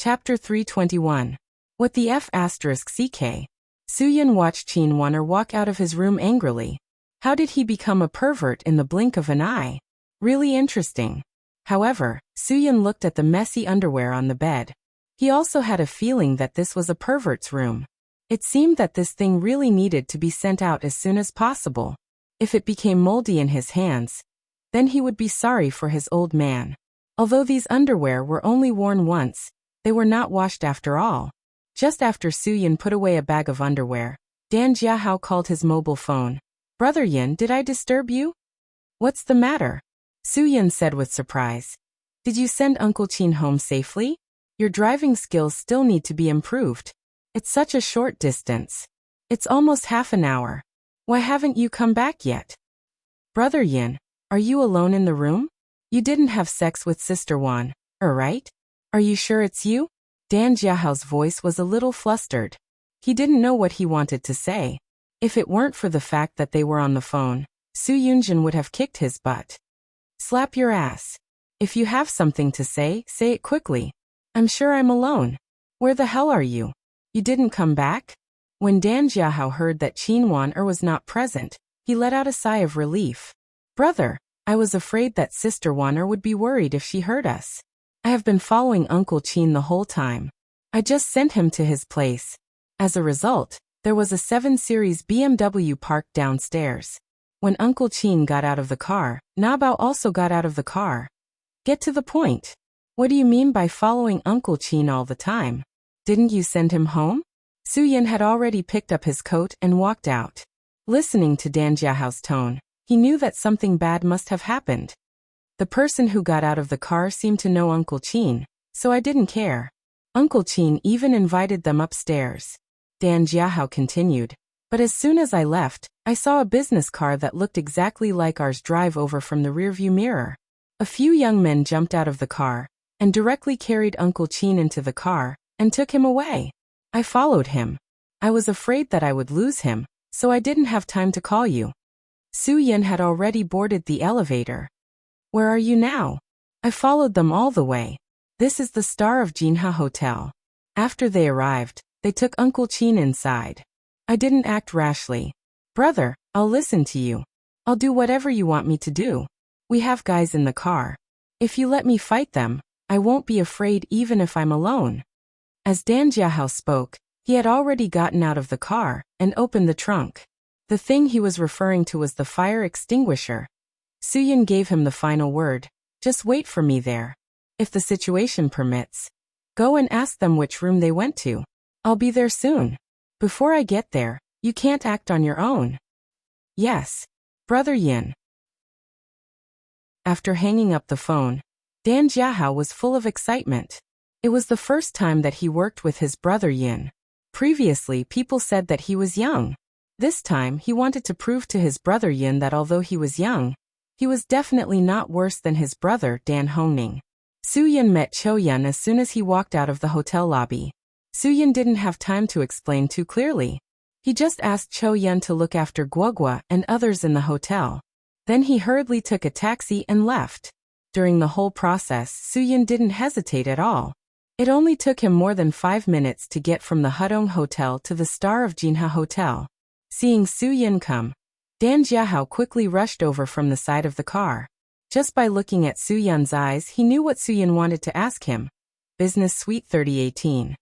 Chapter 321. What the F*** CK? Soo-Yun watched Chin Won-er walk out of his room angrily. How did he become a pervert in the blink of an eye? Really interesting. However, Soo-Yun looked at the messy underwear on the bed. He also had a feeling that this was a pervert's room. It seemed that this thing really needed to be sent out as soon as possible. If it became moldy in his hands, then he would be sorry for his old man. Although these underwear were only worn once, they were not washed after all. Just after Soo-Yun put away a bag of underwear, Dan Jiahao called his mobile phone. "Brother Yin, did I disturb you?" "What's the matter?" Soo-Yun said with surprise. "Did you send Uncle Chin home safely? Your driving skills still need to be improved. It's such a short distance. It's almost half an hour. Why haven't you come back yet?" "Brother Yin, are you alone in the room? You didn't have sex with Sister Won, right? Are you sure it's you?" Dan Jiahao's voice was a little flustered. He didn't know what he wanted to say. If it weren't for the fact that they were on the phone, Su Yunjin would have kicked his butt. "Slap your ass. If you have something to say it quickly. I'm sure I'm alone. Where the hell are you? You didn't come back?" When Dan Jiahao heard that Chin Won-er was not present, he let out a sigh of relief. "Brother, I was afraid that Sister Won-er would be worried if she heard us. I have been following Uncle Chin the whole time. I just sent him to his place." As a result, there was a 7 Series BMW parked downstairs. When Uncle Chin got out of the car, Nabao also got out of the car. "Get to the point. What do you mean by following Uncle Chin all the time? Didn't you send him home?" Soo-Yun had already picked up his coat and walked out. Listening to Dan Jiahao's tone, he knew that something bad must have happened. "The person who got out of the car seemed to know Uncle Chin, so I didn't care. Uncle Chin even invited them upstairs." Dan Jiahao continued. "But as soon as I left, I saw a business car that looked exactly like ours drive over from the rearview mirror. A few young men jumped out of the car and directly carried Uncle Chin into the car and took him away. I followed him. I was afraid that I would lose him, so I didn't have time to call you." Soo-Yun had already boarded the elevator. "Where are you now?" "I followed them all the way. This is the Star of Jinha Hotel." After they arrived, they took Uncle Chin inside. "I didn't act rashly. Brother, I'll listen to you. I'll do whatever you want me to do. We have guys in the car. If you let me fight them, I won't be afraid even if I'm alone." As Dan Jiahao spoke, he had already gotten out of the car and opened the trunk. The thing he was referring to was the fire extinguisher. Soo-Yun gave him the final word. "Just wait for me there. If the situation permits, go and ask them which room they went to. I'll be there soon. Before I get there, you can't act on your own." "Yes, Brother Yin." After hanging up the phone, Dan Jiahao was full of excitement. It was the first time that he worked with his brother Yin. Previously, people said that he was young. This time, he wanted to prove to his brother Yin that although he was young, he was definitely not worse than his brother Dan Hongning. Soo-Yun met Cho-Yun as soon as he walked out of the hotel lobby. Soo-Yun didn't have time to explain too clearly. He just asked Cho-Yun to look after Guogua and others in the hotel. Then he hurriedly took a taxi and left. During the whole process, Soo-Yun didn't hesitate at all. It only took him more than 5 minutes to get from the Hudong Hotel to the Star of Jinha Hotel. Seeing Soo-Yun come, Dan Jiahao quickly rushed over from the side of the car. Just by looking at Soo-Yun's eyes, he knew what Soo-Yun wanted to ask him. Business Suite 3018.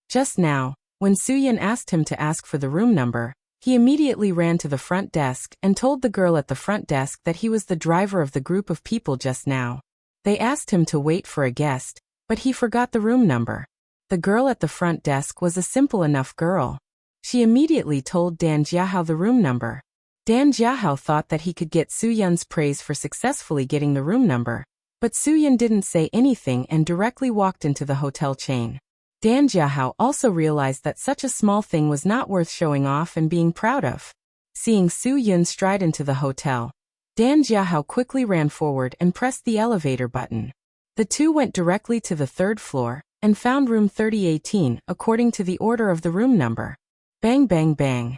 Just now, when Soo-Yun asked him to ask for the room number, he immediately ran to the front desk and told the girl at the front desk that he was the driver of the group of people just now. They asked him to wait for a guest, but he forgot the room number. The girl at the front desk was a simple enough girl. She immediately told Dan Jiahao the room number. Dan Jiahao thought that he could get Soo-Yun's praise for successfully getting the room number, but Soo-Yun didn't say anything and directly walked into the hotel chain. Dan Jiahao also realized that such a small thing was not worth showing off and being proud of. Seeing Soo-Yun stride into the hotel, Dan Jiahao quickly ran forward and pressed the elevator button. The two went directly to the 3rd floor and found room 3018 according to the order of the room number. Bang bang bang.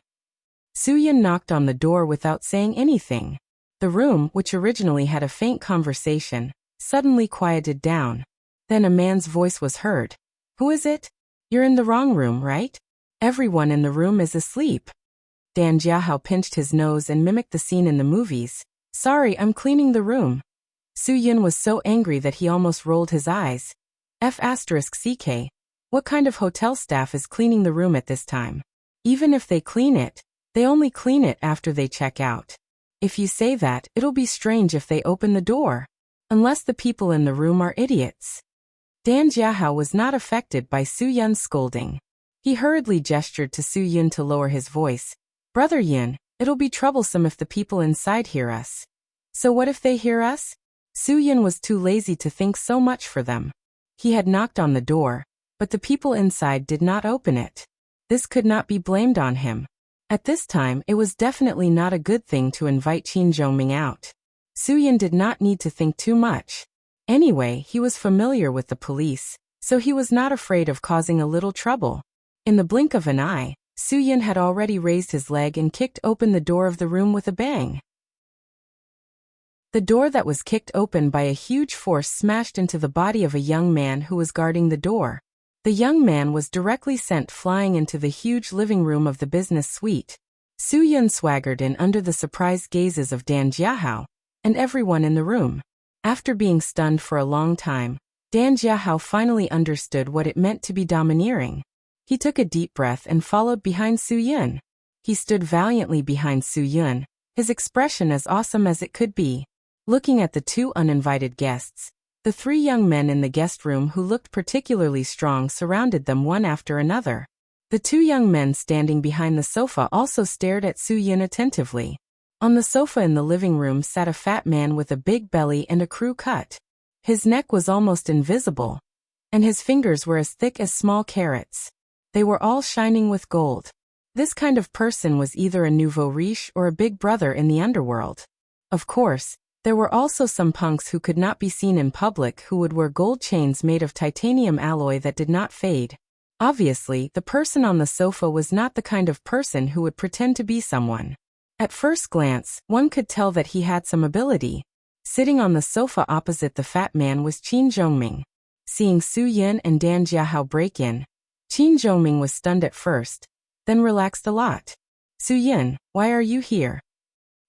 Soo-Yun knocked on the door without saying anything. The room, which originally had a faint conversation, suddenly quieted down. Then a man's voice was heard. Who is it? You're in the wrong room, right? Everyone in the room is asleep. Dan Jiahao pinched his nose and mimicked the scene in the movies. Sorry, I'm cleaning the room. Su Yun was so angry that he almost rolled his eyes. F***CK. What kind of hotel staff is cleaning the room at this time? Even if they clean it, they only clean it after they check out. If you say that, it'll be strange if they open the door. Unless the people in the room are idiots. Dan Jiahao was not affected by Su Yun's scolding. He hurriedly gestured to Su Yun to lower his voice. Brother Yun, it'll be troublesome if the people inside hear us. So what if they hear us? Su Yun was too lazy to think so much for them. He had knocked on the door, but the people inside did not open it. This could not be blamed on him. At this time, it was definitely not a good thing to invite Qin Zhongming out. Su Yun did not need to think too much. Anyway, he was familiar with the police, so he was not afraid of causing a little trouble. In the blink of an eye, Su Yun had already raised his leg and kicked open the door of the room with a bang. The door that was kicked open by a huge force smashed into the body of a young man who was guarding the door. The young man was directly sent flying into the huge living room of the business suite. Su Yun swaggered in under the surprised gazes of Dan Jiahao and everyone in the room. After being stunned for a long time, Dan Jiahao finally understood what it meant to be domineering. He took a deep breath and followed behind Su Yun. He stood valiantly behind Su Yun, his expression as awesome as it could be. Looking at the two uninvited guests, the three young men in the guest room who looked particularly strong surrounded them one after another. The two young men standing behind the sofa also stared at Su Yun attentively. On the sofa in the living room sat a fat man with a big belly and a crew cut. His neck was almost invisible, and his fingers were as thick as small carrots. They were all shining with gold. This kind of person was either a nouveau riche or a big brother in the underworld. Of course, there were also some punks who could not be seen in public who would wear gold chains made of titanium alloy that did not fade. Obviously, the person on the sofa was not the kind of person who would pretend to be someone. At first glance, one could tell that he had some ability. Sitting on the sofa opposite the fat man was Qin Zhongming. Seeing Su Yun and Dan Jiahao break in, Qin Zhongming was stunned at first, then relaxed a lot. Su Yun, why are you here?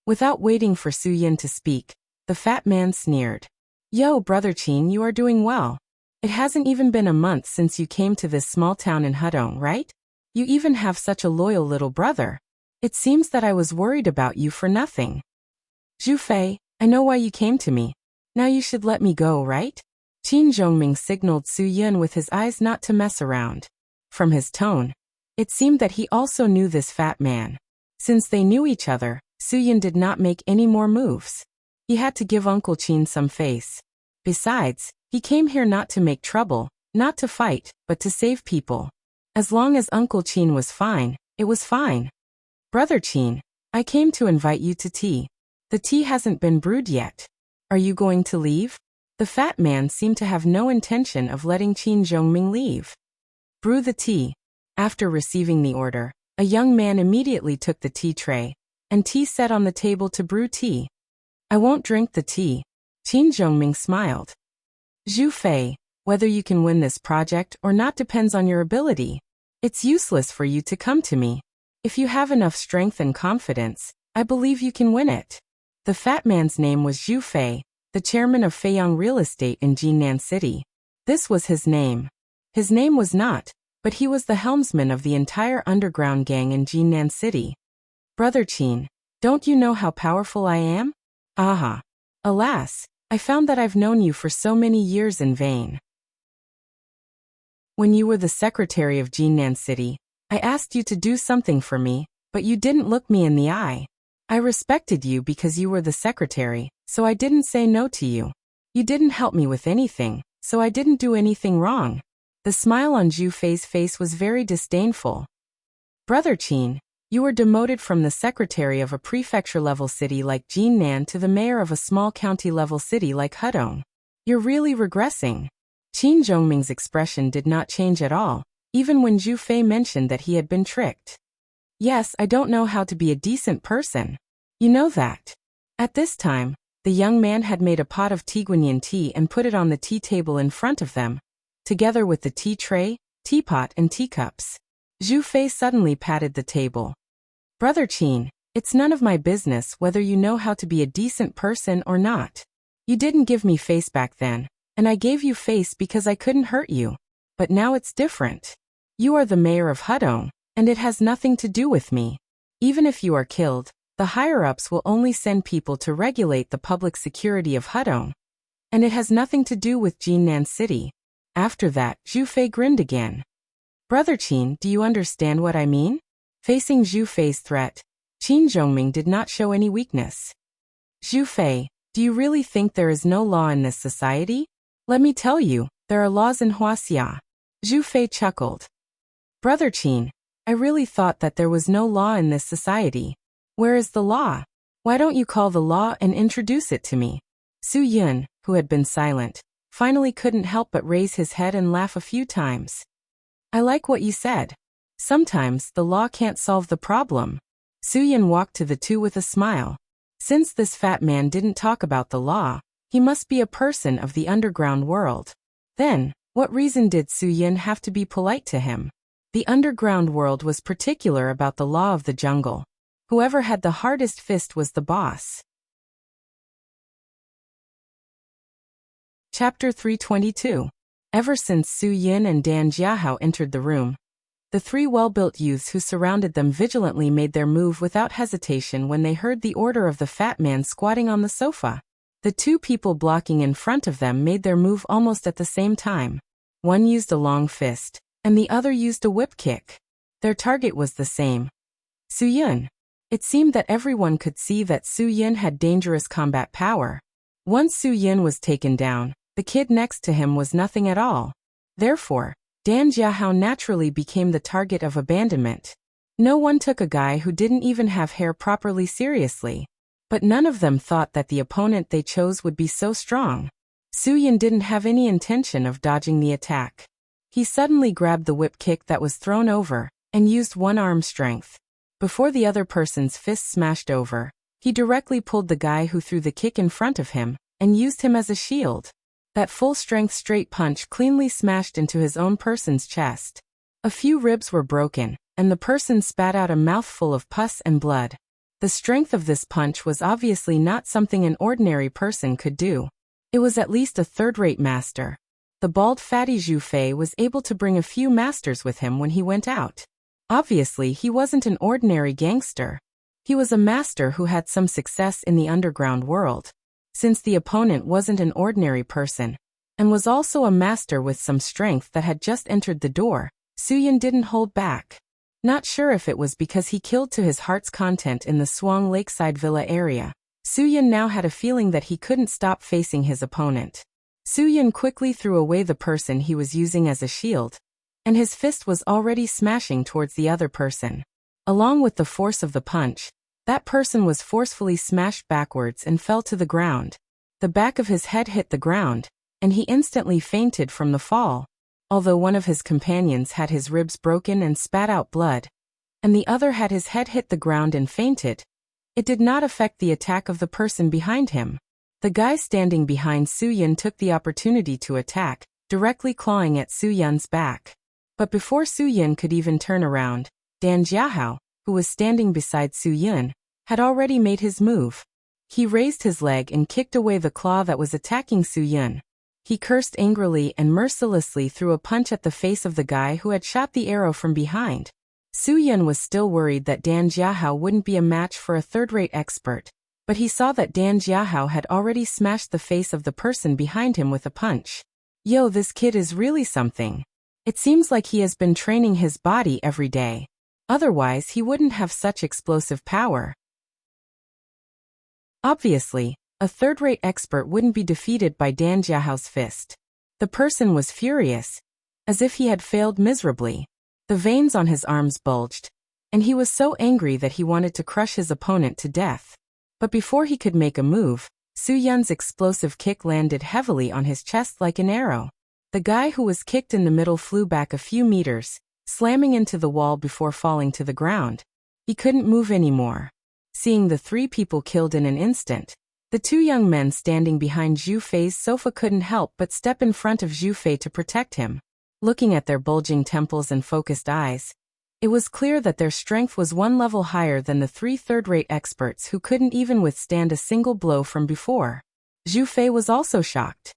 Without waiting for Su Yun to speak, the fat man sneered. Yo, brother Qin, you are doing well. It hasn't even been a month since you came to this small town in Hudong, right? You even have such a loyal little brother. It seems that I was worried about you for nothing. Zhu Fei, I know why you came to me. Now you should let me go, right? Qin Zhongming signaled Su Yun with his eyes not to mess around. From his tone, it seemed that he also knew this fat man. Since they knew each other, Su Yun did not make any more moves. He had to give Uncle Qin some face. Besides, he came here not to make trouble, not to fight, but to save people. As long as Uncle Qin was fine, it was fine. Brother Qin, I came to invite you to tea. The tea hasn't been brewed yet. Are you going to leave? The fat man seemed to have no intention of letting Qin Zhongming leave. Brew the tea. After receiving the order, a young man immediately took the tea tray, and tea set on the table to brew tea. I won't drink the tea. Qin Zhongming smiled. Zhu Fei, whether you can win this project or not depends on your ability. It's useless for you to come to me. If you have enough strength and confidence, I believe you can win it. The fat man's name was Zhu Fei, the chairman of Feiyang Real Estate in Jinan City. This was his name. His name was not, but he was the helmsman of the entire underground gang in Jinan City. Brother Qin, don't you know how powerful I am? Aha. Alas, I found that I've known you for so many years in vain. When you were the secretary of Jinan City, I asked you to do something for me, but you didn't look me in the eye. I respected you because you were the secretary, so I didn't say no to you. You didn't help me with anything, so I didn't do anything wrong. The smile on Zhu Fei's face was very disdainful. Brother Qin, you were demoted from the secretary of a prefecture-level city like Jinan to the mayor of a small county-level city like Hudong. You're really regressing. Qin Zhongming's expression did not change at all, even when Zhu Fei mentioned that he had been tricked. Yes, I don't know how to be a decent person. You know that. At this time, the young man had made a pot of Tiguanyin tea and put it on the tea table in front of them. together with the tea tray, teapot and teacups. Zhu Fei suddenly patted the table. Brother Qin, it's none of my business whether you know how to be a decent person or not. You didn't give me face back then, and I gave you face because I couldn't hurt you. But now it's different. You are the mayor of Hudong, and it has nothing to do with me. Even if you are killed, the higher-ups will only send people to regulate the public security of Hudong. And it has nothing to do with Jinnan City. After that, Zhu Fei grinned again. Brother Qin, do you understand what I mean? Facing Zhu Fei's threat, Qin Zhongming did not show any weakness. Zhu Fei, do you really think there is no law in this society? Let me tell you, there are laws in Huaxia. Zhu Fei chuckled. Brother Qin, I really thought that there was no law in this society. Where is the law? Why don't you call the law and introduce it to me? Su Yun, who had been silent, finally couldn't help but raise his head and laugh a few times. I like what you said. Sometimes the law can't solve the problem. Su Yun walked to the two with a smile. Since this fat man didn't talk about the law, he must be a person of the underground world. Then, what reason did Su Yun have to be polite to him? The underground world was particular about the law of the jungle. Whoever had the hardest fist was the boss. Chapter 322. Ever since Su Yin and Dan Jiahao entered the room, the three well-built youths who surrounded them vigilantly made their move without hesitation when they heard the order of the fat man squatting on the sofa. The two people blocking in front of them made their move almost at the same time. One used a long fist, and the other used a whip kick. Their target was the same. Su Yun. It seemed that everyone could see that Su Yun had dangerous combat power. Once Su Yun was taken down, the kid next to him was nothing at all. Therefore, Dan Jiahao naturally became the target of abandonment. No one took a guy who didn't even have hair properly seriously. But none of them thought that the opponent they chose would be so strong. Su Yun didn't have any intention of dodging the attack. He suddenly grabbed the whip kick that was thrown over, and used one arm strength. Before the other person's fist smashed over, he directly pulled the guy who threw the kick in front of him, and used him as a shield. That full-strength straight punch cleanly smashed into his own person's chest. A few ribs were broken, and the person spat out a mouthful of pus and blood. The strength of this punch was obviously not something an ordinary person could do. It was at least a third-rate master. The bald fatty Zhu Fei was able to bring a few masters with him when he went out. Obviously, he wasn't an ordinary gangster. He was a master who had some success in the underground world. Since the opponent wasn't an ordinary person, and was also a master with some strength that had just entered the door, Su Yun didn't hold back. Not sure if it was because he killed to his heart's content in the Swang Lakeside Villa area. Su Yun now had a feeling that he couldn't stop facing his opponent. Su Yun quickly threw away the person he was using as a shield, and his fist was already smashing towards the other person. Along with the force of the punch, that person was forcefully smashed backwards and fell to the ground. The back of his head hit the ground, and he instantly fainted from the fall. Although one of his companions had his ribs broken and spat out blood, and the other had his head hit the ground and fainted, it did not affect the attack of the person behind him. The guy standing behind Su Yun took the opportunity to attack, directly clawing at Su Yun's back. But before Su Yun could even turn around, Dan Jiahao, who was standing beside Su Yun, had already made his move. He raised his leg and kicked away the claw that was attacking Su Yun. He cursed angrily and mercilessly threw a punch at the face of the guy who had shot the arrow from behind. Su Yun was still worried that Dan Jiahao wouldn't be a match for a third-rate expert, but he saw that Dan Jiahao had already smashed the face of the person behind him with a punch. Yo, this kid is really something. It seems like he has been training his body every day. Otherwise, he wouldn't have such explosive power. Obviously, a third-rate expert wouldn't be defeated by Dan Jiahao's fist. The person was furious, as if he had failed miserably. The veins on his arms bulged, and he was so angry that he wanted to crush his opponent to death. But before he could make a move, Su Yun's explosive kick landed heavily on his chest like an arrow. The guy who was kicked in the middle flew back a few meters, slamming into the wall before falling to the ground. He couldn't move anymore. Seeing the three people killed in an instant, The two young men standing behind Zhu Fei's sofa couldn't help but step in front of Zhu Fei to protect him. Looking at their bulging temples and focused eyes, it was clear that their strength was one level higher than the three third-rate experts who couldn't even withstand a single blow from before. Zhu Fei was also shocked.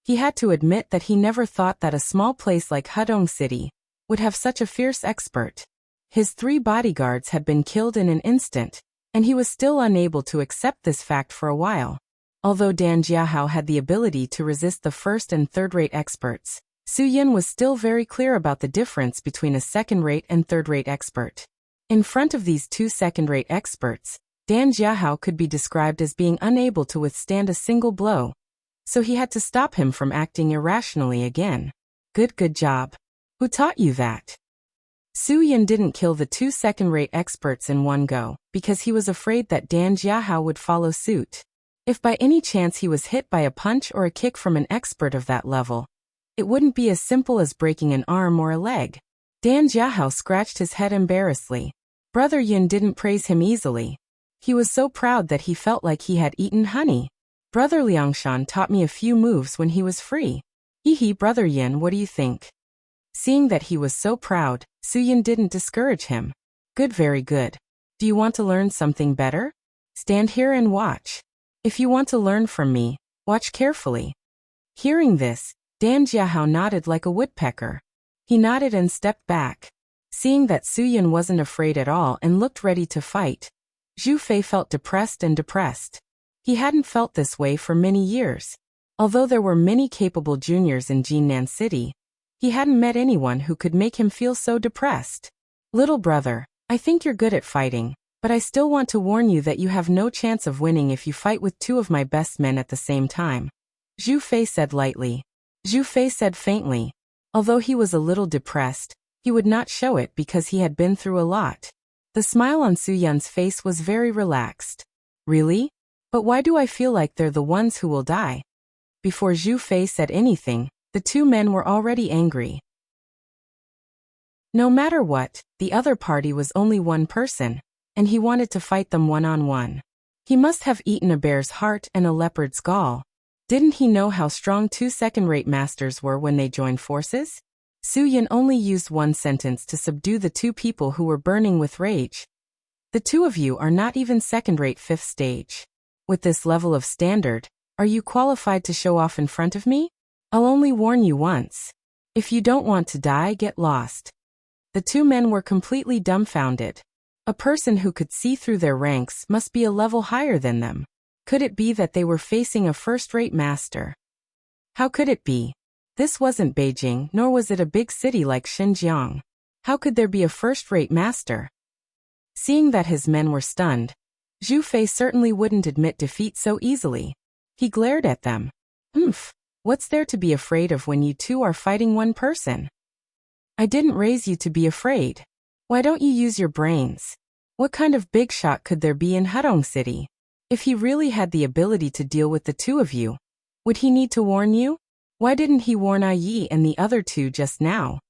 He had to admit that he never thought that a small place like Hudong City would have such a fierce expert. His 3 bodyguards had been killed in an instant, and he was still unable to accept this fact for a while. Although Dan Jiahao had the ability to resist the first and third-rate experts, Su Yin was still very clear about the difference between a second-rate and third-rate expert. In front of these 2 second-rate experts, Dan Jiahao could be described as being unable to withstand a single blow, so he had to stop him from acting irrationally again. Good job. Who taught you that? Su Yin didn't kill the 2 second-rate experts in one go, because he was afraid that Dan Jiahao would follow suit. If by any chance he was hit by a punch or a kick from an expert of that level, it wouldn't be as simple as breaking an arm or a leg. Dan Jiahao scratched his head embarrassedly. Brother Yin didn't praise him easily. He was so proud that he felt like he had eaten honey. Brother Liangshan taught me a few moves when he was free. Hee, Brother Yin, what do you think? Seeing that he was so proud, Su Yin didn't discourage him. Good, very good. Do you want to learn something better? Stand here and watch. If you want to learn from me, watch carefully. Hearing this, Dan Jiahao nodded like a woodpecker. He nodded and stepped back. Seeing that Su Yin wasn't afraid at all and looked ready to fight, Zhu Fei felt depressed. He hadn't felt this way for many years. Although there were many capable juniors in Jinnan City, he hadn't met anyone who could make him feel so depressed. Little brother, I think you're good at fighting, but I still want to warn you that you have no chance of winning if you fight with 2 of my best men at the same time. Zhu Fei said lightly. Zhu Fei said faintly. Although he was a little depressed, he would not show it because he had been through a lot. The smile on Su Yun's face was very relaxed. Really? But why do I feel like they're the ones who will die? Before Zhu Fei said anything, the 2 men were already angry. No matter what, the other party was only one person, and he wanted to fight them one-on-one. He must have eaten a bear's heart and a leopard's gall. Didn't he know how strong 2 second-rate masters were when they joined forces? Su Yin only used 1 sentence to subdue the 2 people who were burning with rage. The 2 of you are not even second-rate 5th stage. With this level of standard, are you qualified to show off in front of me? I'll only warn you once. If you don't want to die, get lost. The 2 men were completely dumbfounded. A person who could see through their ranks must be a level higher than them. Could it be that they were facing a first-rate master? How could it be? This wasn't Beijing, nor was it a big city like Xinjiang. How could there be a first-rate master? Seeing that his men were stunned, Zhu Fei certainly wouldn't admit defeat so easily. He glared at them. What's there to be afraid of when you 2 are fighting one person? I didn't raise you to be afraid. Why don't you use your brains? What kind of big shot could there be in Hudong City? If he really had the ability to deal with the 2 of you, would he need to warn you? Why didn't he warn Ai Yi and the other 2 just now?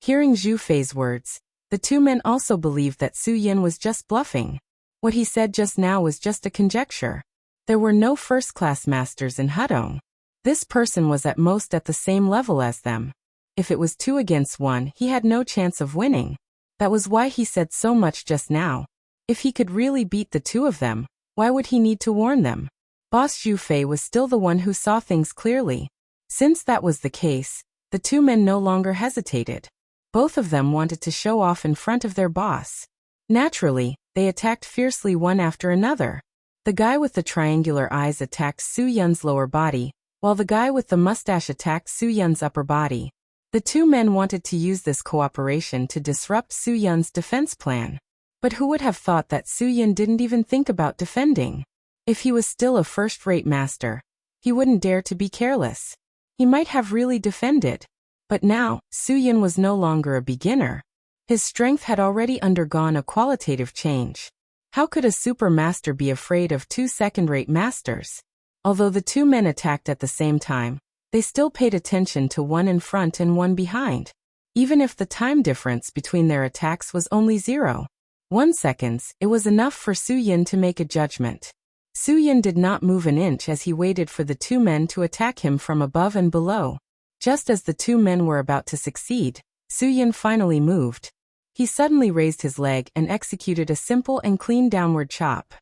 Hearing Zhu Fei's words, the 2 men also believed that Su Yin was just bluffing. What he said just now was just a conjecture. There were no first-class masters in Hudong. This person was at most at the same level as them. If it was 2 against 1, he had no chance of winning. That was why he said so much just now. If he could really beat the 2 of them, why would he need to warn them? Boss Zhu Fei was still the one who saw things clearly. Since that was the case, the 2 men no longer hesitated. Both of them wanted to show off in front of their boss. Naturally, they attacked fiercely one after another. The guy with the triangular eyes attacked Su Yun's lower body, while the guy with the mustache attacked Su Yun's upper body. The 2 men wanted to use this cooperation to disrupt Su Yun's defense plan. But who would have thought that Su Yun didn't even think about defending? If he was still a first-rate master, he wouldn't dare to be careless. He might have really defended. But now, Su Yun was no longer a beginner. His strength had already undergone a qualitative change. How could a super master be afraid of 2 second-rate masters? Although the 2 men attacked at the same time, they still paid attention to one in front and one behind. Even if the time difference between their attacks was only 0.1 seconds, it was enough for Su Yin to make a judgment. Su Yun did not move an inch as he waited for the two men to attack him from above and below. Just as the two men were about to succeed, Su Yun finally moved. He suddenly raised his leg and executed a simple and clean downward chop.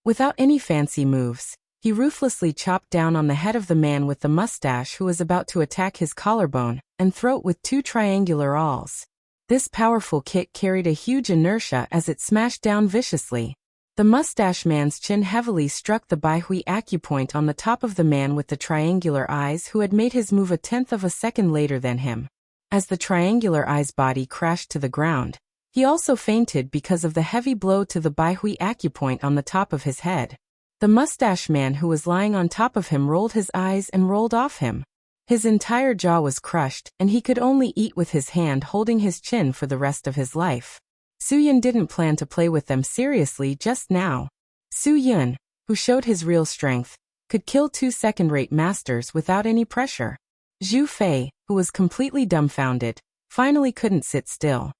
Without any fancy moves, he ruthlessly chopped down on the head of the man with the mustache who was about to attack his collarbone and throat with two triangular awls. This powerful kick carried a huge inertia as it smashed down viciously. The mustache man's chin heavily struck the Baihui acupoint on the top of the man with the triangular eyes who had made his move a tenth of a second later than him. As the triangular eye's body crashed to the ground, he also fainted because of the heavy blow to the Baihui acupoint on the top of his head. The mustache man who was lying on top of him rolled his eyes and rolled off him. His entire jaw was crushed, and he could only eat with his hand holding his chin for the rest of his life. Su Yun didn't plan to play with them seriously just now. Su Yun, who showed his real strength, could kill two second-rate masters without any pressure. Zhu Fei, who was completely dumbfounded, finally couldn't sit still.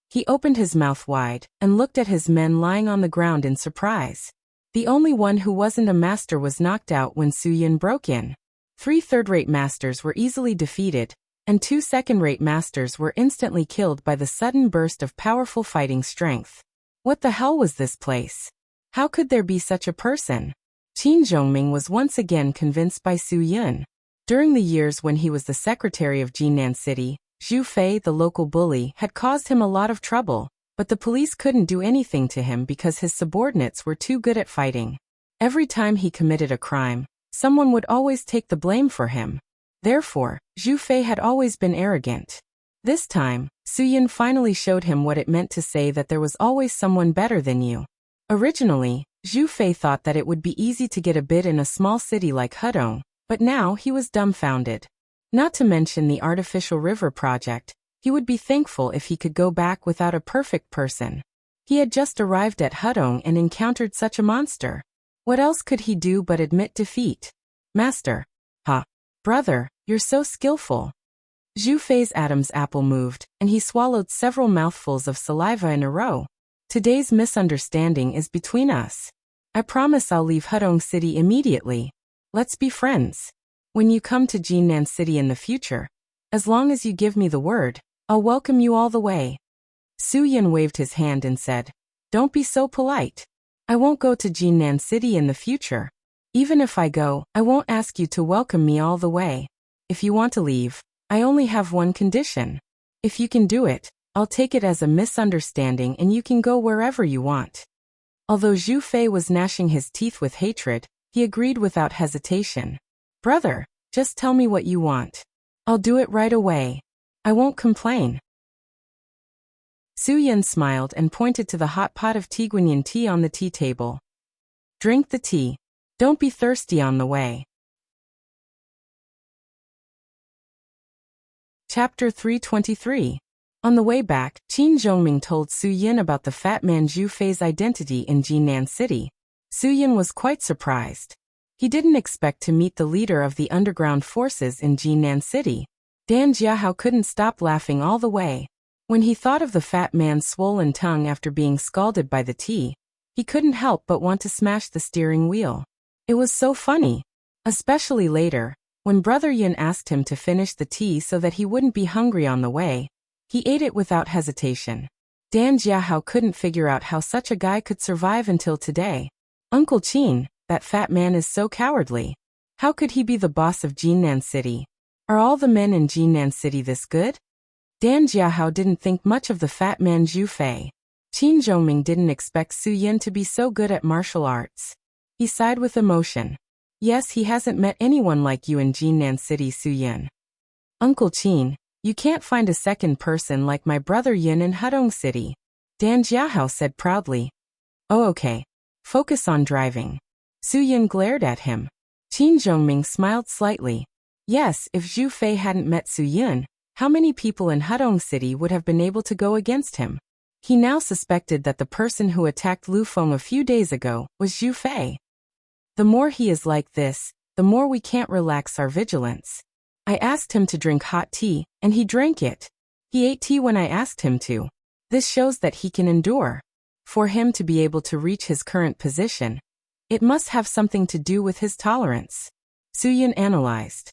He opened his mouth wide and looked at his men lying on the ground in surprise. The only one who wasn't a master was knocked out when Su Yun broke in. 3 third-rate masters were easily defeated, and 2 second-rate masters were instantly killed by the sudden burst of powerful fighting strength. What the hell was this place? How could there be such a person? Qin Zhongming was once again convinced by Su Yun. During the years when he was the secretary of Jinan City, Zhu Fei, the local bully, had caused him a lot of trouble, but the police couldn't do anything to him because his subordinates were too good at fighting. Every time he committed a crime, someone would always take the blame for him. Therefore, Zhu Fei had always been arrogant. This time, Su Yun finally showed him what it meant to say that there was always someone better than you. Originally, Zhu Fei thought that it would be easy to get a bid in a small city like Hudong, but now he was dumbfounded. Not to mention the artificial river project, he would be thankful if he could go back without a perfect person. He had just arrived at Hudong and encountered such a monster. What else could he do but admit defeat? Master. Ha. Brother, you're so skillful. Zhu Fei's Adam's apple moved, and he swallowed several mouthfuls of saliva in a row. Today's misunderstanding is between us. I promise I'll leave Hudong City immediately. Let's be friends. When you come to Jinan City in the future, as long as you give me the word, I'll welcome you all the way. Su Yun waved his hand and said, Don't be so polite. I won't go to Jinan City in the future. Even if I go, I won't ask you to welcome me all the way. If you want to leave, I only have one condition. If you can do it, I'll take it as a misunderstanding and you can go wherever you want. Although Zhu Fei was gnashing his teeth with hatred, he agreed without hesitation. Brother, just tell me what you want. I'll do it right away. I won't complain. Su Yun smiled and pointed to the hot pot of Tiguanyin tea on the tea table. Drink the tea. Don't be thirsty on the way. Chapter 323. On the way back, Qin Zhongming told Su Yun about the fat man Zhu Fei's identity in Jinan City. Su Yun was quite surprised. He didn't expect to meet the leader of the underground forces in Jinan City. Dan Jiahao couldn't stop laughing all the way. When he thought of the fat man's swollen tongue after being scalded by the tea, he couldn't help but want to smash the steering wheel. It was so funny. Especially later, when Brother Yun asked him to finish the tea so that he wouldn't be hungry on the way, he ate it without hesitation. Dan Jiahao couldn't figure out how such a guy could survive until today. Uncle Qin, that fat man is so cowardly. How could he be the boss of Jinan City? Are all the men in Jinan City this good? Dan Jiahao didn't think much of the fat man Zhu Fei. Qin Zhongming didn't expect Su Yun to be so good at martial arts. He sighed with emotion. Yes, he hasn't met anyone like you in Jinan City, Su Yun. Uncle Qin, you can't find a second person like my brother Yun in Hudong City. Dan Jiahao said proudly. Oh, okay. Focus on driving. Su Yun glared at him. Qin Zhongming smiled slightly. Yes, if Zhu Fei hadn't met Su Yun, how many people in Hudong City would have been able to go against him? He now suspected that the person who attacked Lu Feng a few days ago was Zhu Fei. The more he is like this, the more we can't relax our vigilance. I asked him to drink hot tea, and he drank it. He ate tea when I asked him to. This shows that he can endure. For him to be able to reach his current position, it must have something to do with his tolerance. Soo-yun analyzed.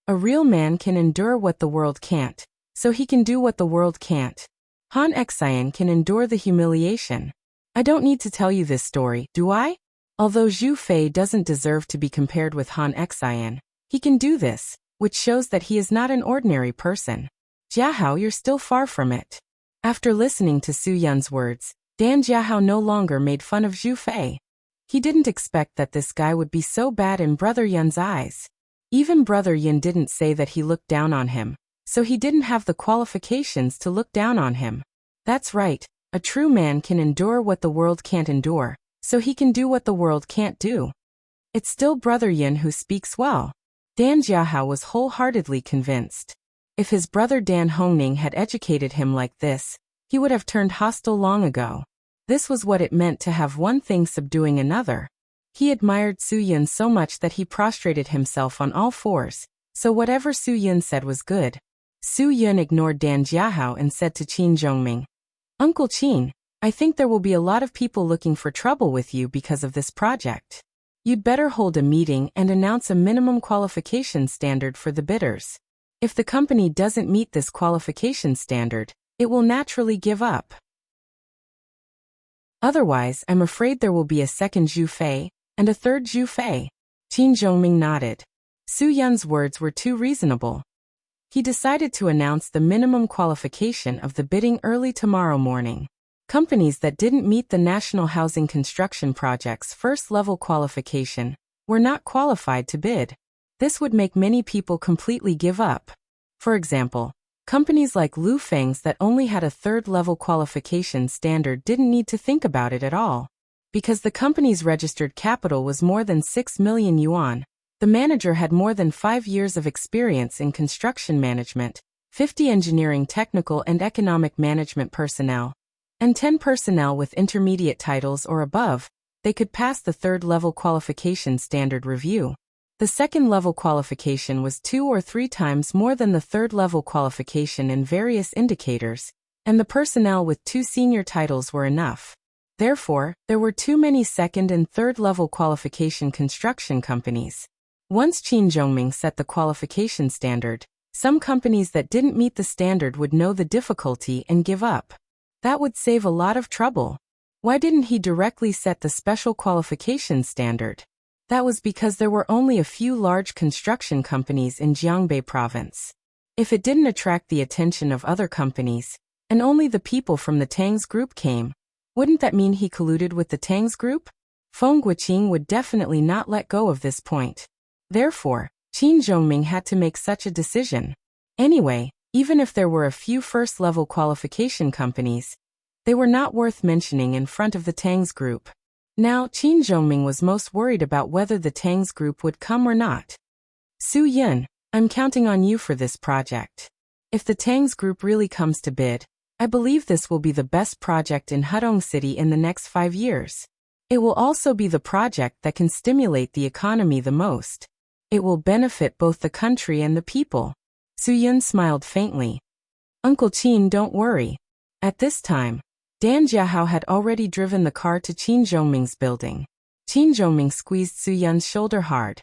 A real man can endure what the world can't, so he can do what the world can't. Han Xian can endure the humiliation. I don't need to tell you this story, do I? Although Zhu Fei doesn't deserve to be compared with Han Xian, he can do this, which shows that he is not an ordinary person. Jiahao, you're still far from it. After listening to Su Yun's words, Dan Jiahao no longer made fun of Zhu Fei. He didn't expect that this guy would be so bad in Brother Yun's eyes. Even Brother Yun didn't say that he looked down on him, so he didn't have the qualifications to look down on him. That's right, a true man can endure what the world can't endure, so he can do what the world can't do. It's still Brother Yun who speaks well. Dan Jiahao was wholeheartedly convinced. If his brother Dan Hongning had educated him like this, he would have turned hostile long ago. This was what it meant to have one thing subduing another. He admired Su Yun so much that he prostrated himself on all fours, so whatever Su Yun said was good. Su Yun ignored Dan Jiahao and said to Qin Zhongming, Uncle Qin, I think there will be a lot of people looking for trouble with you because of this project. You'd better hold a meeting and announce a minimum qualification standard for the bidders. If the company doesn't meet this qualification standard, it will naturally give up. Otherwise, I'm afraid there will be a second Zhu Fei, and a third Zhu Fei. Qin Zhongming nodded. Su Yun's words were too reasonable. He decided to announce the minimum qualification of the bidding early tomorrow morning. Companies that didn't meet the National Housing Construction Project's first-level qualification were not qualified to bid. This would make many people completely give up. For example, companies like Lu Feng's that only had a third-level qualification standard didn't need to think about it at all. Because the company's registered capital was more than 6 million yuan, the manager had more than 5 years of experience in construction management, 50 engineering technical and economic management personnel, and 10 personnel with intermediate titles or above. They could pass the third-level qualification standard review. The second-level qualification was 2 or 3 times more than the third-level qualification in various indicators, and the personnel with 2 senior titles were enough. Therefore, there were too many second- and third-level qualification construction companies. Once Qin Zhongming set the qualification standard, some companies that didn't meet the standard would know the difficulty and give up. That would save a lot of trouble. Why didn't he directly set the special qualification standard? That was because there were only a few large construction companies in Jiangbei province. If it didn't attract the attention of other companies, and only the people from the Tang's group came, wouldn't that mean he colluded with the Tang's group? Feng Guiqing would definitely not let go of this point. Therefore, Qin Zhongming had to make such a decision. Anyway, even if there were a few first-level qualification companies, they were not worth mentioning in front of the Tang's group. Now, Qin Zhongming was most worried about whether the Tang's group would come or not. Su Yun, I'm counting on you for this project. If the Tang's group really comes to bid, I believe this will be the best project in Hudong City in the next 5 years. It will also be the project that can stimulate the economy the most. It will benefit both the country and the people. Su Yun smiled faintly. Uncle Qin, don't worry. At this time, Dan Jiahao had already driven the car to Qin Zhongming's building. Qin Zhongming squeezed Su Yun's shoulder hard.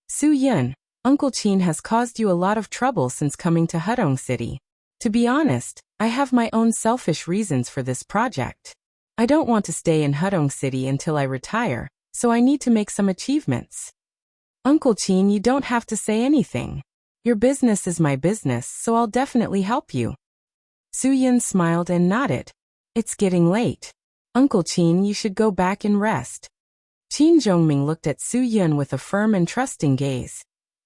Su Yun, Uncle Qin has caused you a lot of trouble since coming to Hudong City. To be honest, I have my own selfish reasons for this project. I don't want to stay in Hudong City until I retire, so I need to make some achievements. Uncle Qin, you don't have to say anything. Your business is my business, so I'll definitely help you. Su Yun smiled and nodded. It's getting late. Uncle Qin, you should go back and rest. Qin Zhongming looked at Su Yun with a firm and trusting gaze,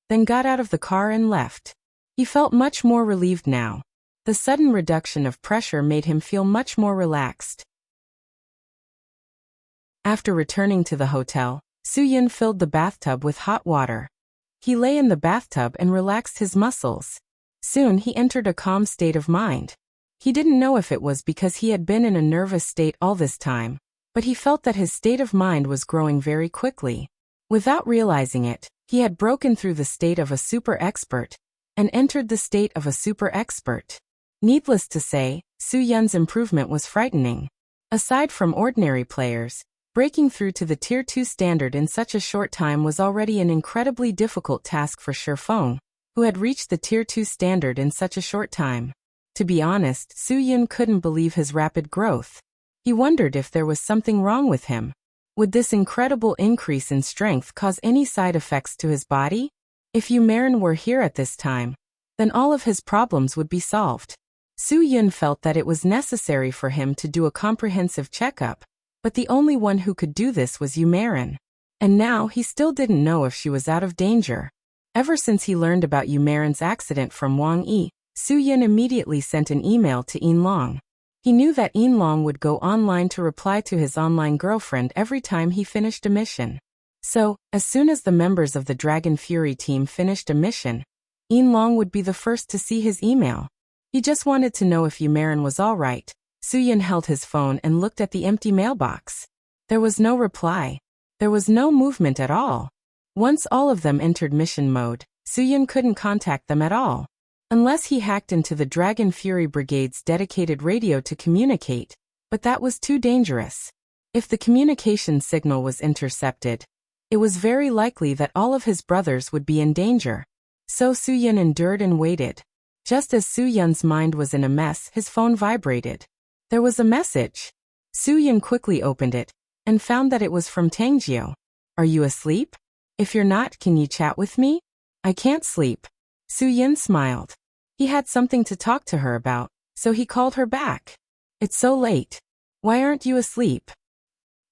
then got out of the car and left. He felt much more relieved now. The sudden reduction of pressure made him feel much more relaxed. After returning to the hotel, Su Yun filled the bathtub with hot water. He lay in the bathtub and relaxed his muscles. Soon he entered a calm state of mind. He didn't know if it was because he had been in a nervous state all this time, but he felt that his state of mind was growing very quickly. Without realizing it, he had broken through the state of a super expert and entered the state of a super expert. Needless to say, Su Yun's improvement was frightening. Aside from ordinary players, breaking through to the Tier 2 standard in such a short time was already an incredibly difficult task for Shifeng, who had reached the Tier 2 standard in such a short time. To be honest, Su-Yun couldn't believe his rapid growth. He wondered if there was something wrong with him. Would this incredible increase in strength cause any side effects to his body? If Yumarin were here at this time, then all of his problems would be solved. Su-Yun felt that it was necessary for him to do a comprehensive checkup, but the only one who could do this was Yumarin. And now he still didn't know if she was out of danger. Ever since he learned about Yumarin's accident from Wang Yi, Su-Yun immediately sent an email to Yin Long. He knew that Yin Long would go online to reply to his online girlfriend every time he finished a mission. So, as soon as the members of the Dragon Fury team finished a mission, Yin Long would be the first to see his email. He just wanted to know if Yumarin was all right. Su-Yun held his phone and looked at the empty mailbox. There was no reply. There was no movement at all. Once all of them entered mission mode, Su-Yun couldn't contact them at all. Unless he hacked into the Dragon Fury Brigade's dedicated radio to communicate, but that was too dangerous. If the communication signal was intercepted, it was very likely that all of his brothers would be in danger. So Su-Yun endured and waited. Just as Su-Yun's mind was in a mess, his phone vibrated. There was a message. Su-Yun quickly opened it, and found that it was from Tangjio. Are you asleep? If you're not, can you chat with me? I can't sleep. Su-Yun smiled. He had something to talk to her about, so he called her back. It's so late. Why aren't you asleep?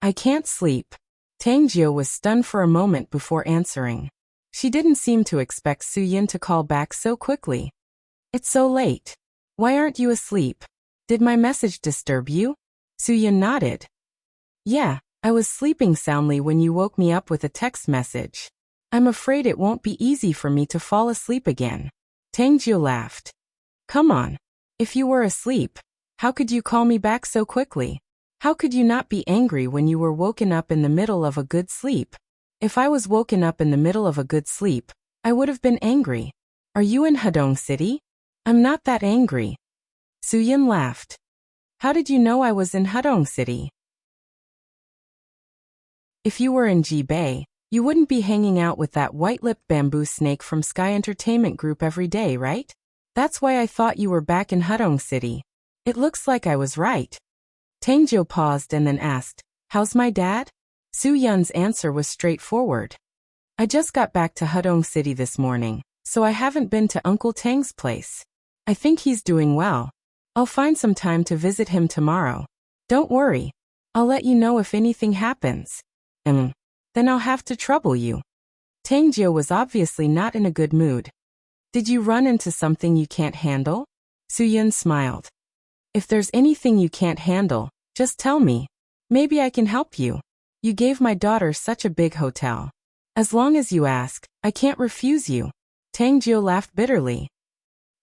I can't sleep. Tangjio was stunned for a moment before answering. She didn't seem to expect Su-Yun to call back so quickly. It's so late. Why aren't you asleep? Did my message disturb you? Su-Yun nodded. Yeah, I was sleeping soundly when you woke me up with a text message. I'm afraid it won't be easy for me to fall asleep again. Tangjio laughed. Come on. If you were asleep, how could you call me back so quickly? How could you not be angry when you were woken up in the middle of a good sleep? If I was woken up in the middle of a good sleep, I would have been angry. Are you in Hadong City? I'm not that angry. Su-Yun laughed. How did you know I was in Hadong City? If you were in Ji-Bay, you wouldn't be hanging out with that white-lipped bamboo snake from Sky Entertainment Group every day, right? That's why I thought you were back in Hadong City. It looks like I was right. Tangjio paused and then asked, How's my dad? Su-Yun's answer was straightforward. I just got back to Hadong City this morning, so I haven't been to Uncle Tang's place. I think he's doing well. I'll find some time to visit him tomorrow. Don't worry. I'll let you know if anything happens. Then I'll have to trouble you. Tangjio was obviously not in a good mood. Did you run into something you can't handle? Su-Yun smiled. If there's anything you can't handle, just tell me. Maybe I can help you. You gave my daughter such a big hotel. As long as you ask, I can't refuse you. Tangjio laughed bitterly.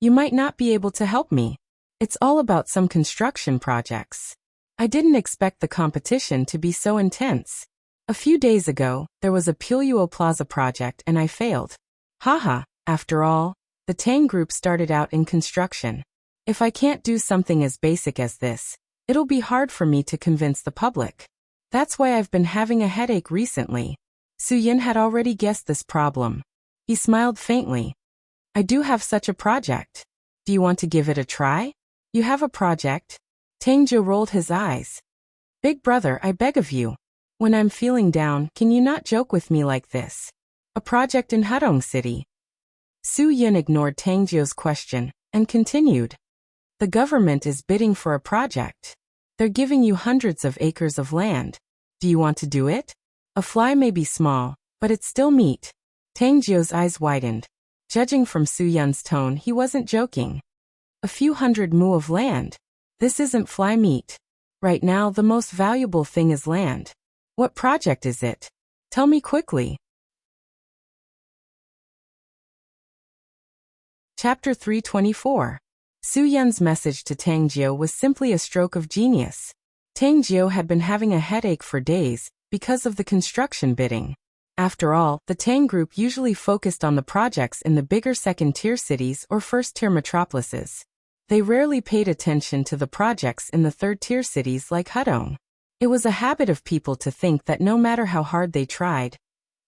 You might not be able to help me. It's all about some construction projects. I didn't expect the competition to be so intense. A few days ago, there was a Puyo Plaza project and I failed. Haha, after all, the Tang Group started out in construction. If I can't do something as basic as this, it'll be hard for me to convince the public. That's why I've been having a headache recently. Su-Yun had already guessed this problem. He smiled faintly. I do have such a project. Do you want to give it a try? You have a project? Tangjio rolled his eyes. Big brother, I beg of you. When I'm feeling down, can you not joke with me like this? A project in Hadong City. Su-Yun ignored Tangjio's question and continued. The government is bidding for a project. They're giving you hundreds of acres of land. Do you want to do it? A fly may be small, but it's still meat. Tangjio's eyes widened. Judging from Su-Yun's tone, he wasn't joking. A few hundred mu of land. This isn't fly meat. Right now, the most valuable thing is land. What project is it? Tell me quickly. Chapter 324. Su-Yun's message to Tangjio was simply a stroke of genius. Tangjio had been having a headache for days because of the construction bidding. After all, the Tang Group usually focused on the projects in the bigger second-tier cities or first-tier metropolises. They rarely paid attention to the projects in the third-tier cities like Hudong. It was a habit of people to think that no matter how hard they tried,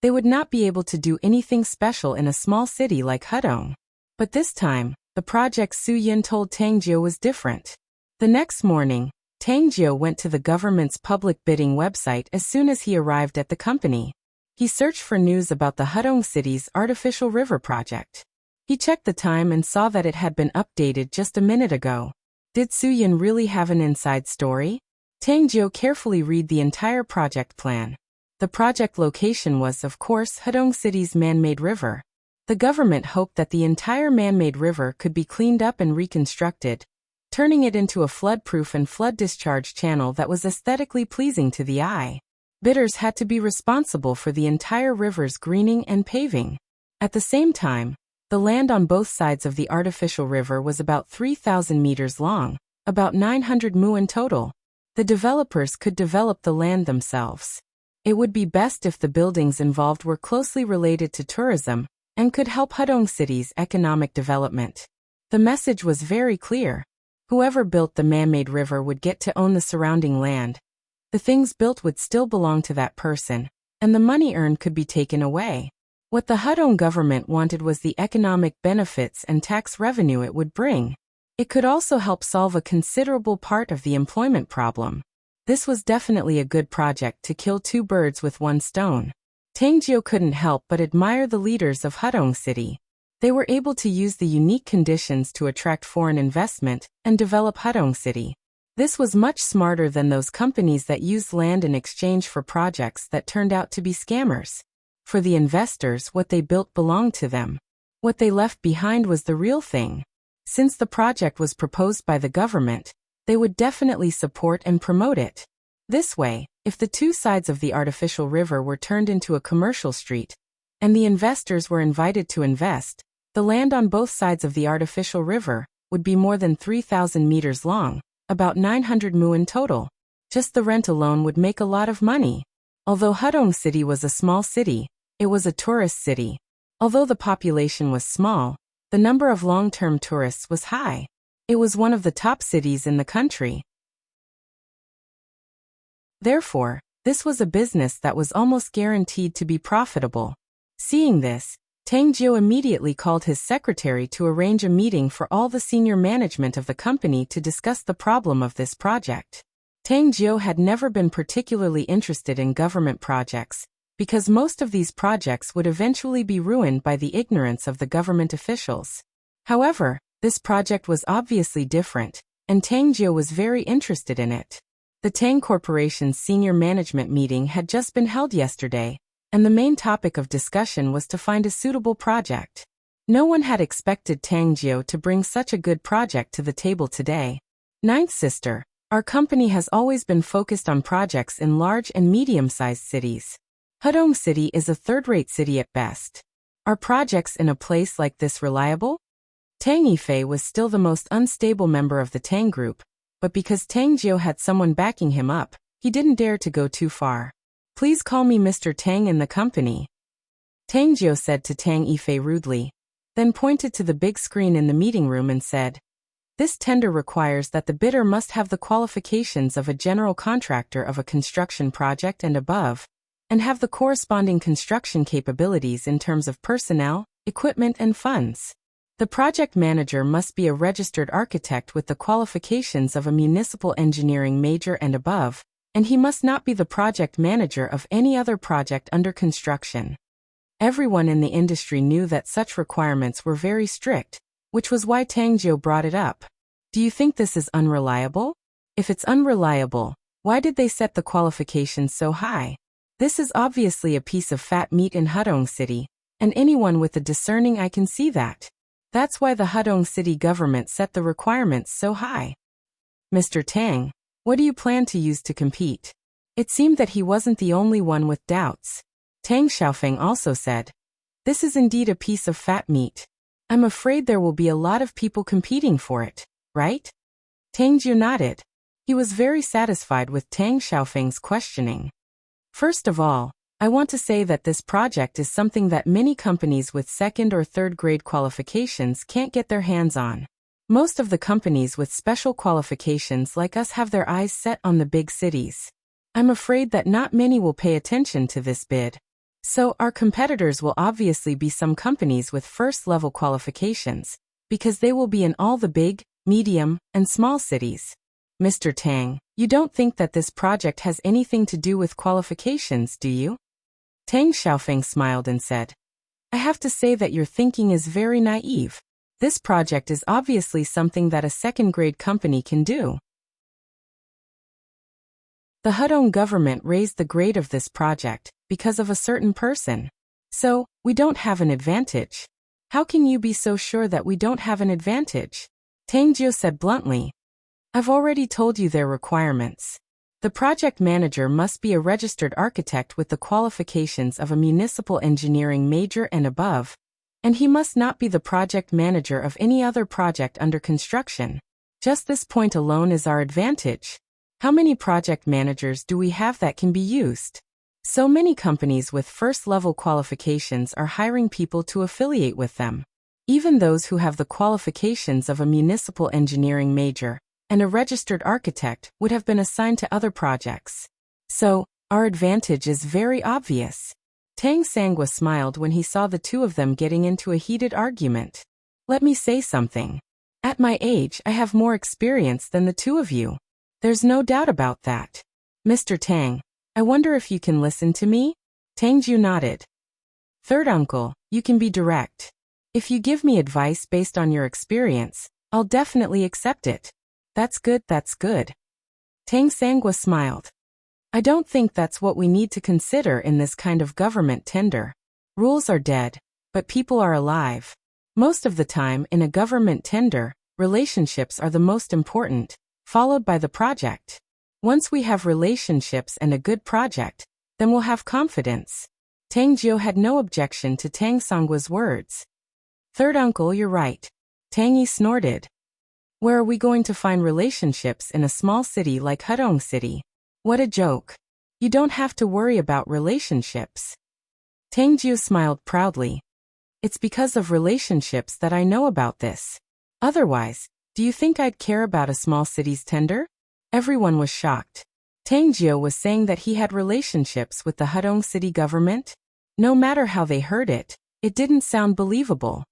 they would not be able to do anything special in a small city like Hudong. But this time, the project Su Yin told Tang Jiu was different. The next morning, Tang Jiu went to the government's public bidding website as soon as he arrived at the company. He searched for news about the Hudong City's artificial river project. He checked the time and saw that it had been updated just a minute ago. Did Su Yin really have an inside story? Tang Jiu carefully read the entire project plan. The project location was, of course, Hudong City's man-made river. The government hoped that the entire man-made river could be cleaned up and reconstructed, turning it into a flood-proof and flood discharge channel that was aesthetically pleasing to the eye. Bidders had to be responsible for the entire river's greening and paving. At the same time, the land on both sides of the artificial river was about 3,000 meters long, about 900 mu in total. The developers could develop the land themselves. It would be best if the buildings involved were closely related to tourism and could help Hudong City's economic development. The message was very clear. Whoever built the man-made river would get to own the surrounding land. The things built would still belong to that person, and the money earned could be taken away. What the Hudong government wanted was the economic benefits and tax revenue it would bring. It could also help solve a considerable part of the employment problem. This was definitely a good project to kill two birds with one stone. Tang Jiu couldn't help but admire the leaders of Hudong City. They were able to use the unique conditions to attract foreign investment and develop Hudong City. This was much smarter than those companies that used land in exchange for projects that turned out to be scammers. For the investors, what they built belonged to them. What they left behind was the real thing. Since the project was proposed by the government, they would definitely support and promote it. This way, if the two sides of the artificial river were turned into a commercial street, and the investors were invited to invest, the land on both sides of the artificial river would be more than 3,000 meters long, about 900 mu in total. Just the rent alone would make a lot of money. Although Hudong City was a small city, it was a tourist city. Although the population was small, the number of long-term tourists was high. It was one of the top cities in the country. Therefore, this was a business that was almost guaranteed to be profitable. Seeing this, Tang Jiu immediately called his secretary to arrange a meeting for all the senior management of the company to discuss the problem of this project. Tang Jiu had never been particularly interested in government projects, because most of these projects would eventually be ruined by the ignorance of the government officials. However, this project was obviously different, and Tang Jiu was very interested in it. The Tang Corporation's senior management meeting had just been held yesterday, and the main topic of discussion was to find a suitable project. No one had expected Tang Jiu to bring such a good project to the table today. Ninth sister, our company has always been focused on projects in large and medium-sized cities. Hudong City is a third-rate city at best. Are projects in a place like this reliable? Tang Yifei was still the most unstable member of the Tang group, but because Tang Jiu had someone backing him up, he didn't dare to go too far. Please call me Mr. Tang in the company, Tang Jiu said to Tang Yifei rudely, then pointed to the big screen in the meeting room and said, "This tender requires that the bidder must have the qualifications of a general contractor of a construction project and above, and have the corresponding construction capabilities in terms of personnel, equipment and funds. The project manager must be a registered architect with the qualifications of a municipal engineering major and above, and he must not be the project manager of any other project under construction." Everyone in the industry knew that such requirements were very strict, which was why Tang Jiu brought it up. Do you think this is unreliable? If it's unreliable, why did they set the qualifications so high? This is obviously a piece of fat meat in Hudong City, and anyone with a discerning eye can see that. That's why the Hudong City government set the requirements so high. Mr. Tang, what do you plan to use to compete? It seemed that he wasn't the only one with doubts. Tang Xiaofeng also said, "This is indeed a piece of fat meat. I'm afraid there will be a lot of people competing for it, right?" Tang Jiu nodded. He was very satisfied with Tang Xiaofeng's questioning. First of all, I want to say that this project is something that many companies with second or third grade qualifications can't get their hands on. Most of the companies with special qualifications like us have their eyes set on the big cities. I'm afraid that not many will pay attention to this bid. So, our competitors will obviously be some companies with first-level qualifications, because they will be in all the big, medium, and small cities. Mr. Tang, you don't think that this project has anything to do with qualifications, do you? Tang Xiaofeng smiled and said, I have to say that your thinking is very naive. This project is obviously something that a second-grade company can do. The Hudong government raised the grade of this project because of a certain person. So, we don't have an advantage. How can you be so sure that we don't have an advantage? Tang Jiu said bluntly. I've already told you their requirements. The project manager must be a registered architect with the qualifications of a municipal engineering major and above, and he must not be the project manager of any other project under construction. Just this point alone is our advantage. How many project managers do we have that can be used? So many companies with first-level qualifications are hiring people to affiliate with them. Even those who have the qualifications of a municipal engineering major and a registered architect would have been assigned to other projects. So, our advantage is very obvious. Tang Sangwa smiled when he saw the two of them getting into a heated argument. Let me say something. At my age, I have more experience than the two of you. There's no doubt about that. Mr. Tang, I wonder if you can listen to me? Tang Jiu nodded. Third uncle, you can be direct. If you give me advice based on your experience, I'll definitely accept it. That's good, that's good. Tang Sangwa smiled. I don't think that's what we need to consider in this kind of government tender. Rules are dead, but people are alive. Most of the time in a government tender, relationships are the most important, followed by the project. Once we have relationships and a good project, then we'll have confidence. Tang Jiu had no objection to Tang Sangwa's words. Third uncle, you're right. Tang Yi snorted. Where are we going to find relationships in a small city like Hudong City? What a joke. You don't have to worry about relationships. Tang Jiu smiled proudly. It's because of relationships that I know about this. Otherwise, do you think I'd care about a small city's tender? Everyone was shocked. Tang Jiu was saying that he had relationships with the Hudong city government? No matter how they heard it, it didn't sound believable.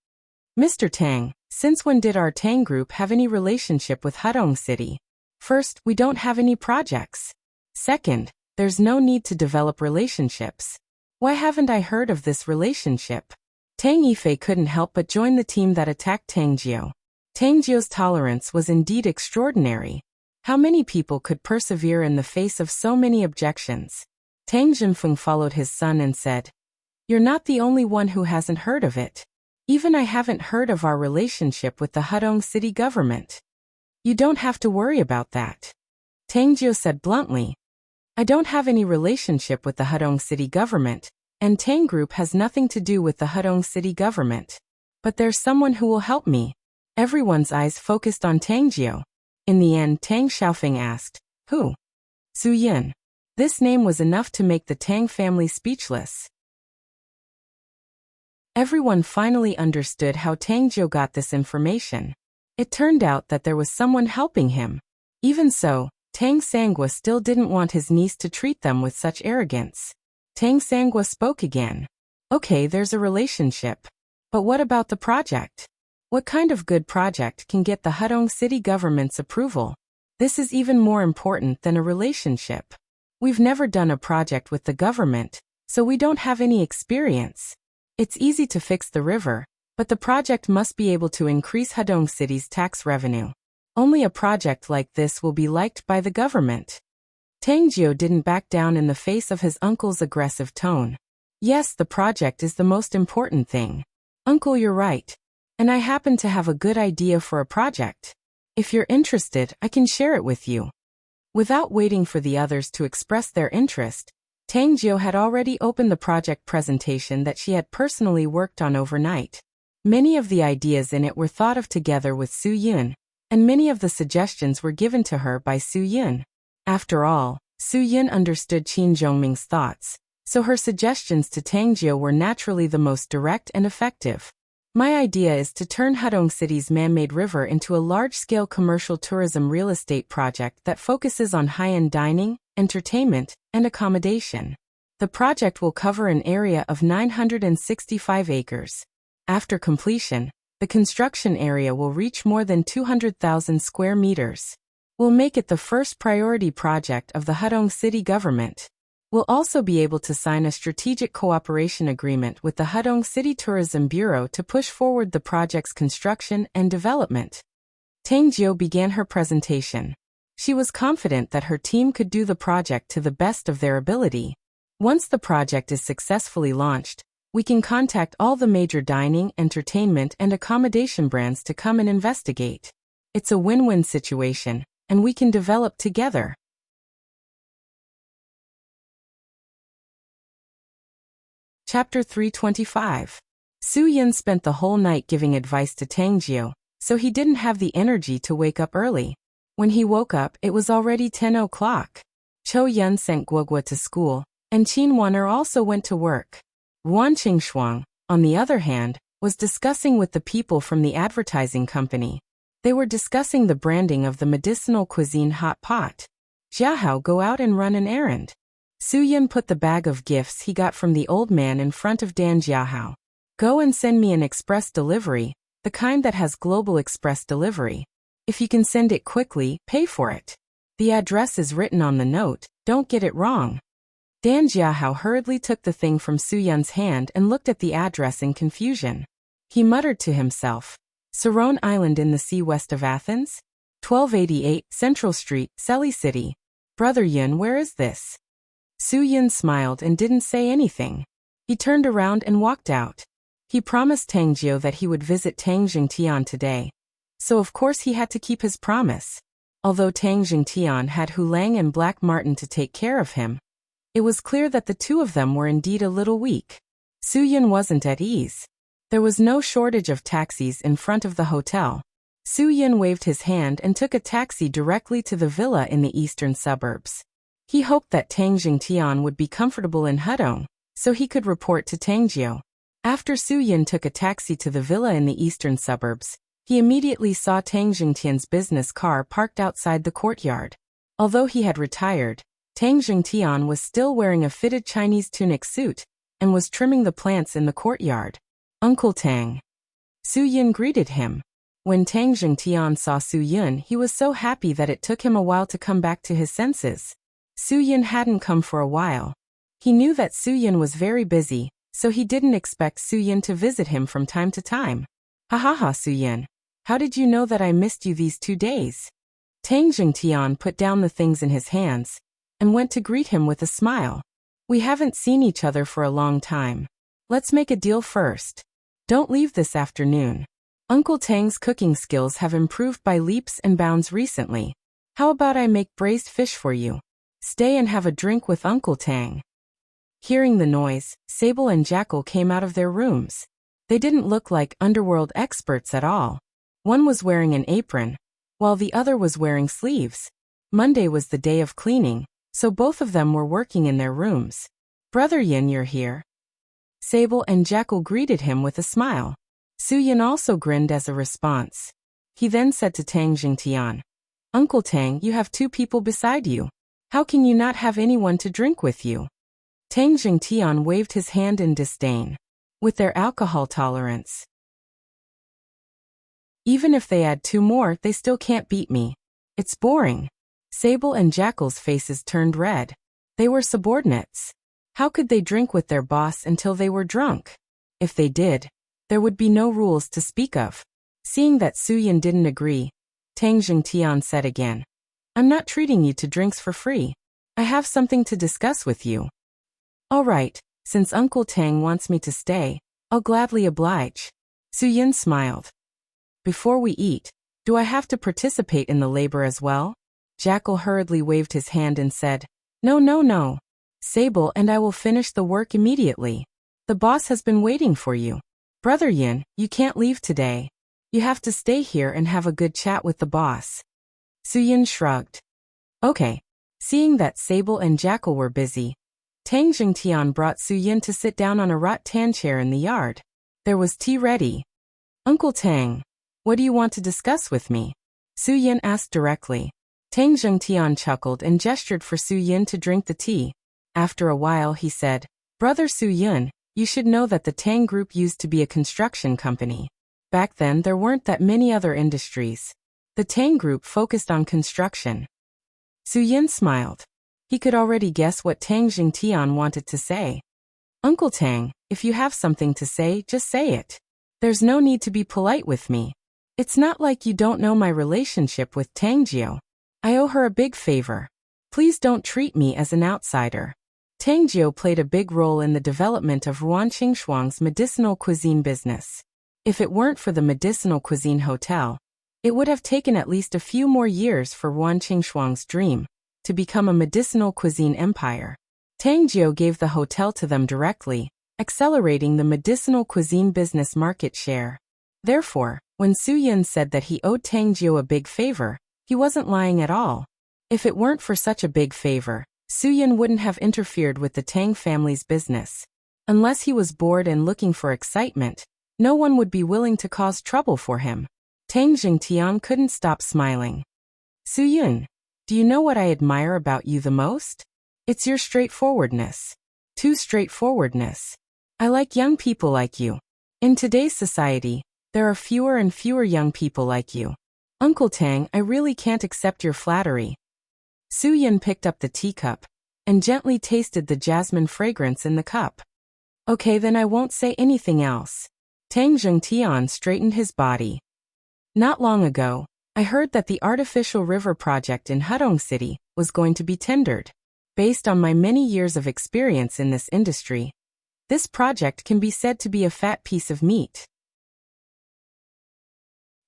Mr. Tang, since when did our Tang group have any relationship with Hudong City? First, we don't have any projects. Second, there's no need to develop relationships. Why haven't I heard of this relationship? Tang Yifei couldn't help but join the team that attacked Tang Jiu. Tang Jiu's tolerance was indeed extraordinary. How many people could persevere in the face of so many objections? Tang Jinfeng followed his son and said, You're not the only one who hasn't heard of it. Even I haven't heard of our relationship with the Hudong city government. You don't have to worry about that. Tang Jiu said bluntly. I don't have any relationship with the Hudong city government, and Tang Group has nothing to do with the Hudong city government. But there's someone who will help me. Everyone's eyes focused on Tang Jiu. In the end, Tang Xiaofeng asked, Who? Su Yin. This name was enough to make the Tang family speechless. Everyone finally understood how Tang Jiu got this information. It turned out that there was someone helping him. Even so, Tang Sangwa still didn't want his niece to treat them with such arrogance. Tang Sangwa spoke again. Okay, there's a relationship. But what about the project? What kind of good project can get the Hudong city government's approval? This is even more important than a relationship. We've never done a project with the government, so we don't have any experience. It's easy to fix the river, but the project must be able to increase Hudong city's tax revenue. Only a project like this will be liked by the government. Tang Jiu didn't back down in the face of his uncle's aggressive tone. Yes, the project is the most important thing. Uncle, you're right. And I happen to have a good idea for a project. If you're interested, I can share it with you. Without waiting for the others to express their interest, Tang Jiu had already opened the project presentation that she had personally worked on overnight. Many of the ideas in it were thought of together with Su Yun, and many of the suggestions were given to her by Su Yun. After all, Su Yun understood Qin Zhongming's thoughts, so her suggestions to Tang Jiu were naturally the most direct and effective. My idea is to turn Hudong City's man-made river into a large-scale commercial tourism real estate project that focuses on high-end dining, entertainment, and accommodation. The project will cover an area of 965 acres. After completion, the construction area will reach more than 200,000 square meters. We'll make it the first priority project of the Hudong City government. We'll also be able to sign a strategic cooperation agreement with the Hudong City Tourism Bureau to push forward the project's construction and development. Tang Jiu began her presentation. She was confident that her team could do the project to the best of their ability. Once the project is successfully launched, we can contact all the major dining, entertainment, and accommodation brands to come and investigate. It's a win-win situation, and we can develop together. Chapter 325. Su Yun spent the whole night giving advice to Tang Jiu, so he didn't have the energy to wake up early. When he woke up, it was already 10 o'clock. Cho Yun sent Guogua to school, and Qin Wan'er also went to work. Guan Qingshuang, on the other hand, was discussing with the people from the advertising company. They were discussing the branding of the medicinal cuisine hot pot. Jiahao, go out and run an errand. Su Yun put the bag of gifts he got from the old man in front of Dan Jiahao. Go and send me an express delivery, the kind that has global express delivery. If you can send it quickly, pay for it. The address is written on the note, don't get it wrong. Dan Jiahao hurriedly took the thing from Su Yun's hand and looked at the address in confusion. He muttered to himself, Sarone Island in the sea west of Athens? 1288 Central Street, Seli City. Brother Yun, where is this? Su Yun smiled and didn't say anything. He turned around and walked out. He promised Tang Jiu that he would visit Tang Jingtian today. So of course he had to keep his promise. Although Tang Jingtian had Hu Lang and Black Martin to take care of him, it was clear that the two of them were indeed a little weak. Su Yun wasn't at ease. There was no shortage of taxis in front of the hotel. Su Yun waved his hand and took a taxi directly to the villa in the eastern suburbs. He hoped that Tang Jingtian would be comfortable in Hudong, so he could report to Tang Jiu. After Su Yun took a taxi to the villa in the eastern suburbs, he immediately saw Tang Jingtian's business car parked outside the courtyard. Although he had retired, Tang Jingtian was still wearing a fitted Chinese tunic suit and was trimming the plants in the courtyard. Uncle Tang. Su Yun greeted him. When Tang Jingtian saw Su Yun, he was so happy that it took him a while to come back to his senses. Su Yun hadn't come for a while. He knew that Su Yun was very busy, so he didn't expect Su Yun to visit him from time to time. Ha ha ha, Su Yun. How did you know that I missed you these 2 days? Tang Jingtian put down the things in his hands and went to greet him with a smile. We haven't seen each other for a long time. Let's make a deal first. Don't leave this afternoon. Uncle Tang's cooking skills have improved by leaps and bounds recently. How about I make braised fish for you? Stay and have a drink with Uncle Tang. Hearing the noise, Sable and Jackal came out of their rooms. They didn't look like underworld experts at all. One was wearing an apron, while the other was wearing sleeves. Monday was the day of cleaning, so both of them were working in their rooms. Brother Yin, you're here. Sable and Jackal greeted him with a smile. Su Yun also grinned as a response. He then said to Tang Jingtian, Uncle Tang, you have 2 people beside you. How can you not have anyone to drink with you? Tang Jingtian waved his hand in disdain. With their alcohol tolerance, even if they add 2 more, they still can't beat me. It's boring. Sable and Jackal's faces turned red. They were subordinates. How could they drink with their boss until they were drunk? If they did, there would be no rules to speak of. Seeing that Su Yun didn't agree, Tang Jingtian said again, I'm not treating you to drinks for free. I have something to discuss with you. All right, since Uncle Tang wants me to stay, I'll gladly oblige. Su Yun smiled. Before we eat, do I have to participate in the labor as well? Jackal hurriedly waved his hand and said, No, no, no. Sable and I will finish the work immediately. The boss has been waiting for you. Brother Yin, you can't leave today. You have to stay here and have a good chat with the boss. Su Yun shrugged. Okay. Seeing that Sable and Jackal were busy, Tang Jingtian brought Su Yun to sit down on a rattan chair in the yard. There was tea ready. Uncle Tang, what do you want to discuss with me? Su Yin asked directly. Tang Zhengtian chuckled and gestured for Su Yin to drink the tea. After a while he said, Brother Su Yin, you should know that the Tang Group used to be a construction company. Back then there weren't that many other industries. The Tang Group focused on construction. Su Yin smiled. He could already guess what Tang Zhengtian wanted to say. Uncle Tang, if you have something to say, just say it. There's no need to be polite with me. It's not like you don't know my relationship with Tang Jiu. I owe her a big favor. Please don't treat me as an outsider. Tang Jiu played a big role in the development of Ruan Qingshuang's medicinal cuisine business. If it weren't for the medicinal cuisine hotel, it would have taken at least a few more years for Ruan Qingshuang's dream to become a medicinal cuisine empire. Tang Jiu gave the hotel to them directly, accelerating the medicinal cuisine business market share. Therefore, when Su Yin said that he owed Tang Jiu a big favor, he wasn't lying at all. If it weren't for such a big favor, Su Yin wouldn't have interfered with the Tang family's business. Unless he was bored and looking for excitement, no one would be willing to cause trouble for him. Tang Zhengtian couldn't stop smiling. Su Yin, do you know what I admire about you the most? It's your straightforwardness. Too straightforwardness. I like young people like you. In today's society, there are fewer and fewer young people like you. Uncle Tang, I really can't accept your flattery. Su Yin picked up the teacup and gently tasted the jasmine fragrance in the cup. Okay, then I won't say anything else. Tang Zhengtian straightened his body. Not long ago, I heard that the artificial river project in Hudong City was going to be tendered. Based on my many years of experience in this industry, this project can be said to be a fat piece of meat.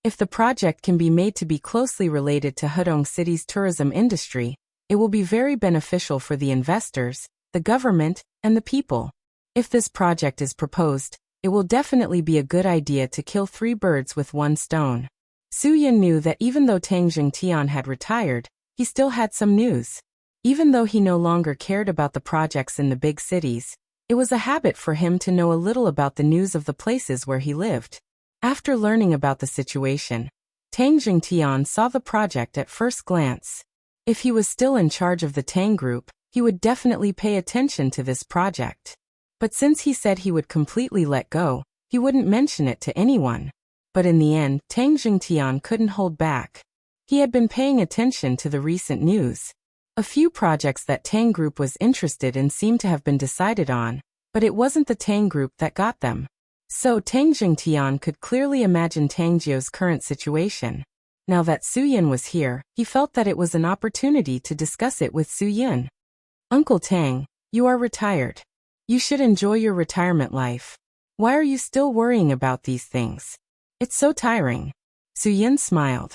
If the project can be made to be closely related to Hudong City's tourism industry, it will be very beneficial for the investors, the government, and the people. If this project is proposed, it will definitely be a good idea to kill 3 birds with 1 stone. Su Yin knew that even though Tang Zhengtian had retired, he still had some news. Even though he no longer cared about the projects in the big cities, it was a habit for him to know a little about the news of the places where he lived. After learning about the situation, Tang Zhengtian saw the project at first glance. If he was still in charge of the Tang Group, he would definitely pay attention to this project. But since he said he would completely let go, he wouldn't mention it to anyone. But in the end, Tang Zhengtian couldn't hold back. He had been paying attention to the recent news. A few projects that Tang Group was interested in seemed to have been decided on, but it wasn't the Tang Group that got them. So Tang Zhengtian could clearly imagine Tang Jiu's current situation. Now that Su Yin was here, he felt that it was an opportunity to discuss it with Su Yin. Uncle Tang, you are retired. You should enjoy your retirement life. Why are you still worrying about these things? It's so tiring. Su Yin smiled.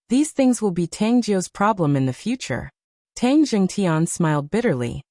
These things will be Tang Jiu's problem in the future. Tang Zhengtian smiled bitterly.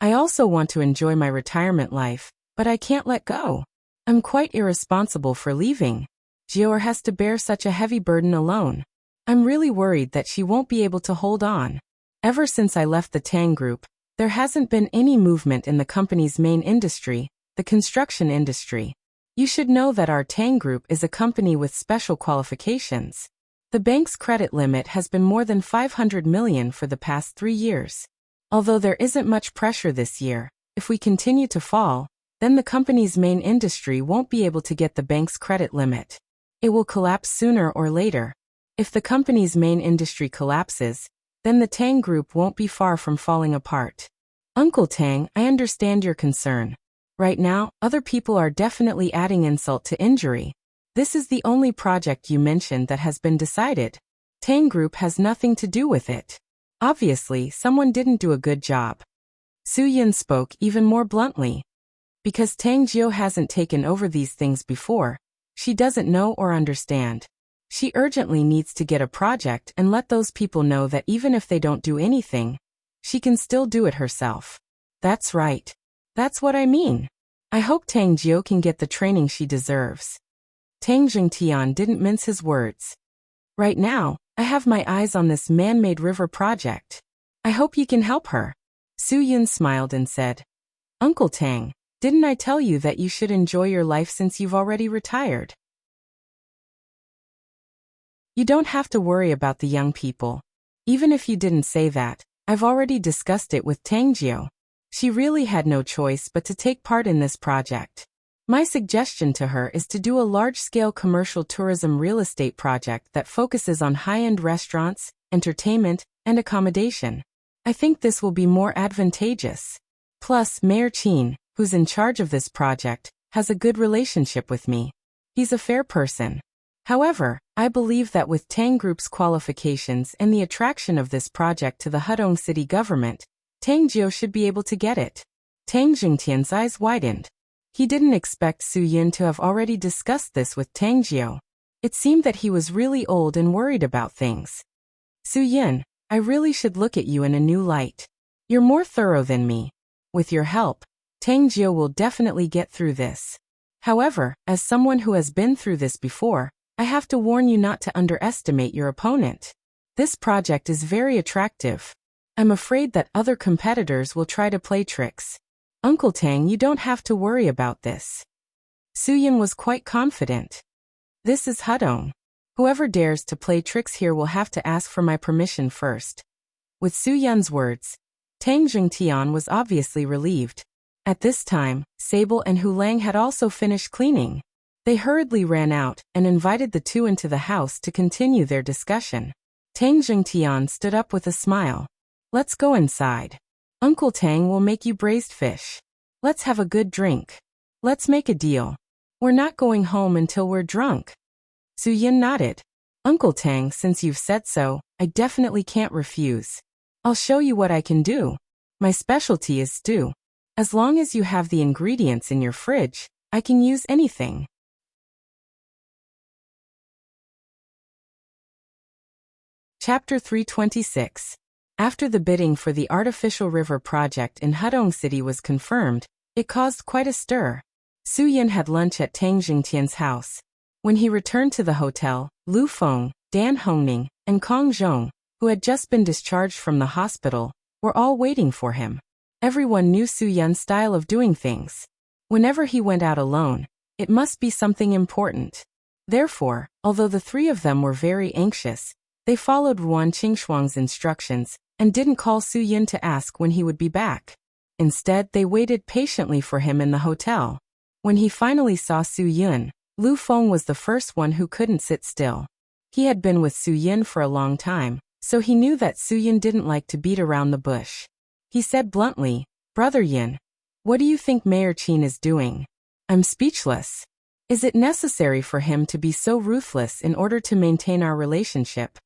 I also want to enjoy my retirement life, but I can't let go. I'm quite irresponsible for leaving. Jiu has to bear such a heavy burden alone. I'm really worried that she won't be able to hold on. Ever since I left the Tang Group, there hasn't been any movement in the company's main industry, the construction industry. You should know that our Tang Group is a company with special qualifications. The bank's credit limit has been more than 500 million for the past 3 years. Although there isn't much pressure this year, if we continue to fall, then the company's main industry won't be able to get the bank's credit limit. It will collapse sooner or later. If the company's main industry collapses, then the Tang Group won't be far from falling apart. Uncle Tang, I understand your concern. Right now, other people are definitely adding insult to injury. This is the only project you mentioned that has been decided. Tang Group has nothing to do with it. Obviously, someone didn't do a good job. Su Yin spoke even more bluntly. Because Tang Jiu hasn't taken over these things before, she doesn't know or understand. She urgently needs to get a project and let those people know that even if they don't do anything, she can still do it herself. That's right. That's what I mean. I hope Tang Jiu can get the training she deserves. Tang Zhengtian didn't mince his words. Right now, I have my eyes on this man-made river project. I hope you can help her. Su Yin smiled and said, Uncle Tang, didn't I tell you that you should enjoy your life since you've already retired? You don't have to worry about the young people. Even if you didn't say that, I've already discussed it with Tangjio. She really had no choice but to take part in this project. My suggestion to her is to do a large-scale commercial tourism real estate project that focuses on high-end restaurants, entertainment, and accommodation. I think this will be more advantageous. Plus, Mayor Qin, who's in charge of this project, has a good relationship with me. He's a fair person. However, I believe that with Tang Group's qualifications and the attraction of this project to the Hudong city government, Tangjio should be able to get it. Tang Jingtian's eyes widened. He didn't expect Su Yin to have already discussed this with Tangjio. It seemed that he was really old and worried about things. Su Yin, I really should look at you in a new light. You're more thorough than me. With your help, Tangjio will definitely get through this. However, as someone who has been through this before, I have to warn you not to underestimate your opponent. This project is very attractive. I'm afraid that other competitors will try to play tricks. Uncle Tang, you don't have to worry about this. Su Yin was quite confident. This is Hudong. Whoever dares to play tricks here will have to ask for my permission first. With Su Yin's words, Tang Jingtian was obviously relieved. At this time, Sable and Hu Lang had also finished cleaning. They hurriedly ran out and invited the two into the house to continue their discussion. Tang Jingtian stood up with a smile. Let's go inside. Uncle Tang will make you braised fish. Let's have a good drink. Let's make a deal. We're not going home until we're drunk. Su Yin nodded. Uncle Tang, since you've said so, I definitely can't refuse. I'll show you what I can do. My specialty is stew. As long as you have the ingredients in your fridge, I can use anything. Chapter 326. After the bidding for the artificial river project in Hudong City was confirmed, it caused quite a stir. Su Yin had lunch at Tang Jingtian's house. When he returned to the hotel, Lu Feng, Dan Hongning, and Kong Zhong, who had just been discharged from the hospital, were all waiting for him. Everyone knew Su Yin's style of doing things. Whenever he went out alone, it must be something important. Therefore, although the three of them were very anxious, they followed Ruan Qingshuang's instructions and didn't call Su Yin to ask when he would be back. Instead, they waited patiently for him in the hotel. When he finally saw Su Yin, Lu Feng was the first one who couldn't sit still. He had been with Su Yin for a long time, so he knew that Su Yin didn't like to beat around the bush. He said bluntly, Brother Yin, what do you think Mayor Qin is doing? I'm speechless. Is it necessary for him to be so ruthless in order to maintain our relationship?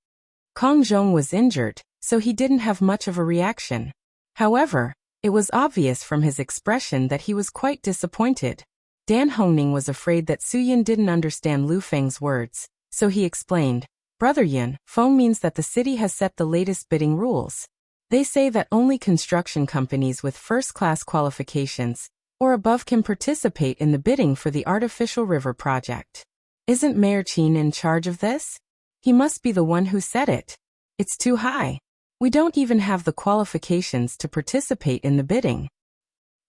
Kong Zhong was injured, so he didn't have much of a reaction. However, it was obvious from his expression that he was quite disappointed. Dan Hongning was afraid that Su Yin didn't understand Lu Feng's words, so he explained, Brother Yin, Feng means that the city has set the latest bidding rules. They say that only construction companies with first-class qualifications or above can participate in the bidding for the artificial river project. Isn't Mayor Qin in charge of this? He must be the one who said it. It's too high. We don't even have the qualifications to participate in the bidding.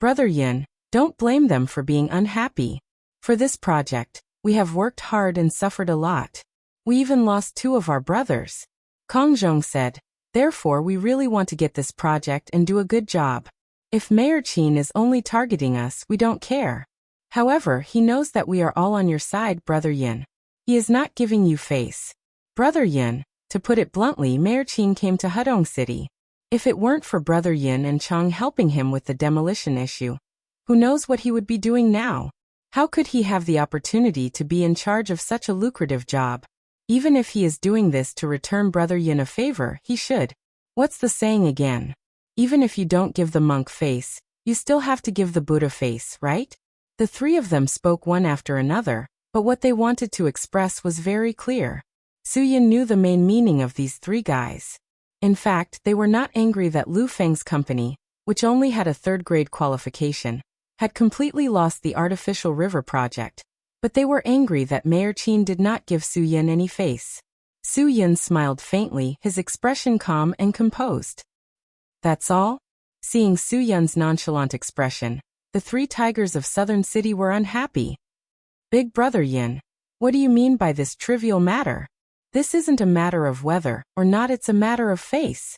Brother Yin, don't blame them for being unhappy. For this project, we have worked hard and suffered a lot. We even lost 2 of our brothers. Kong Zhong said, therefore we really want to get this project and do a good job. If Mayor Qin is only targeting us, we don't care. However, he knows that we are all on your side, Brother Yin. He is not giving you face. Brother Yin, to put it bluntly, Mayor Qin came to Hudong City. If it weren't for Brother Yin and Chang helping him with the demolition issue, who knows what he would be doing now? How could he have the opportunity to be in charge of such a lucrative job? Even if he is doing this to return Brother Yin a favor, he should. What's the saying again? Even if you don't give the monk face, you still have to give the Buddha face, right? The 3 of them spoke one after another, but what they wanted to express was very clear. Su Yin knew the main meaning of these 3 guys. In fact, they were not angry that Lu Feng's company, which only had a 3rd-grade qualification, had completely lost the artificial river project, but they were angry that Mayor Qin did not give Su Yin any face. Su Yin smiled faintly, his expression calm and composed. That's all? Seeing Su Yin's nonchalant expression, the 3 tigers of Southern City were unhappy. Big Brother Yin, what do you mean by this trivial matter? This isn't a matter of whether or not, it's a matter of face.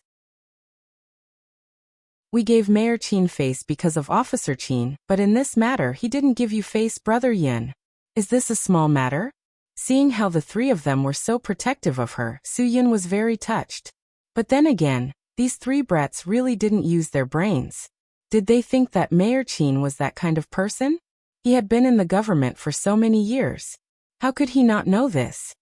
We gave Mayor Qin face because of Officer Qin, but in this matter he didn't give you face, Brother Yin. Is this a small matter? Seeing how the three of them were so protective of her, Su Yin was very touched. But then again, these three brats really didn't use their brains. Did they think that Mayor Qin was that kind of person? He had been in the government for so many years. How could he not know this?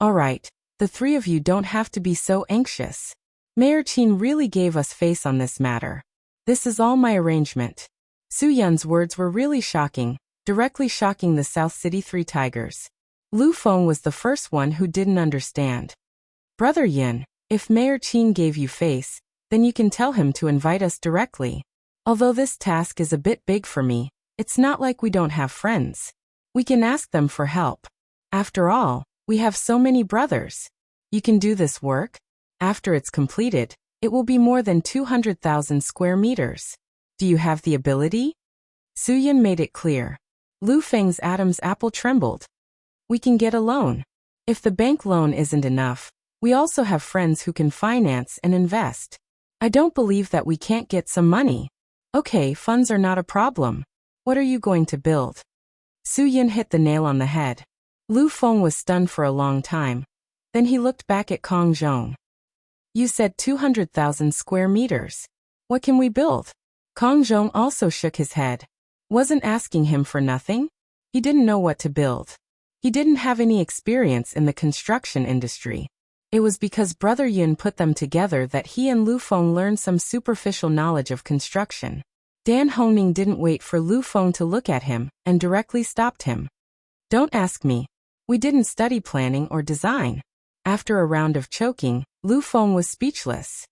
Alright, the three of you don't have to be so anxious. Mayor Qin really gave us face on this matter. This is all my arrangement. Su Yun's words were really shocking, directly shocking the South City Three Tigers. Lu Feng was the first one who didn't understand. Brother Yin, if Mayor Qin gave you face, then you can tell him to invite us directly. Although this task is a bit big for me, it's not like we don't have friends. We can ask them for help. After all, we have so many brothers. You can do this work? After it's completed, it will be more than 200,000 square meters. Do you have the ability? Su Yin made it clear. Lu Feng's Adam's apple trembled. We can get a loan. If the bank loan isn't enough, we also have friends who can finance and invest. I don't believe that we can't get some money. Okay, funds are not a problem. What are you going to build? Su Yin hit the nail on the head. Lu Feng was stunned for a long time. Then he looked back at Kong Zhong. You said 200,000 square meters. What can we build? Kong Zhong also shook his head. Wasn't asking him for nothing? He didn't know what to build. He didn't have any experience in the construction industry. It was because Brother Yun put them together that he and Lu Feng learned some superficial knowledge of construction. Dan Hongning didn't wait for Lu Feng to look at him and directly stopped him. Don't ask me. We didn't study planning or design. After a round of choking, Lu Feng was speechless.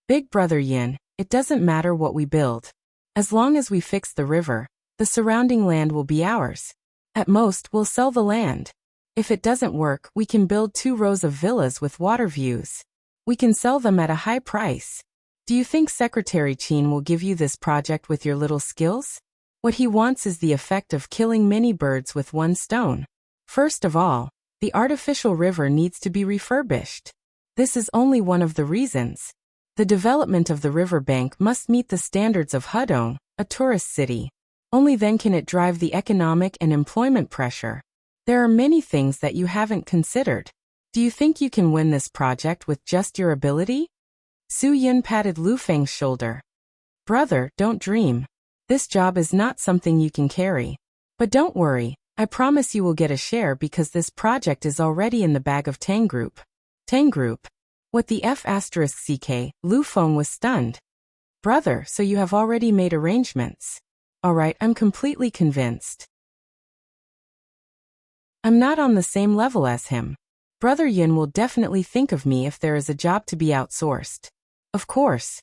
Big Brother Yin, it doesn't matter what we build. As long as we fix the river, the surrounding land will be ours. At most, we'll sell the land. If it doesn't work, we can build 2 rows of villas with water views. We can sell them at a high price. Do you think Secretary Qin will give you this project with your little skills? What he wants is the effect of killing many birds with one stone. First of all, the artificial river needs to be refurbished. This is only one of the reasons. The development of the riverbank must meet the standards of Hudong, a tourist city. Only then can it drive the economic and employment pressure. There are many things that you haven't considered. Do you think you can win this project with just your ability? Su Yin patted Lu Feng's shoulder. Brother, don't dream. This job is not something you can carry. But don't worry, I promise you will get a share because this project is already in the bag of Tang Group. Tang Group? What the F***ck? Lu Feng was stunned. Brother, so you have already made arrangements. Alright, I'm completely convinced. I'm not on the same level as him. Brother Yin will definitely think of me if there is a job to be outsourced. Of course.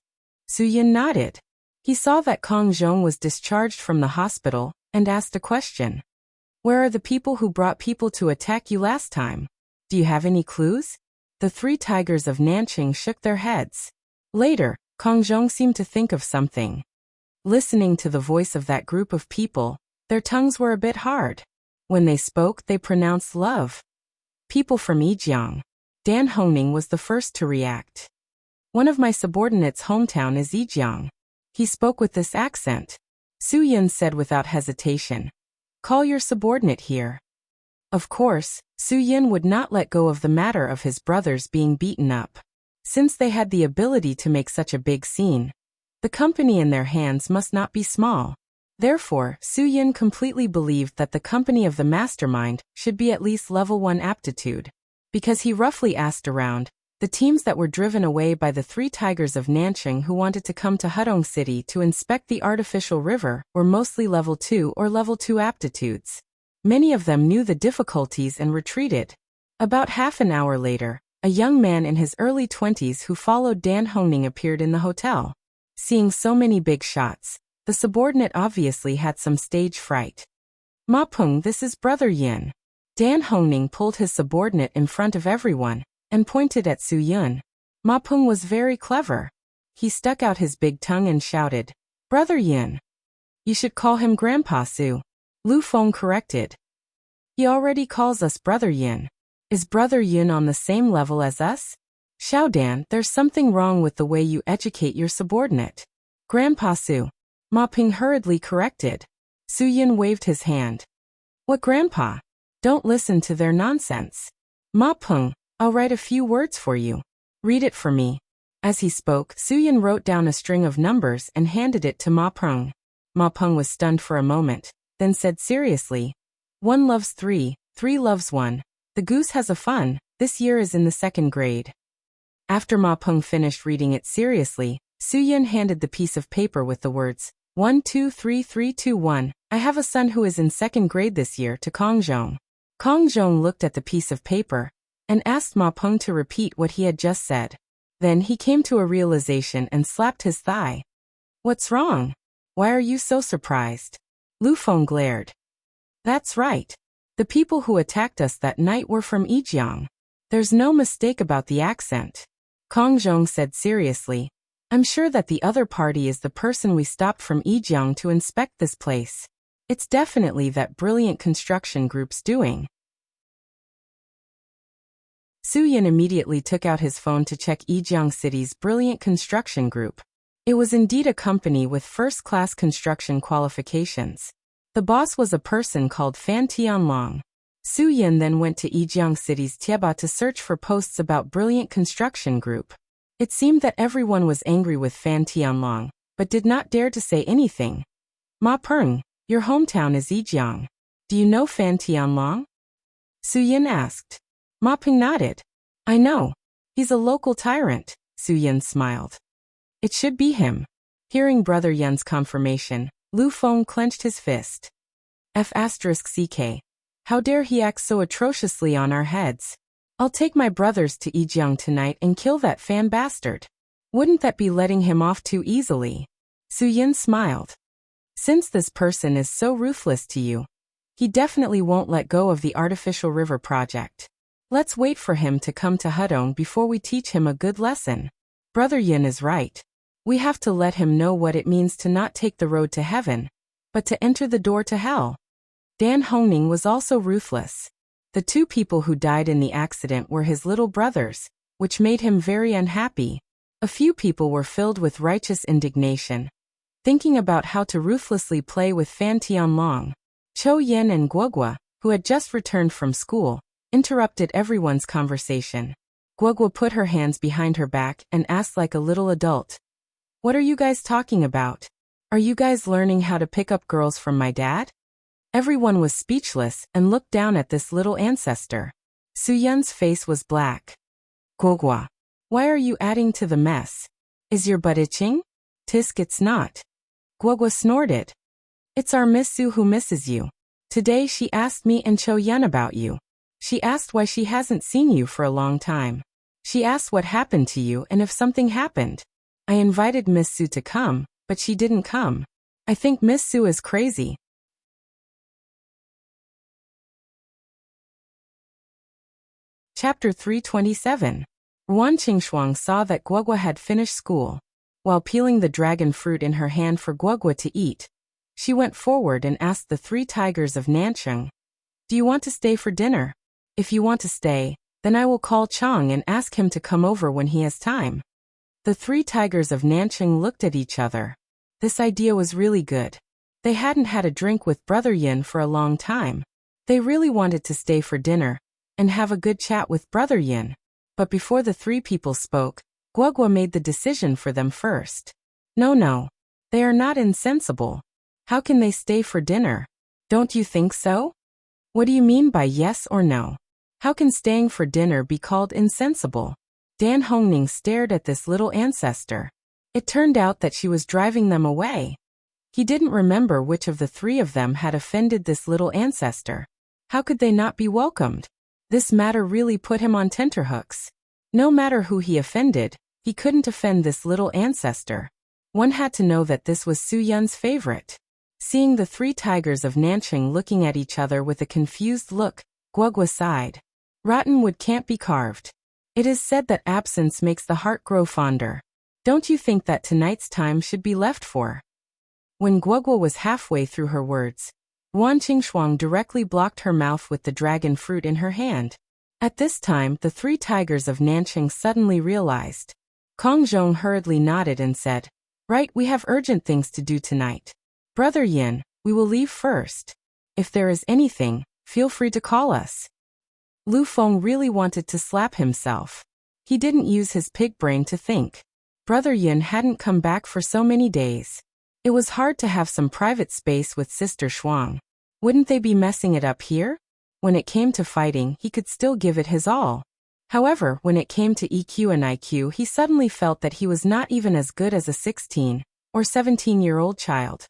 Su Yin nodded. He saw that Kong Zhong was discharged from the hospital and asked a question. Where are the people who brought people to attack you last time? Do you have any clues? The 3 tigers of Nanqing shook their heads. Later, Kong Zhong seemed to think of something. Listening to the voice of that group of people, their tongues were a bit hard. When they spoke, they pronounced love. People from Yijiang. Dan Hongning was the first to react. One of my subordinates' hometown is Yijiang. He spoke with this accent. Su Yin said without hesitation. Call your subordinate here. Of course, Su Yin would not let go of the matter of his brothers being beaten up. Since they had the ability to make such a big scene, the company in their hands must not be small. Therefore, Su Yin completely believed that the company of the mastermind should be at least level 1 aptitude. Because he roughly asked around, the teams that were driven away by the 3 tigers of Nanqing who wanted to come to Hudong City to inspect the artificial river were mostly level 2 or level 2 aptitudes. Many of them knew the difficulties and retreated. About half an hour later, a young man in his early 20s who followed Dan Hongning appeared in the hotel. Seeing so many big shots, the subordinate obviously had some stage fright. Ma Peng, this is Brother Yin. Dan Hongning pulled his subordinate in front of everyone and pointed at Su Yun. Ma Peng was very clever. He stuck out his big tongue and shouted, Brother Yin. You should call him Grandpa Su. Lu Feng corrected. He already calls us Brother Yin. Is Brother Yun on the same level as us? Xiaodan, there's something wrong with the way you educate your subordinate. Grandpa Su. Ma Ping hurriedly corrected. Su Yin waved his hand. What grandpa? Don't listen to their nonsense. Ma Peng, I'll write a few words for you. Read it for me. As he spoke, Su Yin wrote down a string of numbers and handed it to Ma Peng. Ma Peng was stunned for a moment, then said seriously, 1 loves 3, 3 loves 1. The goose has a fun, this year is in the 2nd grade. After Ma Peng finished reading it seriously, Su Yin handed the piece of paper with the words, 1 2 3 3 2 1. I have a son who is in 2nd grade this year to Kong Zhong. Kong Zhong looked at the piece of paper and asked Ma Peng to repeat what he had just said. Then he came to a realization and slapped his thigh. What's wrong? Why are you so surprised? Lu Feng glared. That's right. The people who attacked us that night were from Yijiang. There's no mistake about the accent. Kong Zhong said seriously, I'm sure that the other party is the person we stopped from Yijiang to inspect this place. It's definitely that brilliant construction group's doing. Su Yin immediately took out his phone to check Yijiang City's brilliant construction group. It was indeed a company with first-class construction qualifications. The boss was a person called Fan Tianlong. Su Yin then went to Yijiang City's Tieba to search for posts about brilliant construction group. It seemed that everyone was angry with Fan Tianlong, but did not dare to say anything. Ma Peng, your hometown is Yijiang. Do you know Fan Tianlong? Su Yin asked. Ma Peng nodded. I know. He's a local tyrant, Su Yin smiled. It should be him. Hearing Brother Yun's confirmation, Lu Feng clenched his fist. F***ck. How dare he act so atrociously on our heads? I'll take my brothers to Yijiang tonight and kill that Fan bastard. Wouldn't that be letting him off too easily? Su Yin smiled. Since this person is so ruthless to you, he definitely won't let go of the artificial river project. Let's wait for him to come to Hudong before we teach him a good lesson. Brother Yin is right. We have to let him know what it means to not take the road to heaven, but to enter the door to hell. Dan Hongning was also ruthless. The 2 people who died in the accident were his little brothers, which made him very unhappy. A few people were filled with righteous indignation, thinking about how to ruthlessly play with Fan Tianlong. Chou Yin and Guogua, who had just returned from school, interrupted everyone's conversation. Guogua put her hands behind her back and asked like a little adult, What are you guys talking about? Are you guys learning how to pick up girls from my dad? Everyone was speechless and looked down at this little ancestor. Su Yun's face was black. Guogua, why are you adding to the mess? Is your butt itching? Tisk, it's not. Guogua snorted. It's our Miss Su who misses you. Today she asked me and Chou Yun about you. She asked why she hasn't seen you for a long time. She asked what happened to you and if something happened. I invited Miss Su to come, but she didn't come. I think Miss Su is crazy. Chapter 327. Ruan Qingshuang saw that Guogua had finished school. While peeling the dragon fruit in her hand for Guogua to eat, she went forward and asked the 3 tigers of Nancheng, Do you want to stay for dinner? If you want to stay, then I will call Chang and ask him to come over when he has time. The 3 tigers of Nancheng looked at each other. This idea was really good. They hadn't had a drink with Brother Yin for a long time. They really wanted to stay for dinner and have a good chat with Brother Yin. But before the 3 people spoke, Guogua made the decision for them first. No. They are not insensible. How can they stay for dinner? Don't you think so? What do you mean by yes or no? How can staying for dinner be called insensible? Dan Hongning stared at this little ancestor. It turned out that she was driving them away. He didn't remember which of the 3 of them had offended this little ancestor. How could they not be welcomed? This matter really put him on tenterhooks. No matter who he offended, he couldn't offend this little ancestor. One had to know that this was Su Yun's favorite. Seeing the 3 tigers of Nancheng looking at each other with a confused look, Guogua sighed. Rotten wood can't be carved. It is said that absence makes the heart grow fonder. Don't you think that tonight's time should be left for? When Guogua was halfway through her words, Ruan Qingshuang directly blocked her mouth with the dragon fruit in her hand. At this time, the three tigers of Nanching suddenly realized. Kong Zhong hurriedly nodded and said, "Right, we have urgent things to do tonight. Brother Yin, we will leave first. If there is anything, feel free to call us." Lu Feng really wanted to slap himself. He didn't use his pig brain to think. Brother Yin hadn't come back for so many days. It was hard to have some private space with Sister Shuang. Wouldn't they be messing it up here? When it came to fighting, he could still give it his all. However, when it came to EQ and IQ, he suddenly felt that he was not even as good as a 16 or 17-year-old child.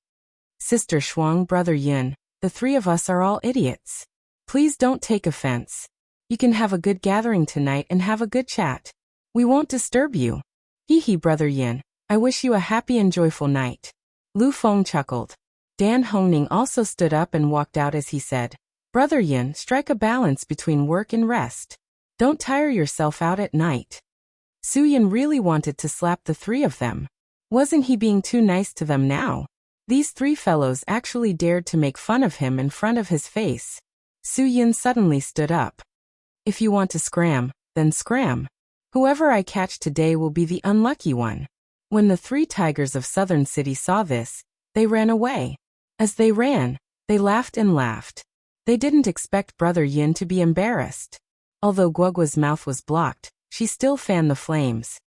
Sister Shuang, Brother Yin, the three of us are all idiots. Please don't take offense. You can have a good gathering tonight and have a good chat. We won't disturb you. Hee hee, Brother Yin. I wish you a happy and joyful night. Lu Feng chuckled. Dan Hongning also stood up and walked out as he said, "Brother Yin, strike a balance between work and rest. Don't tire yourself out at night." Su Yin really wanted to slap the three of them. Wasn't he being too nice to them now? These three fellows actually dared to make fun of him in front of his face. Su Yin suddenly stood up. "If you want to scram, then scram. Whoever I catch today will be the unlucky one." When the three tigers of Southern City saw this, they ran away. As they ran, they laughed and laughed. They didn't expect Brother Yin to be embarrassed. Although Guogua's mouth was blocked, she still fanned the flames.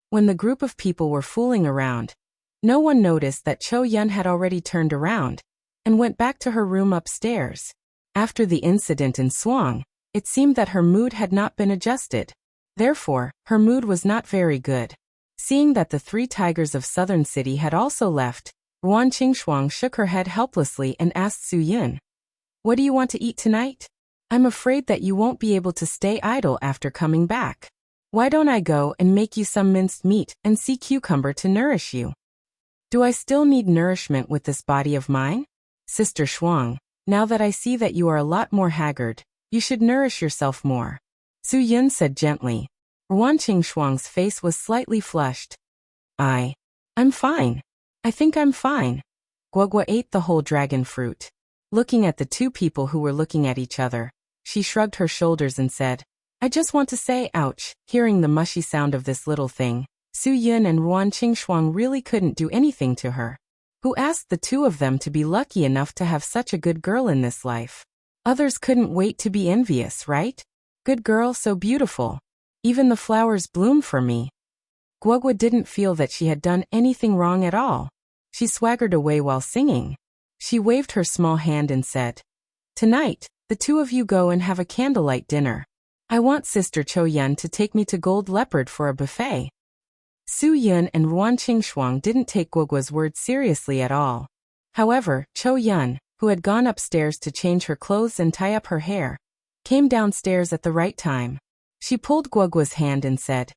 When the group of people were fooling around, no one noticed that Cho Yun had already turned around and went back to her room upstairs. After the incident in Swang, it seemed that her mood had not been adjusted. Therefore, her mood was not very good. Seeing that the three tigers of Southern City had also left, Ruan Qingshuang shook her head helplessly and asked Su Yun, "What do you want to eat tonight? I'm afraid that you won't be able to stay idle after coming back. Why don't I go and make you some minced meat and sea cucumber to nourish you? Do I still need nourishment with this body of mine? Sister Shuang, now that I see that you are a lot more haggard, you should nourish yourself more." Su Yun said gently. Ruan Qingshuang's face was slightly flushed. I'm fine. I think I'm fine." Guogua ate the whole dragon fruit. Looking at the two people who were looking at each other, she shrugged her shoulders and said, "I just want to say ouch." Hearing the mushy sound of this little thing, Su Yun and Ruan Qingshuang really couldn't do anything to her. Who asked the two of them to be lucky enough to have such a good girl in this life? Others couldn't wait to be envious, right? Good girl, so beautiful. Even the flowers bloom for me. Guogua didn't feel that she had done anything wrong at all. She swaggered away while singing. She waved her small hand and said, "Tonight, the two of you go and have a candlelight dinner. I want Sister Cho Yun to take me to Gold Leopard for a buffet." Su Yun and Ruan Qingshuang didn't take Guogua's words seriously at all. However, Cho Yun, who had gone upstairs to change her clothes and tie up her hair, came downstairs at the right time. She pulled Guogua's hand and said,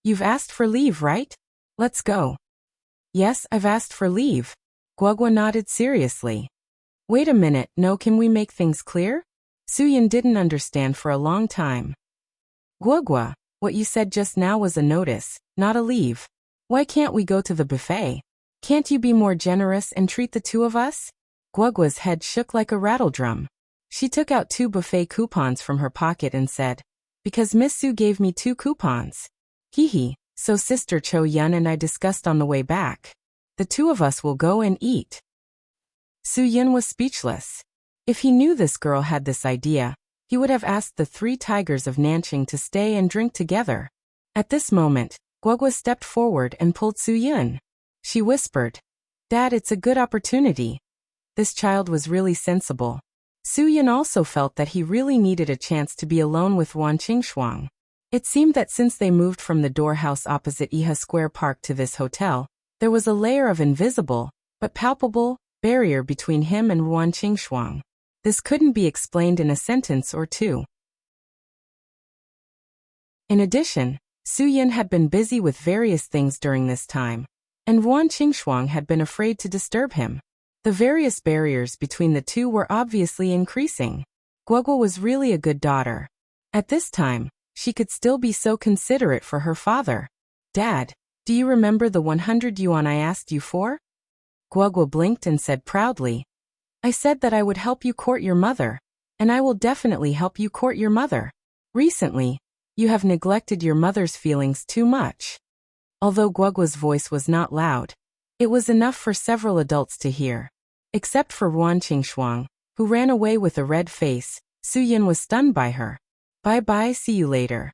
"You've asked for leave, right? Let's go." "Yes, I've asked for leave." Guogua nodded seriously. "Wait a minute, no, can we make things clear?" Su Yun didn't understand for a long time. "Guogua, what you said just now was a notice, not a leave. Why can't we go to the buffet? Can't you be more generous and treat the two of us?" Guogua's head shook like a rattledrum. She took out 2 buffet coupons from her pocket and said, "Because Miss Su gave me 2 coupons. Hee hee, so Sister Cho Yun and I discussed on the way back. The two of us will go and eat." Su Yun was speechless. If he knew this girl had this idea, he would have asked the 3 tigers of Nanching to stay and drink together. At this moment, Guogua stepped forward and pulled Su Yun. She whispered, "Dad, it's a good opportunity." This child was really sensible. Su Yun also felt that he really needed a chance to be alone with Ruan Qingshuang. It seemed that since they moved from the door house opposite Iha Square Park to this hotel, there was a layer of invisible, but palpable, barrier between him and Ruan Qingshuang. This couldn't be explained in a sentence or two. In addition, Su Yun had been busy with various things during this time, and Ruan Qingshuang had been afraid to disturb him. The various barriers between the two were obviously increasing. Guogua was really a good daughter. At this time, she could still be so considerate for her father. "Dad, do you remember the 100 yuan I asked you for?" Guogua blinked and said proudly, "I said that I would help you court your mother. and I will definitely help you court your mother. Recently, you have neglected your mother's feelings too much. Although Guoguo's voice was not loud, it was enough for several adults to hear. Except for Ruan Qingxuang, who ran away with a red face, Su Yin was stunned by her. Bye-bye, see you later.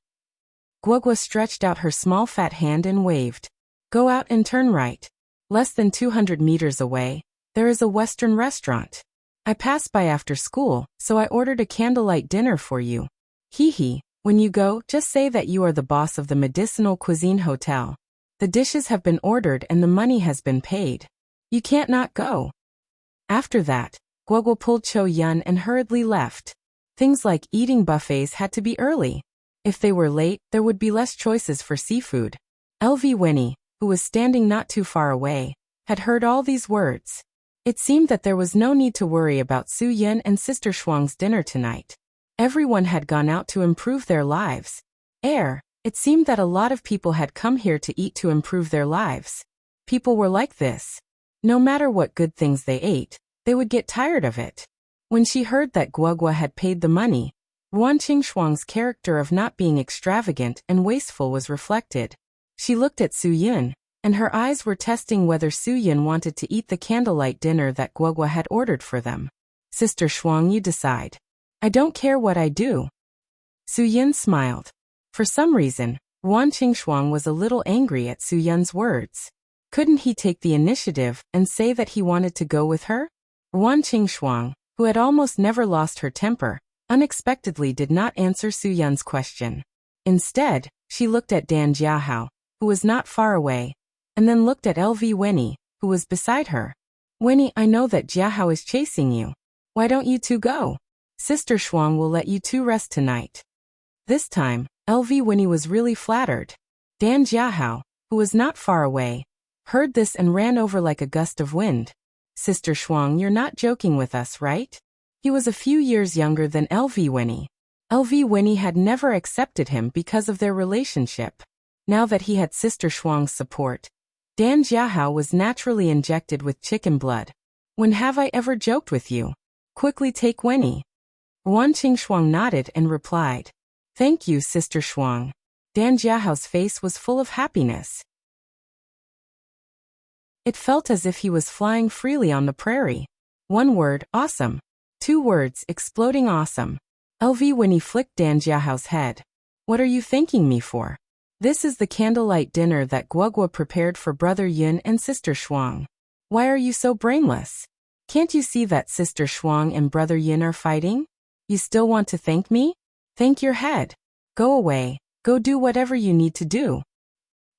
Guoguo stretched out her small fat hand and waved. Go out and turn right. Less than 200 meters away, there is a Western restaurant. I passed by after school, so I ordered a candlelight dinner for you. Hee. When you go, just say that you are the boss of the Medicinal Cuisine Hotel. The dishes have been ordered and the money has been paid. You can't not go. After that, Guoguo pulled Chou Yun and hurriedly left. Things like eating buffets had to be early. If they were late, there would be less choices for seafood. LV Winnie, who was standing not too far away, had heard all these words. It seemed that there was no need to worry about Su Yin and Sister Shuang's dinner tonight. Everyone had gone out to improve their lives. It seemed that a lot of people had come here to eat to improve their lives. People were like this. No matter what good things they ate, they would get tired of it. When she heard that Guoguo had paid the money, Ruan Qingxuang's character of not being extravagant and wasteful was reflected. She looked at Su Yin, and her eyes were testing whether Su Yin wanted to eat the candlelight dinner that Guoguo had ordered for them. Sister Shuang, you decide. I don't care what I do. Su Yin smiled. For some reason, Ruan Qingxuang was a little angry at Su Yin's words. Couldn't he take the initiative and say that he wanted to go with her? Ruan Qingxuang, who had almost never lost her temper, unexpectedly did not answer Su Yin's question. Instead, she looked at Dan Jiahao, who was not far away, and then looked at LV Winnie, who was beside her. Winnie, I know that Jiahao is chasing you. Why don't you two go? Sister Shuang will let you two rest tonight. This time, LV Winnie was really flattered. Dan Jiahao, who was not far away, heard this and ran over like a gust of wind. Sister Shuang, you're not joking with us, right? He was a few years younger than LV Winnie. LV Winnie had never accepted him because of their relationship. Now that he had Sister Shuang's support, Dan Jiahao was naturally injected with chicken blood. When have I ever joked with you? Quickly take Winnie. Ruan Qingxuang nodded and replied. Thank you, Sister Shuang. Dan Jiahao's face was full of happiness. It felt as if he was flying freely on the prairie. One word, awesome. Two words, exploding awesome. LV Winnie flicked Dan Jiahao's head. What are you thanking me for? This is the candlelight dinner that Guoguo prepared for Brother Yun and Sister Shuang. Why are you so brainless? Can't you see that Sister Shuang and Brother Yun are fighting? You still want to thank me? Thank your head. Go away. Go do whatever you need to do.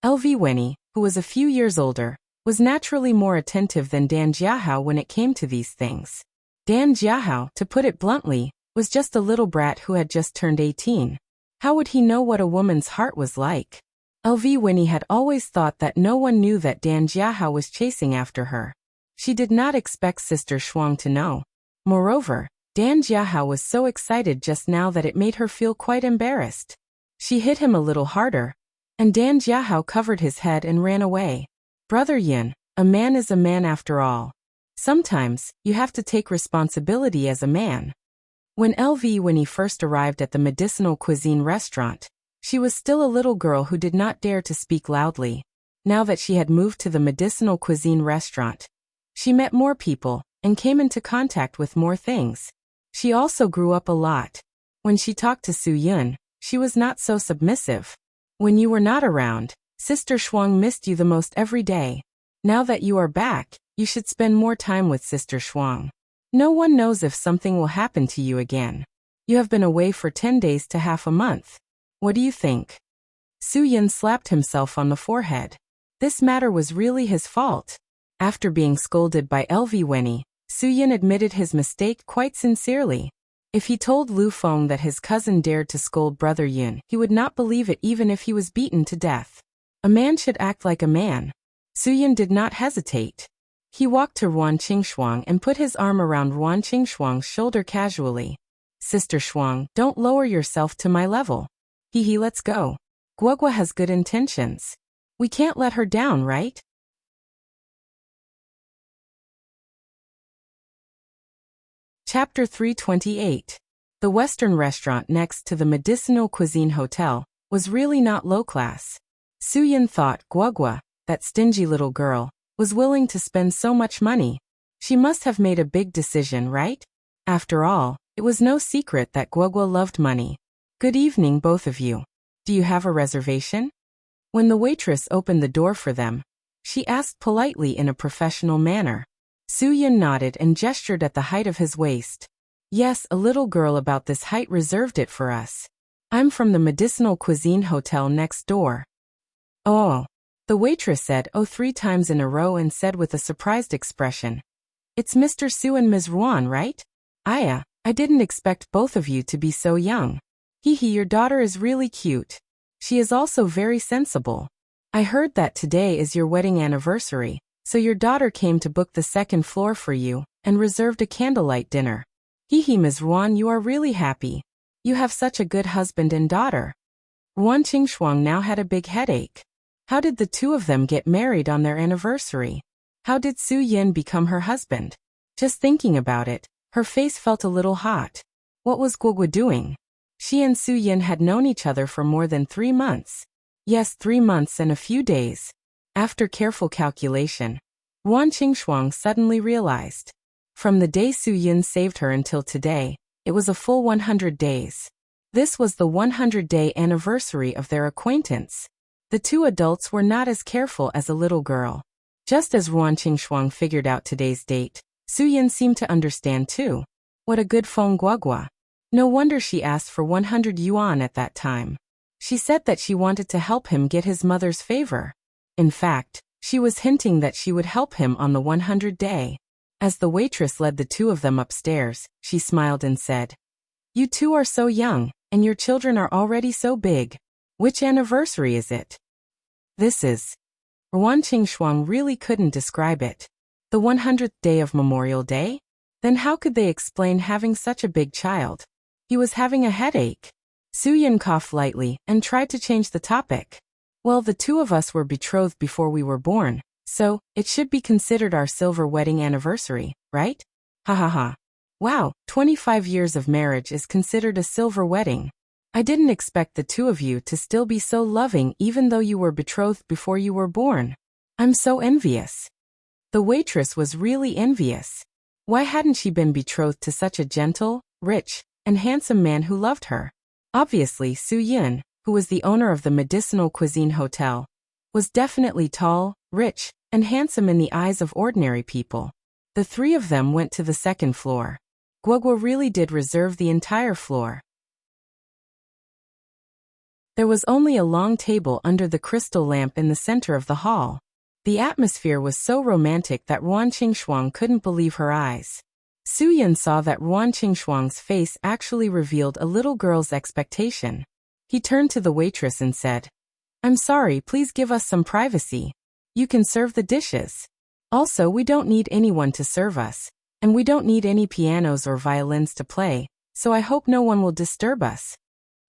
LV Winnie, who was a few years older, was naturally more attentive than Dan Jiahao when it came to these things. Dan Jiahao, to put it bluntly, was just a little brat who had just turned 18. How would he know what a woman's heart was like? LV Winnie had always thought that no one knew that Dan Jiahao was chasing after her. She did not expect Sister Shuang to know. Moreover, Dan Jiahao was so excited just now that it made her feel quite embarrassed. She hit him a little harder, and Dan Jiahao covered his head and ran away. Brother Yin, a man is a man after all. Sometimes, you have to take responsibility as a man. When LV Winnie first arrived at the Medicinal Cuisine restaurant, she was still a little girl who did not dare to speak loudly. Now that she had moved to the Medicinal Cuisine restaurant, she met more people and came into contact with more things. She also grew up a lot. When she talked to Su Yun, she was not so submissive. When you were not around, Sister Shuang missed you the most every day. Now that you are back, you should spend more time with Sister Shuang. No one knows if something will happen to you again. You have been away for 10 days to half a month. What do you think? Su Yun slapped himself on the forehead. This matter was really his fault. After being scolded by LV Winnie, Su Yun admitted his mistake quite sincerely. If he told Lu Feng that his cousin dared to scold Brother Yun, he would not believe it even if he was beaten to death. A man should act like a man. Su Yun did not hesitate. He walked to Ruan Qingxuang and put his arm around Ruan Qingxuang's shoulder casually. Sister Shuang, don't lower yourself to my level. Hee, let's go. Guoguo has good intentions. We can't let her down, right? Chapter 328. The Western restaurant next to the Medicinal Cuisine Hotel was really not low class. Suyin thought Guogua, that stingy little girl, was willing to spend so much money. She must have made a big decision, right? After all, it was no secret that Guogua loved money. Good evening, both of you. Do you have a reservation? When the waitress opened the door for them, she asked politely in a professional manner. Suyin nodded and gestured at the height of his waist. Yes, a little girl about this height reserved it for us. I'm from the Medicinal Cuisine Hotel next door. Oh. The waitress said oh 3 times in a row and said with a surprised expression. It's Mr. Su and Ms. Ruan, right? Aya, I didn't expect both of you to be so young. Hee, your daughter is really cute. She is also very sensible. I heard that today is your wedding anniversary, so your daughter came to book the 2nd floor for you and reserved a candlelight dinner. Hee, Ms. Ruan, you are really happy. You have such a good husband and daughter. Ruan Qingshuang now had a big headache. How did the two of them get married on their anniversary? How did Su Yin become her husband? Just thinking about it, her face felt a little hot. What was Guogua doing? She and Su Yin had known each other for more than 3 months. Yes, 3 months and a few days. After careful calculation, Ruan Qingshuang suddenly realized. From the day Su Yin saved her until today, it was a full 100 days. This was the 100-day anniversary of their acquaintance. The two adults were not as careful as a little girl. Just as Ruan Qingshuang figured out today's date, Su Yin seemed to understand too. What a good Feng Guogua. No wonder she asked for 100 yuan at that time. She said that she wanted to help him get his mother's favor. In fact, she was hinting that she would help him on the 100th day. As the waitress led the two of them upstairs, she smiled and said, You two are so young, and your children are already so big. Which anniversary is it? This is. Ruan Qingshuang really couldn't describe it. The 100th day of Memorial Day? Then how could they explain having such a big child? He was having a headache. Su Yin coughed lightly and tried to change the topic. Well, the two of us were betrothed before we were born, so it should be considered our silver wedding anniversary, right? Ha ha ha. Wow, 25 years of marriage is considered a silver wedding. I didn't expect the two of you to still be so loving even though you were betrothed before you were born. I'm so envious. The waitress was really envious. Why hadn't she been betrothed to such a gentle, rich, and handsome man who loved her? Obviously, Su Yin, who was the owner of the Medicinal Cuisine Hotel, was definitely tall, rich, and handsome in the eyes of ordinary people. The three of them went to the 2nd floor. Guogua really did reserve the entire floor. There was only a long table under the crystal lamp in the center of the hall. The atmosphere was so romantic that Ruan Qingshuang couldn't believe her eyes. Su Yin saw that Ruan Qingshuang's face actually revealed a little girl's expectation. He turned to the waitress and said, I'm sorry, please give us some privacy. You can serve the dishes. Also, we don't need anyone to serve us, and we don't need any pianos or violins to play, so I hope no one will disturb us.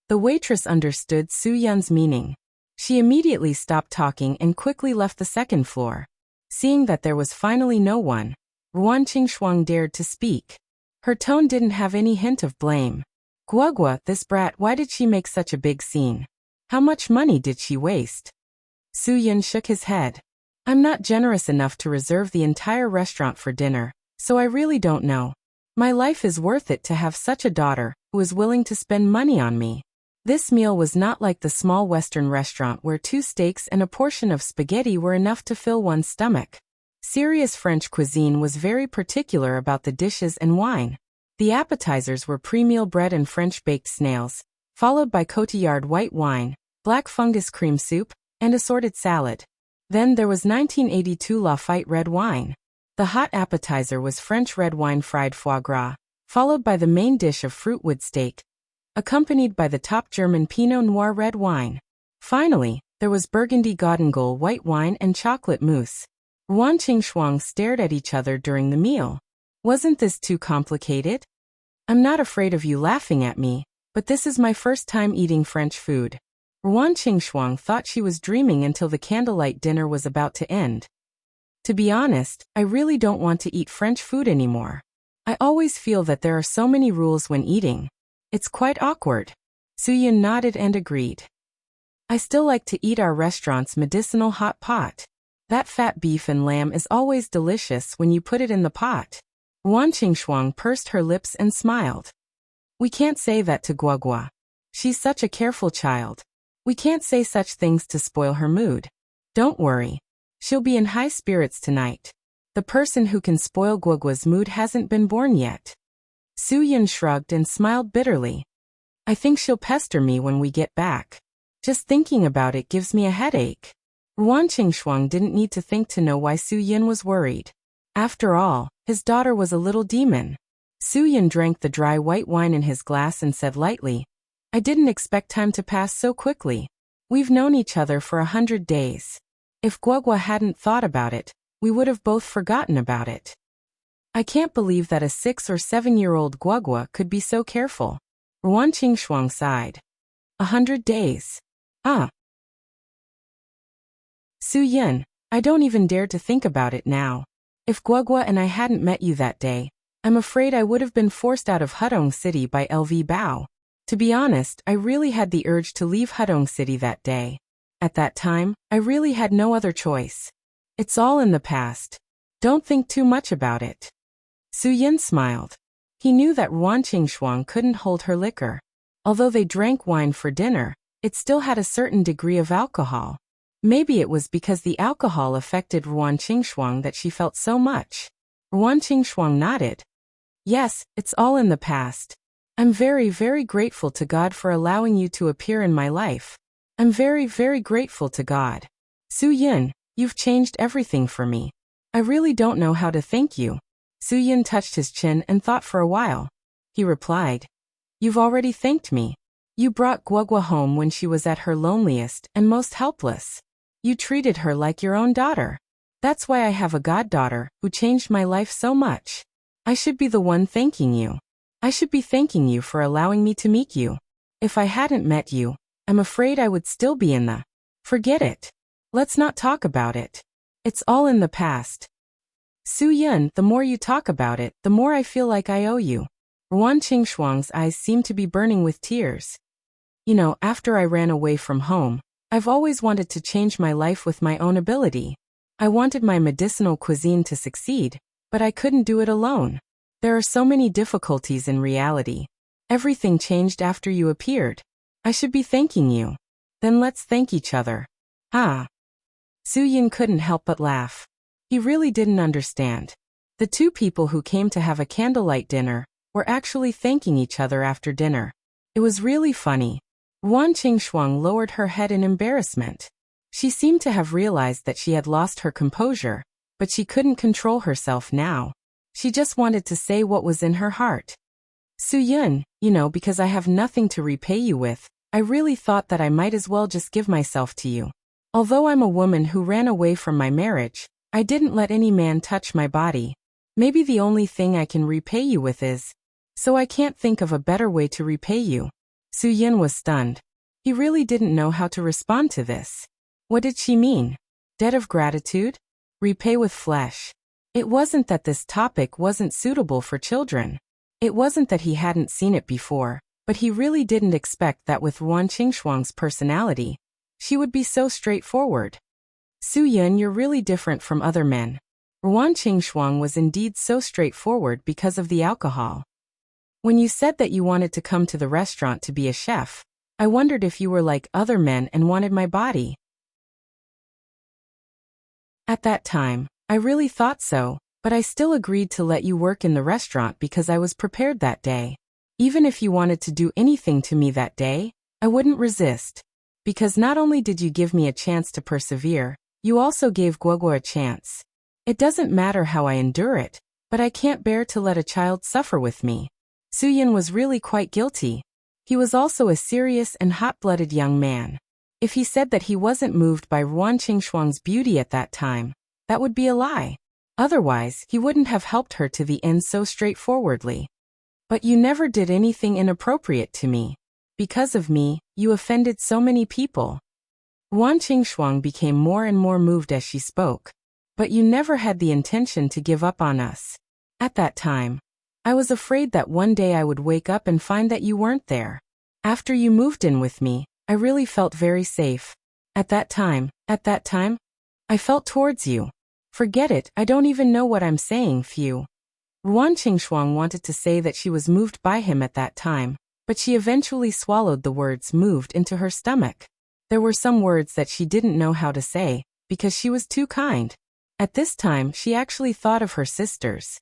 The waitress understood Su Yin's meaning. She immediately stopped talking and quickly left the 2nd floor. Seeing that there was finally no one, Ruan Qingshuang dared to speak. Her tone didn't have any hint of blame. Guogua, this brat, why did she make such a big scene? How much money did she waste? Su Yin shook his head. I'm not generous enough to reserve the entire restaurant for dinner, so I really don't know. My life is worth it to have such a daughter who is willing to spend money on me. This meal was not like the small Western restaurant where 2 steaks and a portion of spaghetti were enough to fill one's stomach. Serious French cuisine was very particular about the dishes and wine. The appetizers were pre-meal bread and French-baked snails, followed by Cotillard white wine, black fungus cream soup, and assorted salad. Then there was 1982 Lafite red wine. The hot appetizer was French red wine fried foie gras, followed by the main dish of fruitwood steak, accompanied by the top German Pinot Noir red wine. Finally, there was Burgundy Gaudengole white wine and chocolate mousse. Ruan Qingshuang stared at each other during the meal. Wasn't this too complicated? I'm not afraid of you laughing at me, but this is my first time eating French food. Ruan Qingshuang thought she was dreaming until the candlelight dinner was about to end. To be honest, I really don't want to eat French food anymore. I always feel that there are so many rules when eating. It's quite awkward. Suyun nodded and agreed. I still like to eat our restaurant's medicinal hot pot. That fat beef and lamb is always delicious when you put it in the pot. Wan Qingshuang pursed her lips and smiled. We can't say that to Guagua. She's such a careful child. We can't say such things to spoil her mood. Don't worry. She'll be in high spirits tonight. The person who can spoil Guagua's mood hasn't been born yet. Suyun shrugged and smiled bitterly. I think she'll pester me when we get back. Just thinking about it gives me a headache. Wan Qingshuang didn't need to think to know why Suyun was worried. After all, his daughter was a little demon. Suyun drank the dry white wine in his glass and said lightly, I didn't expect time to pass so quickly. We've known each other for 100 days. If Guagua hadn't thought about it, we would have both forgotten about it. I can't believe that a 6 or 7-year-old Guagua could be so careful. Wan Qingshuang sighed. 100 days. Ah. Suyun, I don't even dare to think about it now. If Guagua and I hadn't met you that day, I'm afraid I would have been forced out of Hudong City by LV Bao. To be honest, I really had the urge to leave Hudong City that day. At that time, I really had no other choice. It's all in the past. Don't think too much about it. Suyun smiled. He knew that Wan Qingshuang couldn't hold her liquor. Although they drank wine for dinner, it still had a certain degree of alcohol. Maybe it was because the alcohol affected Wan Qingshuang that she felt so much. Wan Qingshuang nodded. Yes, it's all in the past. I'm very, very grateful to God for allowing you to appear in my life. I'm very, very grateful to God. Suyun, you've changed everything for me. I really don't know how to thank you. Suyun touched his chin and thought for a while. He replied, You've already thanked me. You brought Guagua home when she was at her loneliest and most helpless. You treated her like your own daughter. That's why I have a goddaughter who changed my life so much. I should be the one thanking you. I should be thanking you for allowing me to meet you. If I hadn't met you, I'm afraid I would still be in the... Forget it. Let's not talk about it. It's all in the past. Suyun, the more you talk about it, the more I feel like I owe you. Wan Qingshuang's eyes seemed to be burning with tears. You know, after I ran away from home, I've always wanted to change my life with my own ability. I wanted my medicinal cuisine to succeed, but I couldn't do it alone. There are so many difficulties in reality. Everything changed after you appeared. I should be thanking you. Then let's thank each other. Ah. Suyun couldn't help but laugh. He really didn't understand. The two people who came to have a candlelight dinner were actually thanking each other after dinner. It was really funny. Wan Qingshuang lowered her head in embarrassment. She seemed to have realized that she had lost her composure, but she couldn't control herself now. She just wanted to say what was in her heart. Suyun, you know, because I have nothing to repay you with, I really thought that I might as well just give myself to you. Although I'm a woman who ran away from my marriage, I didn't let any man touch my body. Maybe the only thing I can repay you with is... So I can't think of a better way to repay you. Suyun was stunned. He really didn't know how to respond to this. What did she mean? Debt of gratitude? Repay with flesh. It wasn't that this topic wasn't suitable for children. It wasn't that he hadn't seen it before, but he really didn't expect that with Wan Qingshuang's personality, she would be so straightforward. Suyun, you're really different from other men. Wan Qingshuang was indeed so straightforward because of the alcohol. When you said that you wanted to come to the restaurant to be a chef, I wondered if you were like other men and wanted my body. At that time, I really thought so, but I still agreed to let you work in the restaurant because I was prepared that day. Even if you wanted to do anything to me that day, I wouldn't resist. Because not only did you give me a chance to persevere, you also gave Guagua a chance. It doesn't matter how I endure it, but I can't bear to let a child suffer with me. Suyun was really quite guilty. He was also a serious and hot-blooded young man. If he said that he wasn't moved by Wan Qingshuang's beauty at that time, that would be a lie. Otherwise, he wouldn't have helped her to the end so straightforwardly. But you never did anything inappropriate to me. Because of me, you offended so many people. Wan Qingshuang became more and more moved as she spoke. But you never had the intention to give up on us. At that time, I was afraid that one day I would wake up and find that you weren't there. After you moved in with me, I really felt very safe. At that time, I felt towards you. Forget it, I don't even know what I'm saying, phew. Ruan Qingshuang wanted to say that she was moved by him at that time, but she eventually swallowed the words moved into her stomach. There were some words that she didn't know how to say, because she was too kind. At this time, she actually thought of her sisters.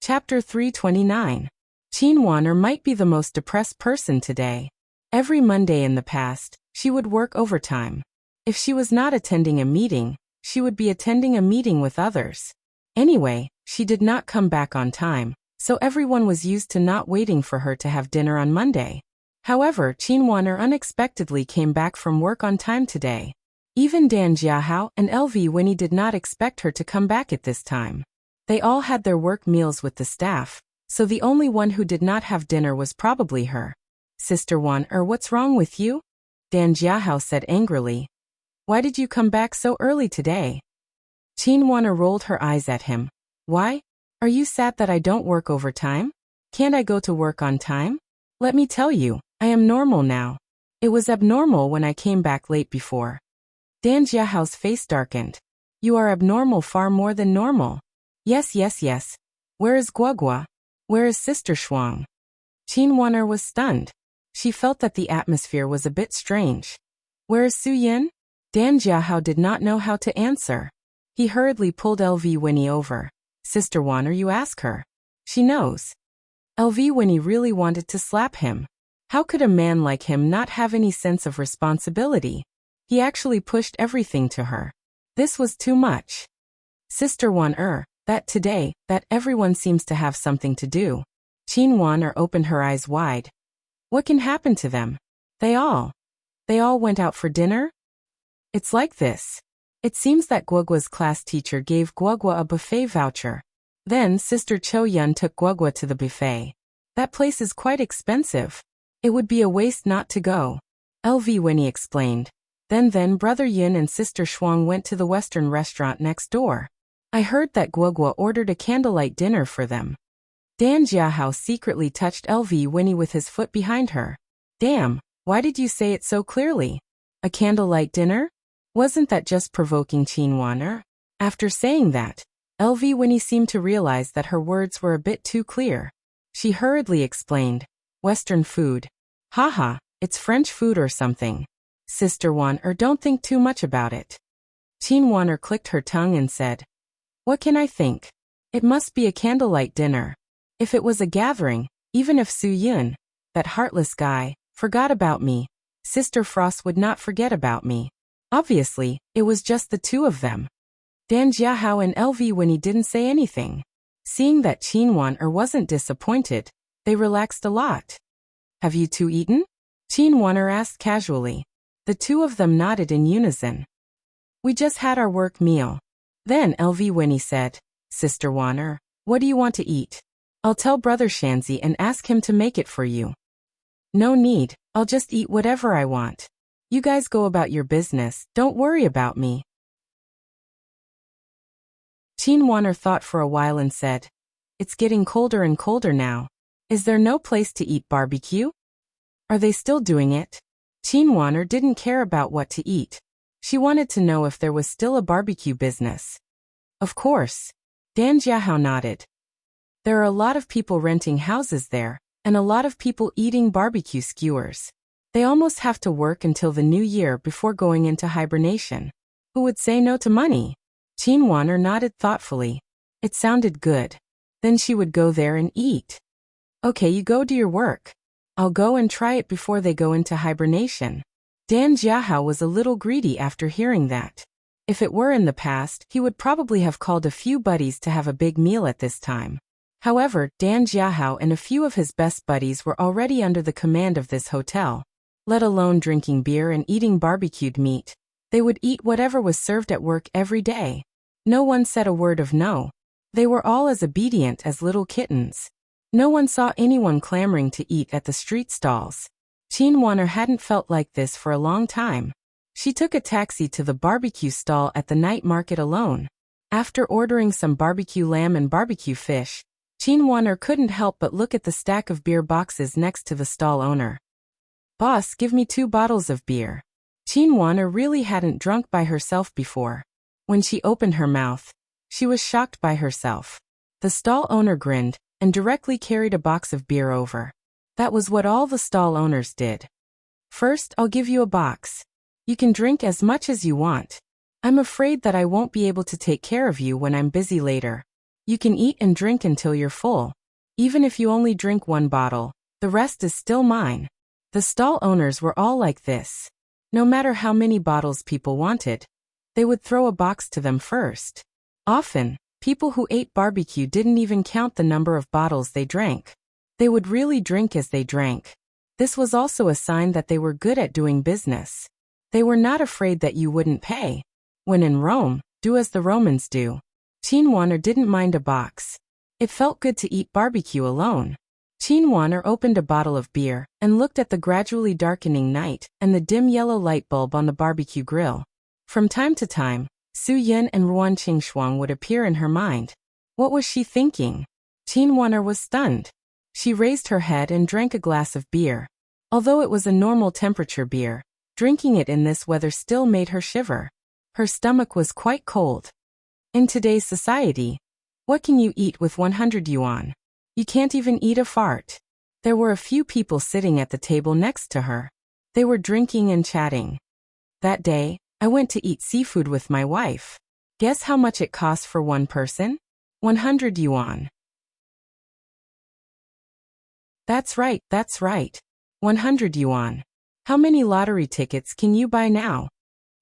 Chapter 329. Qin Waner might be the most depressed person today. Every Monday in the past, she would work overtime. If she was not attending a meeting, she would be attending a meeting with others. Anyway, she did not come back on time, so everyone was used to not waiting for her to have dinner on Monday. However, Qin Waner unexpectedly came back from work on time today. Even Dan Jiahao and LV Winnie did not expect her to come back at this time. They all had their work meals with the staff, so the only one who did not have dinner was probably her. Sister Waner, what's wrong with you? Dan Jiahao said angrily. Why did you come back so early today? Qin Waner rolled her eyes at him. Why? Are you sad that I don't work overtime? Can't I go to work on time? Let me tell you, I am normal now. It was abnormal when I came back late before. Dan Jiahao's face darkened. You are abnormal far more than normal. Yes. Where is Guagua? Where is Sister Shuang? Qin Waner was stunned. She felt that the atmosphere was a bit strange. Where is Su Yin? Dan Jiahao did not know how to answer. He hurriedly pulled LV Winnie over. Sister Waner, you ask her. She knows. LV Winnie really wanted to slap him. How could a man like him not have any sense of responsibility? He actually pushed everything to her. This was too much. Sister Waner, that everyone seems to have something to do. Qin Waner opened her eyes wide. What can happen to them? They all went out for dinner? It's like this. It seems that Guogua's class teacher gave Guogua a buffet voucher. Then Sister Cho Yun took Guogua to the buffet. That place is quite expensive. It would be a waste not to go. LV Winnie explained. Then Brother Yin and Sister Shuang went to the Western restaurant next door. I heard that Guogua ordered a candlelight dinner for them. Dan Jiahao secretly touched LV Winnie with his foot behind her. Damn, why did you say it so clearly? A candlelight dinner? Wasn't that just provoking Qin Waner? After saying that, LV Winnie seemed to realize that her words were a bit too clear. She hurriedly explained, Western food. Haha, it's French food or something. Sister Waner, don't think too much about it. Qin Waner clicked her tongue and said, What can I think? It must be a candlelight dinner. If it was a gathering, even if Su Yun, that heartless guy, forgot about me, Sister Frost would not forget about me. Obviously, it was just the two of them. Dan Jiahao and LV Winnie didn't say anything. Seeing that Qin Waner wasn't disappointed, they relaxed a lot. Have you two eaten? Qin Waner asked casually. The two of them nodded in unison. We just had our work meal. Then LV Winnie said, Sister Waner, what do you want to eat? I'll tell Brother Shanzi and ask him to make it for you. No need, I'll just eat whatever I want. You guys go about your business, don't worry about me. Qin Waner thought for a while and said, It's getting colder and colder now. Is there no place to eat barbecue? Are they still doing it? Qin Waner didn't care about what to eat. She wanted to know if there was still a barbecue business. Of course. Dan Jiahao nodded. There are a lot of people renting houses there, and a lot of people eating barbecue skewers. They almost have to work until the new year before going into hibernation. Who would say no to money? Qin Waner nodded thoughtfully. It sounded good. Then she would go there and eat. Okay, you go do your work. I'll go and try it before they go into hibernation. Dan Jiahao was a little greedy after hearing that. If it were in the past, he would probably have called a few buddies to have a big meal at this time. However, Dan Jiahao and a few of his best buddies were already under the command of this hotel. Let alone drinking beer and eating barbecued meat. They would eat whatever was served at work every day. No one said a word of no. They were all as obedient as little kittens. No one saw anyone clamoring to eat at the street stalls. Qin Waner hadn't felt like this for a long time. She took a taxi to the barbecue stall at the night market alone. After ordering some barbecue lamb and barbecue fish, Chin Won-er couldn't help but look at the stack of beer boxes next to the stall owner. "Boss, give me 2 bottles of beer." Chin Won-er really hadn't drunk by herself before. When she opened her mouth, she was shocked by herself. The stall owner grinned and directly carried a box of beer over. That was what all the stall owners did. "First, I'll give you a box. You can drink as much as you want. I'm afraid that I won't be able to take care of you when I'm busy later. You can eat and drink until you're full. Even if you only drink 1 bottle, the rest is still mine." The stall owners were all like this. No matter how many bottles people wanted, they would throw a box to them first. Often, people who ate barbecue didn't even count the number of bottles they drank. They would really drink as they drank. This was also a sign that they were good at doing business. They were not afraid that you wouldn't pay. When in Rome, do as the Romans do. Chin Won-er didn't mind a box. It felt good to eat barbecue alone. Chin Won-er opened a bottle of beer and looked at the gradually darkening night and the dim yellow light bulb on the barbecue grill. From time to time, Su-yin and Ruan Qingxuang would appear in her mind. What was she thinking? Chin Won-er was stunned. She raised her head and drank a glass of beer. Although it was a normal temperature beer, drinking it in this weather still made her shiver. Her stomach was quite cold. In today's society, what can you eat with 100 yuan? You can't even eat a fart. There were a few people sitting at the table next to her. They were drinking and chatting. "That day, I went to eat seafood with my wife. Guess how much it cost for 1 person? 100 yuan. That's right, 100 yuan. How many lottery tickets can you buy now?"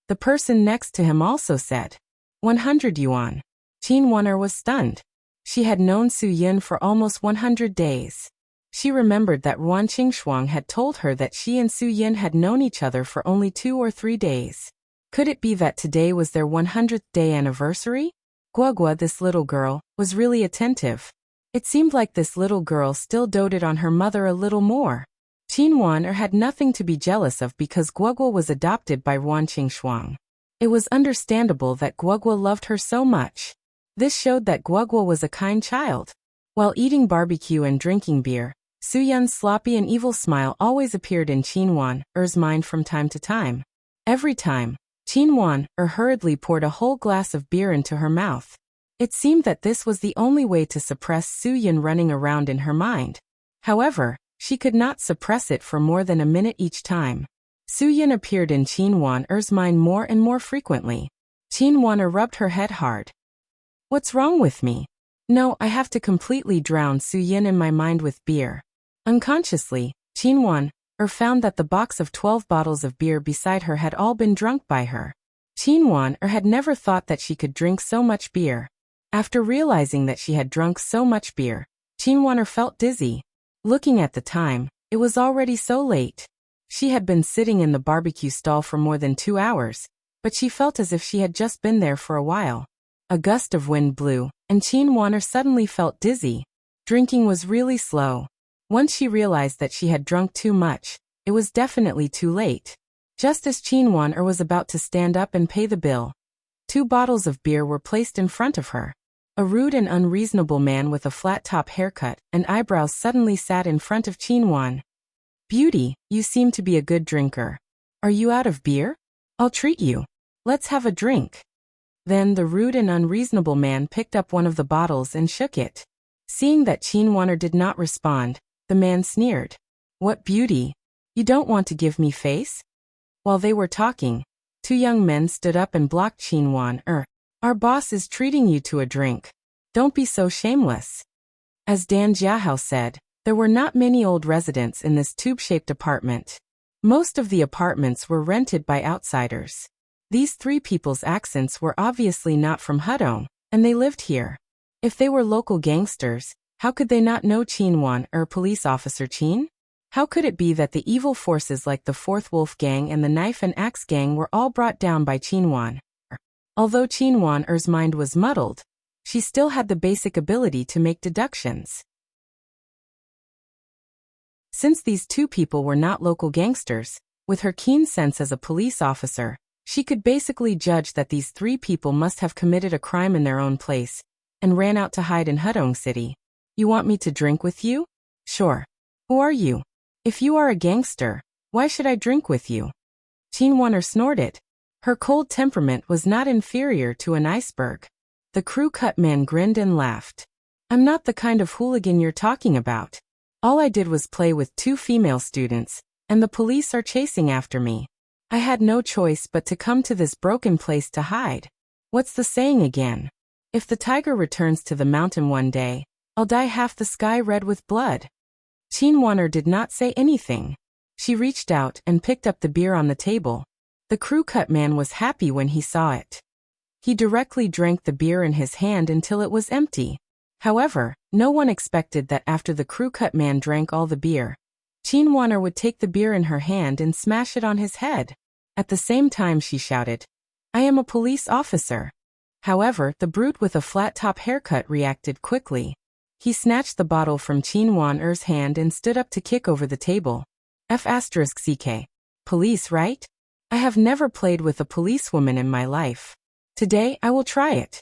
The person next to him also said, 100 yuan. Chin Won-er was stunned. She had known Su-yin for almost 100 days. She remembered that Ruan Qingxuang had told her that she and Su-yin had known each other for only 2 or 3 days. Could it be that today was their 100th day anniversary? Guogua, this little girl, was really attentive. It seemed like this little girl still doted on her mother a little more. Chin Won-er had nothing to be jealous of because Guogua was adopted by Ruan Qingxuang. It was understandable that Guogua loved her so much. This showed that Guogua was a kind child. While eating barbecue and drinking beer, Su-yun's sloppy and evil smile always appeared in Chin Won-er's mind from time to time. Every time, Chin Won-er hurriedly poured a whole glass of beer into her mouth. It seemed that this was the only way to suppress Su-yin running around in her mind. However, she could not suppress it for more than a minute each time. Su-yin appeared in Chin Won-er's mind more and more frequently. Chin Won-er rubbed her head hard. "What's wrong with me? No, I have to completely drown Su-yin in my mind with beer." Unconsciously, Chin Won-er found that the box of 12 bottles of beer beside her had all been drunk by her. Chin Won-er had never thought that she could drink so much beer. After realizing that she had drunk so much beer, Chin Won-er felt dizzy. Looking at the time, it was already so late. She had been sitting in the barbecue stall for more than 2 hours, but she felt as if she had just been there for a while. A gust of wind blew, and Chin Won-er suddenly felt dizzy. Drinking was really slow. Once she realized that she had drunk too much, it was definitely too late. Just as Chin Won-er was about to stand up and pay the bill, 2 bottles of beer were placed in front of her. A rude and unreasonable man with a flat-top haircut and eyebrows suddenly sat in front of Chin Won. "Beauty, you seem to be a good drinker. Are you out of beer? I'll treat you. Let's have a drink." Then the rude and unreasonable man picked up one of the bottles and shook it. Seeing that Chin Won-er did not respond, the man sneered. "What beauty? You don't want to give me face?" While they were talking, 2 young men stood up and blocked Chin Won-er. "Our boss is treating you to a drink. Don't be so shameless." As Dan Jiahao said, there were not many old residents in this tube-shaped apartment. Most of the apartments were rented by outsiders. These 3 people's accents were obviously not from Hudong, and they lived here. If they were local gangsters, how could they not know Chin Won-er police officer Chin? How could it be that the evil forces like the Fourth Wolf Gang and the Knife and Axe Gang were all brought down by Chin Won-er? Although Chin Won-er's mind was muddled, she still had the basic ability to make deductions. Since these 2 people were not local gangsters, with her keen sense as a police officer, She could basically judge that these three people must have committed a crime in their own place and ran out to hide in Hudong City. You want me to drink with you? Sure. Who are you? If you are a gangster, why should I drink with you? Qin Wan'er snorted. Her cold temperament was not inferior to an iceberg. The crew cut man grinned and laughed. I'm not the kind of hooligan you're talking about. All I did was play with two female students, and the police are chasing after me. I had no choice but to come to this broken place to hide. What's the saying again? If the tiger returns to the mountain one day, I'll dye half the sky red with blood. Qin Wan'er did not say anything. She reached out and picked up the beer on the table. The crew cut man was happy when he saw it. He directly drank the beer in his hand until it was empty. However, no one expected that after the crew cut man drank all the beer, Qin Wan'er would take the beer in her hand and smash it on his head. At the same time she shouted, I am a police officer. However, the brute with a flat-top haircut reacted quickly. He snatched the bottle from Qin Wan'er's hand and stood up to kick over the table. F***ck. Police, right? I have never played with a policewoman in my life. Today, I will try it.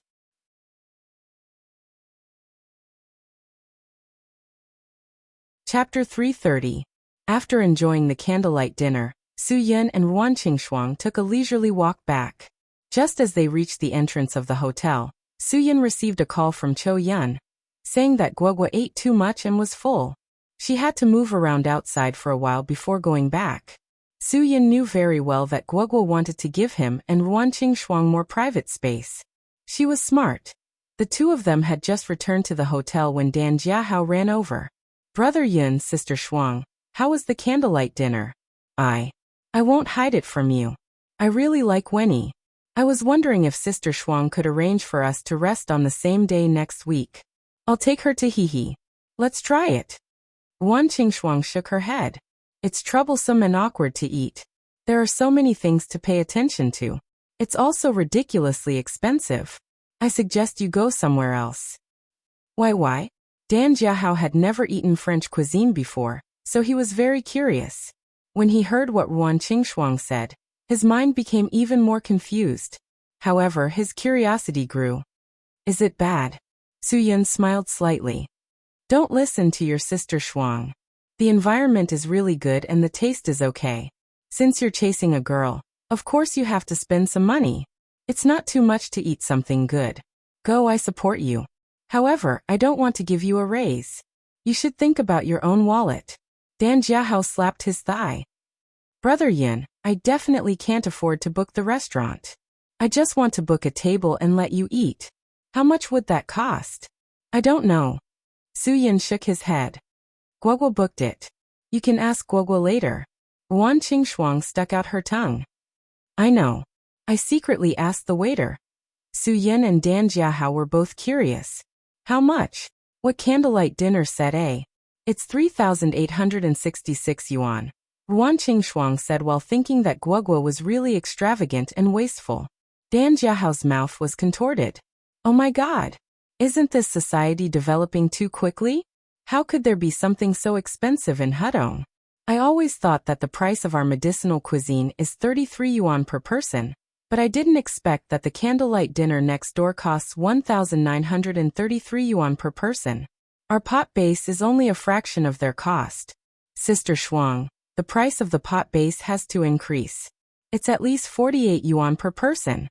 Chapter 330. After enjoying the candlelight dinner, Su Yun and Wan Qingshuang took a leisurely walk back. Just as they reached the entrance of the hotel, Su Yun received a call from Cho Yun, saying that Guogua ate too much and was full. She had to move around outside for a while before going back. Su Yun knew very well that Guogua wanted to give him and Wan Qingshuang more private space. She was smart. The two of them had just returned to the hotel when Dan Jiahao ran over. Brother Yun, Sister Shuang, how was the candlelight dinner? I won't hide it from you. I really like Wenny. I was wondering if Sister Shuang could arrange for us to rest on the same day next week. I'll take her to Hehe. Let's try it. Wan Qingshuang shook her head. It's troublesome and awkward to eat. There are so many things to pay attention to. It's also ridiculously expensive. I suggest you go somewhere else. Why? Dan Jiahao had never eaten French cuisine before, so he was very curious. When he heard what Wan Qingshuang said, his mind became even more confused. However, his curiosity grew. Is it bad? Su Yun smiled slightly. Don't listen to your sister Shuang. The environment is really good and the taste is okay. Since you're chasing a girl, of course you have to spend some money. It's not too much to eat something good. Go, I support you. However, I don't want to give you a raise. You should think about your own wallet. Dan Jiahao slapped his thigh. Brother Yin, I definitely can't afford to book the restaurant. I just want to book a table and let you eat. How much would that cost? I don't know. Su Yin shook his head. Guogua booked it. You can ask Guogua later. Wan Qingshuang stuck out her tongue. I know. I secretly asked the waiter. Su Yin and Dan Jiahao were both curious. How much? What candlelight dinner set A? It's 3,866 yuan. Wan Qingshuang said while thinking that Guogua was really extravagant and wasteful. Dan Jiahao's mouth was contorted. Oh my god! Isn't this society developing too quickly? How could there be something so expensive in Hudong? I always thought that the price of our medicinal cuisine is 33 yuan per person, but I didn't expect that the candlelight dinner next door costs 1,933 yuan per person. Our pot base is only a fraction of their cost. Sister Shuang, the price of the pot base has to increase. It's at least 48 yuan per person.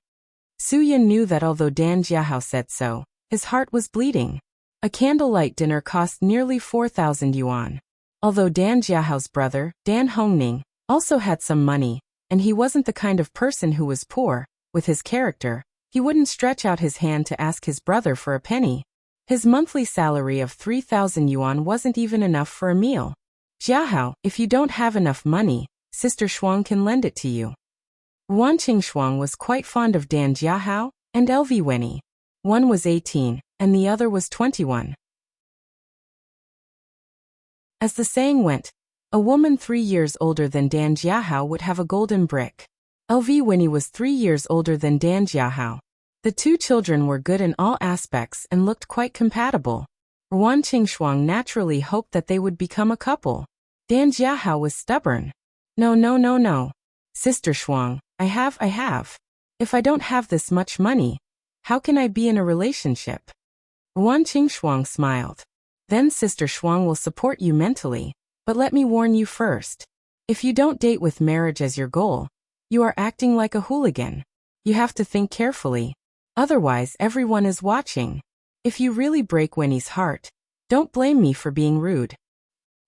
Su Yin knew that although Dan Jiahao said so, his heart was bleeding. A candlelight dinner cost nearly 4,000 yuan. Although Dan Jiahao's brother, Dan Hongning, also had some money, and he wasn't the kind of person who was poor, with his character, he wouldn't stretch out his hand to ask his brother for a penny. His monthly salary of 3,000 yuan wasn't even enough for a meal. Jiahao, if you don't have enough money, Sister Shuang can lend it to you. Wan Qingshuang was quite fond of Dan Jiahao and LV Wenny. One was 18, and the other was 21. As the saying went, a woman 3 years older than Dan Jiahao would have a golden brick. LV Winnie was 3 years older than Dan Jiahao. The two children were good in all aspects and looked quite compatible. Wan Qingshuang naturally hoped that they would become a couple. Dan Jiahao was stubborn. No. Sister Shuang, I have. If I don't have this much money, how can I be in a relationship? Wan Shuang smiled. Then Sister Shuang will support you mentally, but let me warn you first. If you don't date with marriage as your goal, you are acting like a hooligan. You have to think carefully. Otherwise, everyone is watching. If you really break Winnie's heart, don't blame me for being rude.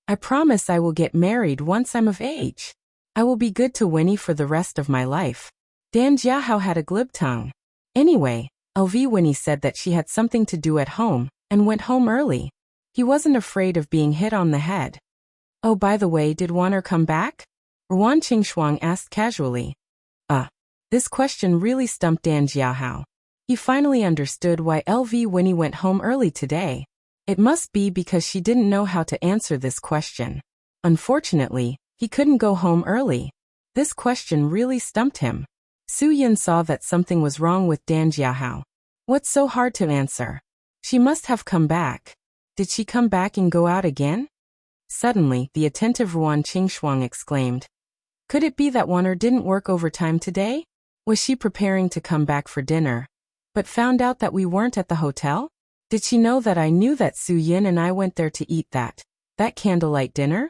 I promise I will get married once I'm of age. I will be good to Winnie for the rest of my life. Dan Jiahao had a glib tongue. Anyway, LV Winnie said that she had something to do at home and went home early. He wasn't afraid of being hit on the head. Oh, by the way, did Wanner come back? Wan Shuang asked casually. This question really stumped Dan Jiahao. He finally understood why LV Winnie went home early today. It must be because she didn't know how to answer this question. Unfortunately, he couldn't go home early. This question really stumped him. Su Yin saw that something was wrong with Dan Jiahao. What's so hard to answer? She must have come back. Did she come back and go out again? Suddenly, the attentive Ruan Qingxuang exclaimed. Could it be that Wanner didn't work overtime today? Was she preparing to come back for dinner, but found out that we weren't at the hotel? Did she know that I knew that Su Yin and I went there to eat that candlelight dinner?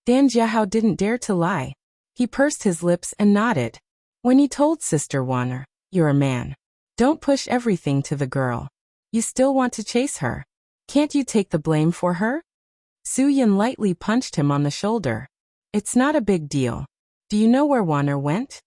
Dan Jiahao didn't dare to lie. He pursed his lips and nodded. When he told Sister Wanner, you're a man. Don't push everything to the girl. You still want to chase her. Can't you take the blame for her? Su Yin lightly punched him on the shoulder. It's not a big deal. Do you know where Wanner went?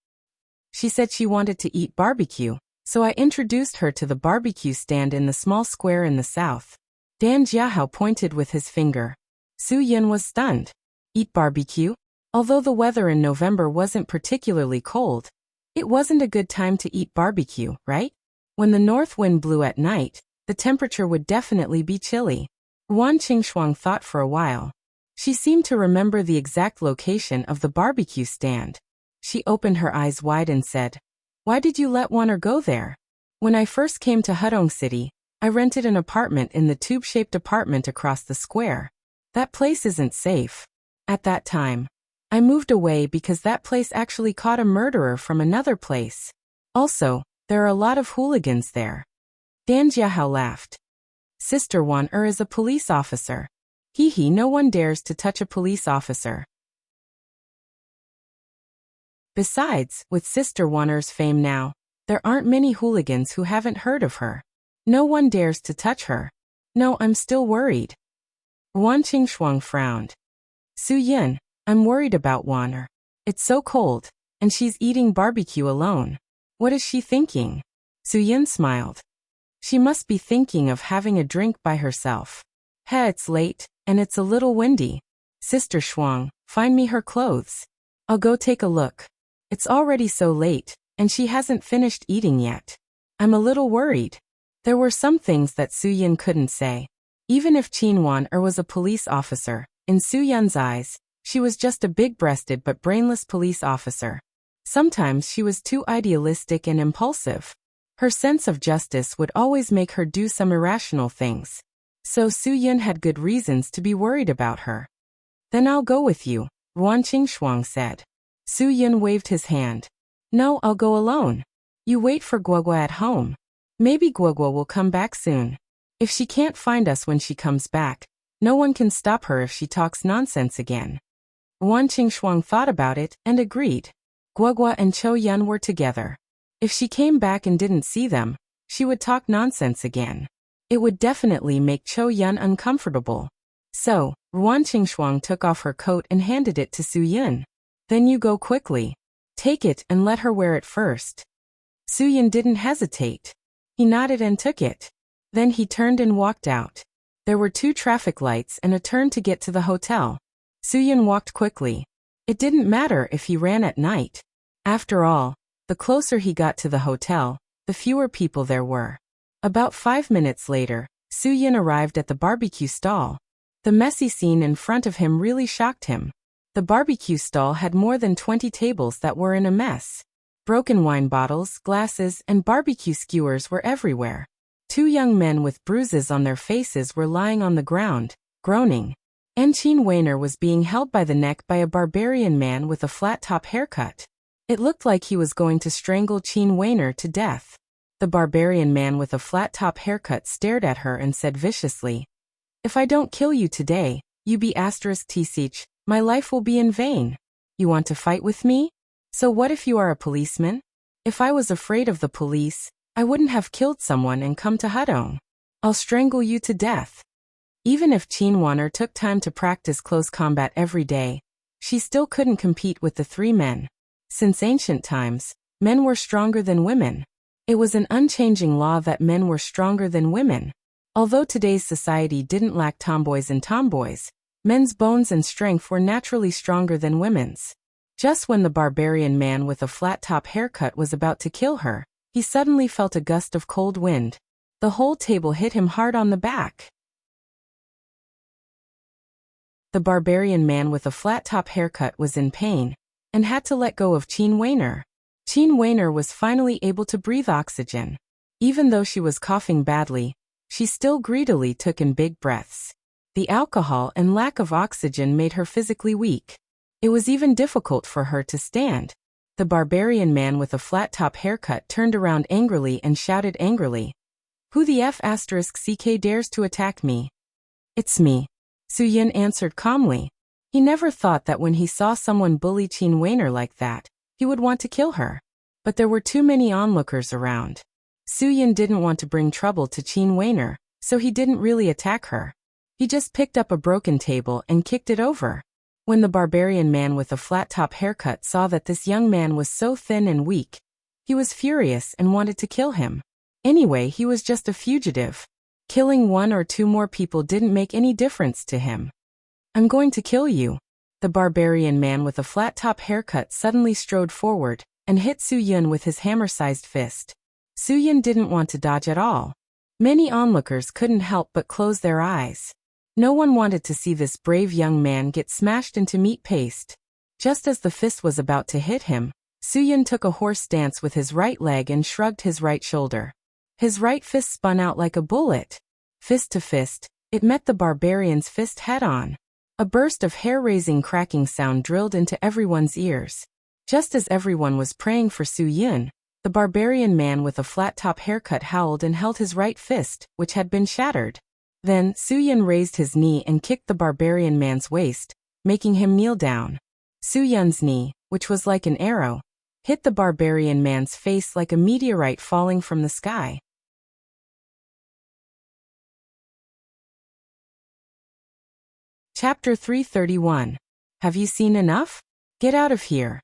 She said she wanted to eat barbecue, so I introduced her to the barbecue stand in the small square in the south. Dan Jiahao pointed with his finger. Su Yin was stunned. Eat barbecue? Although the weather in November wasn't particularly cold, it wasn't a good time to eat barbecue, right? When the north wind blew at night, the temperature would definitely be chilly. Wan Qingxuang thought for a while. She seemed to remember the exact location of the barbecue stand. She opened her eyes wide and said, Why did you let Wanner go there? When I first came to Hudong City, I rented an apartment in the tube-shaped apartment across the square. That place isn't safe. At that time, I moved away because that place actually caught a murderer from another place. Also, there are a lot of hooligans there. Dan Jiahao laughed. Sister Wanner is a police officer. No one dares to touch a police officer. Besides, with Sister Wanner's fame now, there aren't many hooligans who haven't heard of her. No one dares to touch her. No, I'm still worried. Wan Qingxuang frowned. Su Yin, I'm worried about Wanner. It's so cold, and she's eating barbecue alone. What is she thinking? Su Yin smiled. She must be thinking of having a drink by herself. It's late, and it's a little windy. Sister Shuang, find me her clothes. I'll go take a look. It's already so late, and she hasn't finished eating yet. I'm a little worried. There were some things that Su Yin couldn't say. Even if Qin Wan'er was a police officer, in Su Yin's eyes, she was just a big-breasted but brainless police officer. Sometimes she was too idealistic and impulsive. Her sense of justice would always make her do some irrational things. So Su Yin had good reasons to be worried about her. Then I'll go with you, Ruan Qingxuang said. Su Yin waved his hand. No, I'll go alone. You wait for Guogua at home. Maybe Guogua will come back soon. If she can't find us when she comes back, no one can stop her if she talks nonsense again. Wan Qingxuang thought about it and agreed. Guogua and Chou Yun were together. If she came back and didn't see them, she would talk nonsense again. It would definitely make Chou Yun uncomfortable. So, Ruan Qingxuang took off her coat and handed it to Su Yin. Then you go quickly. Take it and let her wear it first. Su Yin didn't hesitate. He nodded and took it. Then he turned and walked out. There were 2 traffic lights and a turn to get to the hotel. Su Yin walked quickly. It didn't matter if he ran at night. After all, the closer he got to the hotel, the fewer people there were. About 5 minutes later, Su Yin arrived at the barbecue stall. The messy scene in front of him really shocked him. The barbecue stall had more than 20 tables that were in a mess. Broken wine bottles, glasses, and barbecue skewers were everywhere. 2 young men with bruises on their faces were lying on the ground, groaning. Qin Wan'er was being held by the neck by a barbarian man with a flat-top haircut. It looked like he was going to strangle Chin Weiner to death. The barbarian man with a flat-top haircut stared at her and said viciously, "If I don't kill you today, you be *tsich, my life will be in vain. You want to fight with me? So what if you are a policeman? If I was afraid of the police, I wouldn't have killed someone and come to Hudong. I'll strangle you to death." Even if Chin Weiner took time to practice close combat every day, she still couldn't compete with the three men. Since ancient times, men were stronger than women. It was an unchanging law that men were stronger than women. Although today's society didn't lack tomboys and tomboys, men's bones and strength were naturally stronger than women's. Just when the barbarian man with a flat-top haircut was about to kill her, he suddenly felt a gust of cold wind. The whole table hit him hard on the back. The barbarian man with a flat-top haircut was in pain and had to let go of Chin Weiner. Chin Weiner was finally able to breathe oxygen. Even though she was coughing badly, she still greedily took in big breaths. The alcohol and lack of oxygen made her physically weak. It was even difficult for her to stand. The barbarian man with a flat-top haircut turned around angrily and shouted angrily, "Who the *CK dares to attack me?" "It's me," Su Yun answered calmly. He never thought that when he saw someone bully Chin Weiner like that, he would want to kill her. But there were too many onlookers around. Su Yun didn't want to bring trouble to Chin Weiner, so he didn't really attack her. He just picked up a broken table and kicked it over. When the barbarian man with a flat-top haircut saw that this young man was so thin and weak, he was furious and wanted to kill him. Anyway, he was just a fugitive. Killing one or two more people didn't make any difference to him. "I'm going to kill you." The barbarian man with a flat-top haircut suddenly strode forward and hit Su Yun with his hammer-sized fist. Su Yun didn't want to dodge at all. Many onlookers couldn't help but close their eyes. No one wanted to see this brave young man get smashed into meat paste. Just as the fist was about to hit him, Su Yun took a horse stance with his right leg and shrugged his right shoulder. His right fist spun out like a bullet. Fist to fist, it met the barbarian's fist head-on. A burst of hair-raising cracking sound drilled into everyone's ears. Just as everyone was praying for Su Yun, the barbarian man with a flat-top haircut howled and held his right fist, which had been shattered. Then, Su Yun raised his knee and kicked the barbarian man's waist, making him kneel down. Su Yun's knee, which was like an arrow, hit the barbarian man's face like a meteorite falling from the sky. Chapter 331. Have you seen enough? Get out of here.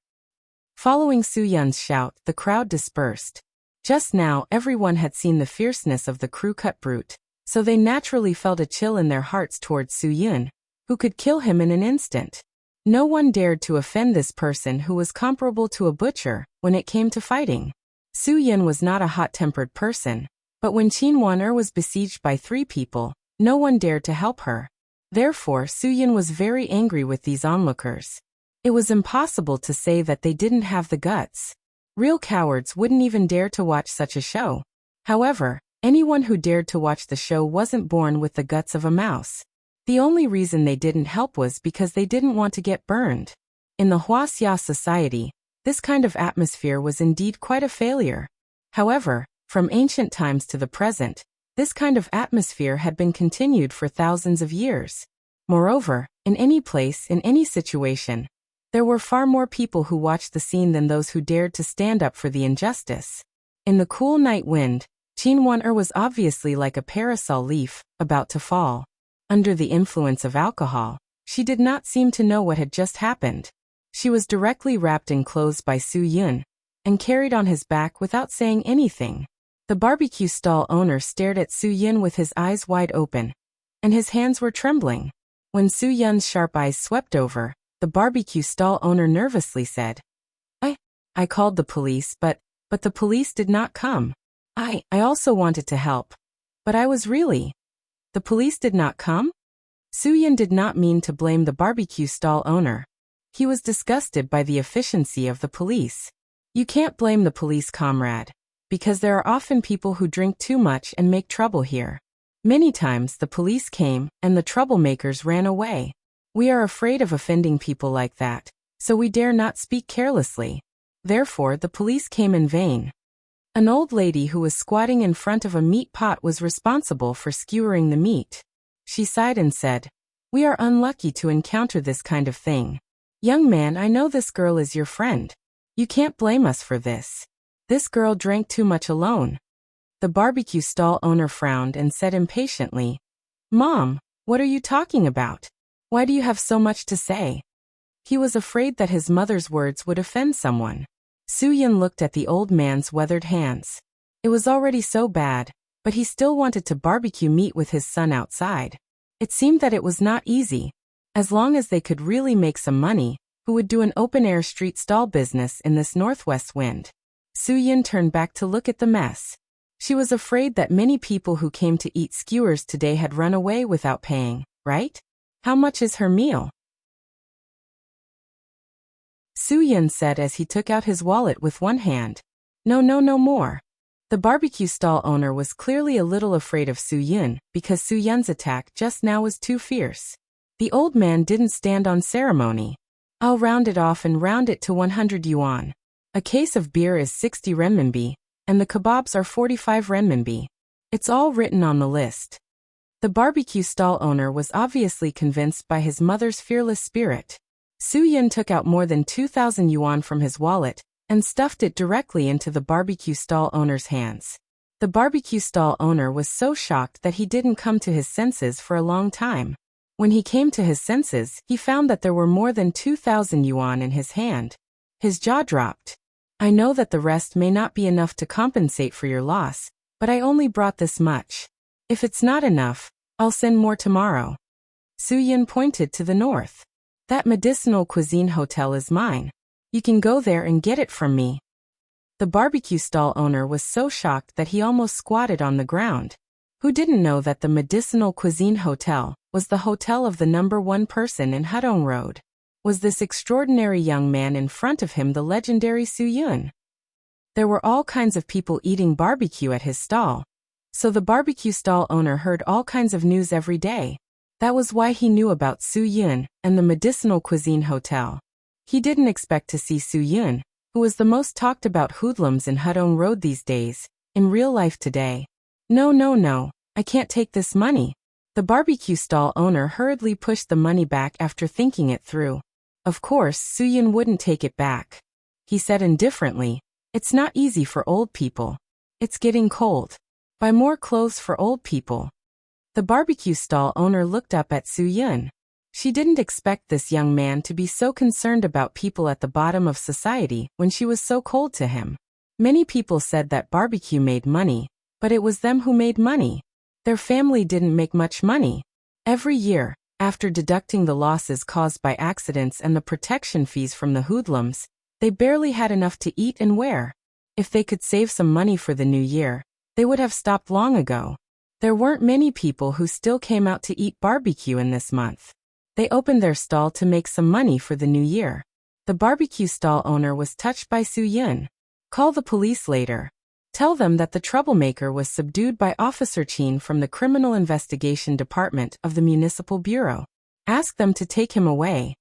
Following Su Yun's shout, the crowd dispersed. Just now, everyone had seen the fierceness of the crew-cut brute, so they naturally felt a chill in their hearts towards Su Yun, who could kill him in an instant. No one dared to offend this person who was comparable to a butcher when it came to fighting. Su Yun was not a hot-tempered person, but when Chin Weiner was besieged by three people, no one dared to help her. Therefore, Su Yun was very angry with these onlookers. It was impossible to say that they didn't have the guts. Real cowards wouldn't even dare to watch such a show. However, anyone who dared to watch the show wasn't born with the guts of a mouse. The only reason they didn't help was because they didn't want to get burned. In the Huaxia society, this kind of atmosphere was indeed quite a failure. However, from ancient times to the present, this kind of atmosphere had been continued for thousands of years. Moreover, in any place, in any situation, there were far more people who watched the scene than those who dared to stand up for the injustice. In the cool night wind, Chin Weiner was obviously like a parasol leaf, about to fall. Under the influence of alcohol, she did not seem to know what had just happened. She was directly wrapped in clothes by Su Yun, and carried on his back without saying anything. The barbecue stall owner stared at Su Yun with his eyes wide open, and his hands were trembling. When Su Yun's sharp eyes swept over, the barbecue stall owner nervously said, I called the police, but the police did not come. I also wanted to help, but I was really... The police did not come? Su Yun did not mean to blame the barbecue stall owner. He was disgusted by the efficiency of the police. You can't blame the police, comrade, because there are often people who drink too much and make trouble here. Many times the police came and the troublemakers ran away. We are afraid of offending people like that, so we dare not speak carelessly. Therefore, the police came in vain. An old lady who was squatting in front of a meat pot was responsible for skewering the meat. She sighed and said, "We are unlucky to encounter this kind of thing. Young man, I know this girl is your friend. You can't blame us for this. This girl drank too much alone." The barbecue stall owner frowned and said impatiently, "Mom, what are you talking about? Why do you have so much to say?" He was afraid that his mother's words would offend someone. Soo-Yun looked at the old man's weathered hands. It was already so bad, but he still wanted to barbecue meat with his son outside. It seemed that it was not easy. As long as they could really make some money, who would do an open-air street stall business in this northwest wind? Soo-Yun turned back to look at the mess. She was afraid that many people who came to eat skewers today had run away without paying, right? How much is her meal? Soo-Yun said as he took out his wallet with one hand. No more. The barbecue stall owner was clearly a little afraid of Soo-Yun because Soo-Yun's attack just now was too fierce. The old man didn't stand on ceremony. "I'll round it off and round it to 100 yuan. A case of beer is 60 renminbi, and the kebabs are 45 renminbi. It's all written on the list." The barbecue stall owner was obviously convinced by his mother's fearless spirit. Soo-Yun took out more than 2,000 yuan from his wallet and stuffed it directly into the barbecue stall owner's hands. The barbecue stall owner was so shocked that he didn't come to his senses for a long time. When he came to his senses, he found that there were more than 2,000 yuan in his hand. His jaw dropped. "I know that the rest may not be enough to compensate for your loss, but I only brought this much. If it's not enough, I'll send more tomorrow." Soo-Yun pointed to the north. "That medicinal cuisine hotel is mine. You can go there and get it from me." The barbecue stall owner was so shocked that he almost squatted on the ground. Who didn't know that the medicinal cuisine hotel was the hotel of the #1 person in Hudong Road? Was this extraordinary young man in front of him the legendary Soo-Yun? There were all kinds of people eating barbecue at his stall. So the barbecue stall owner heard all kinds of news every day. That was why he knew about Soo-Yun and the medicinal cuisine hotel. He didn't expect to see Soo-Yun, who was the most talked about hoodlums in Hudong Road these days, in real life today. No, I can't take this money." The barbecue stall owner hurriedly pushed the money back after thinking it through. Of course, Soo-Yun wouldn't take it back. He said indifferently, "It's not easy for old people. It's getting cold. Buy more clothes for old people." The barbecue stall owner looked up at Soo-Yun. She didn't expect this young man to be so concerned about people at the bottom of society when she was so cold to him. Many people said that barbecue made money, but it was them who made money. Their family didn't make much money. Every year, after deducting the losses caused by accidents and the protection fees from the hoodlums, they barely had enough to eat and wear. If they could save some money for the new year, they would have stopped long ago. There weren't many people who still came out to eat barbecue in this month. They opened their stall to make some money for the new year. The barbecue stall owner was touched by Soo-Yun. "Call the police later. Tell them that the troublemaker was subdued by Officer Chin from the Criminal Investigation Department of the Municipal Bureau. Ask them to take him away,"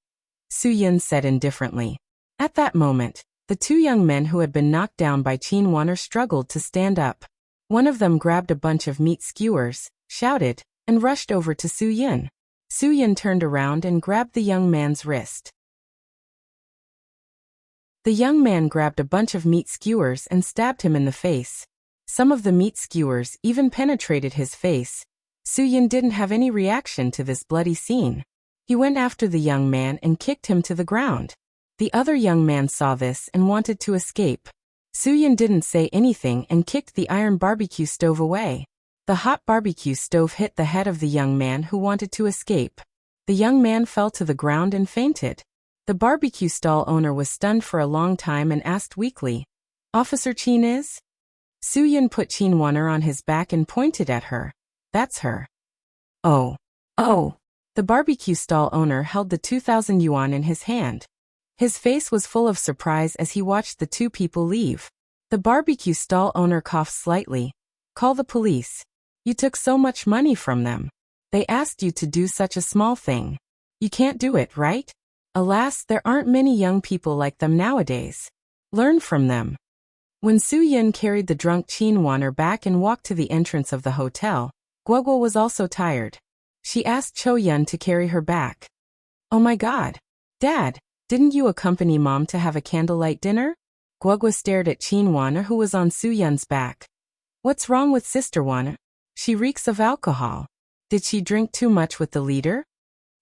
Soo-Yun said indifferently. At that moment, the two young men who had been knocked down by Chin Wanner struggled to stand up. One of them grabbed a bunch of meat skewers, shouted, and rushed over to Soo-Yun. Soo-Yun turned around and grabbed the young man's wrist. The young man grabbed a bunch of meat skewers and stabbed him in the face. Some of the meat skewers even penetrated his face. Soo-Yun didn't have any reaction to this bloody scene. He went after the young man and kicked him to the ground. The other young man saw this and wanted to escape. Soo-Yun didn't say anything and kicked the iron barbecue stove away. The hot barbecue stove hit the head of the young man who wanted to escape. The young man fell to the ground and fainted. The barbecue stall owner was stunned for a long time and asked weakly, "Officer Chin is?" Soo-Yun put Chin Wanner on his back and pointed at her. "That's her." Oh. The barbecue stall owner held the 2,000 yuan in his hand. His face was full of surprise as he watched the two people leave. The barbecue stall owner coughed slightly. "Call the police. You took so much money from them. They asked you to do such a small thing. You can't do it, right? Alas, there aren't many young people like them nowadays. Learn from them. When Su Yin carried the drunk Qin Waner back and walked to the entrance of the hotel, Guogua was also tired. She asked Cho Yun to carry her back. Oh my God. Dad, didn't you accompany Mom to have a candlelight dinner? Guogua stared at Qin Waner, who was on Su Yun's back. What's wrong with Sister Waner? She reeks of alcohol. Did she drink too much with the leader?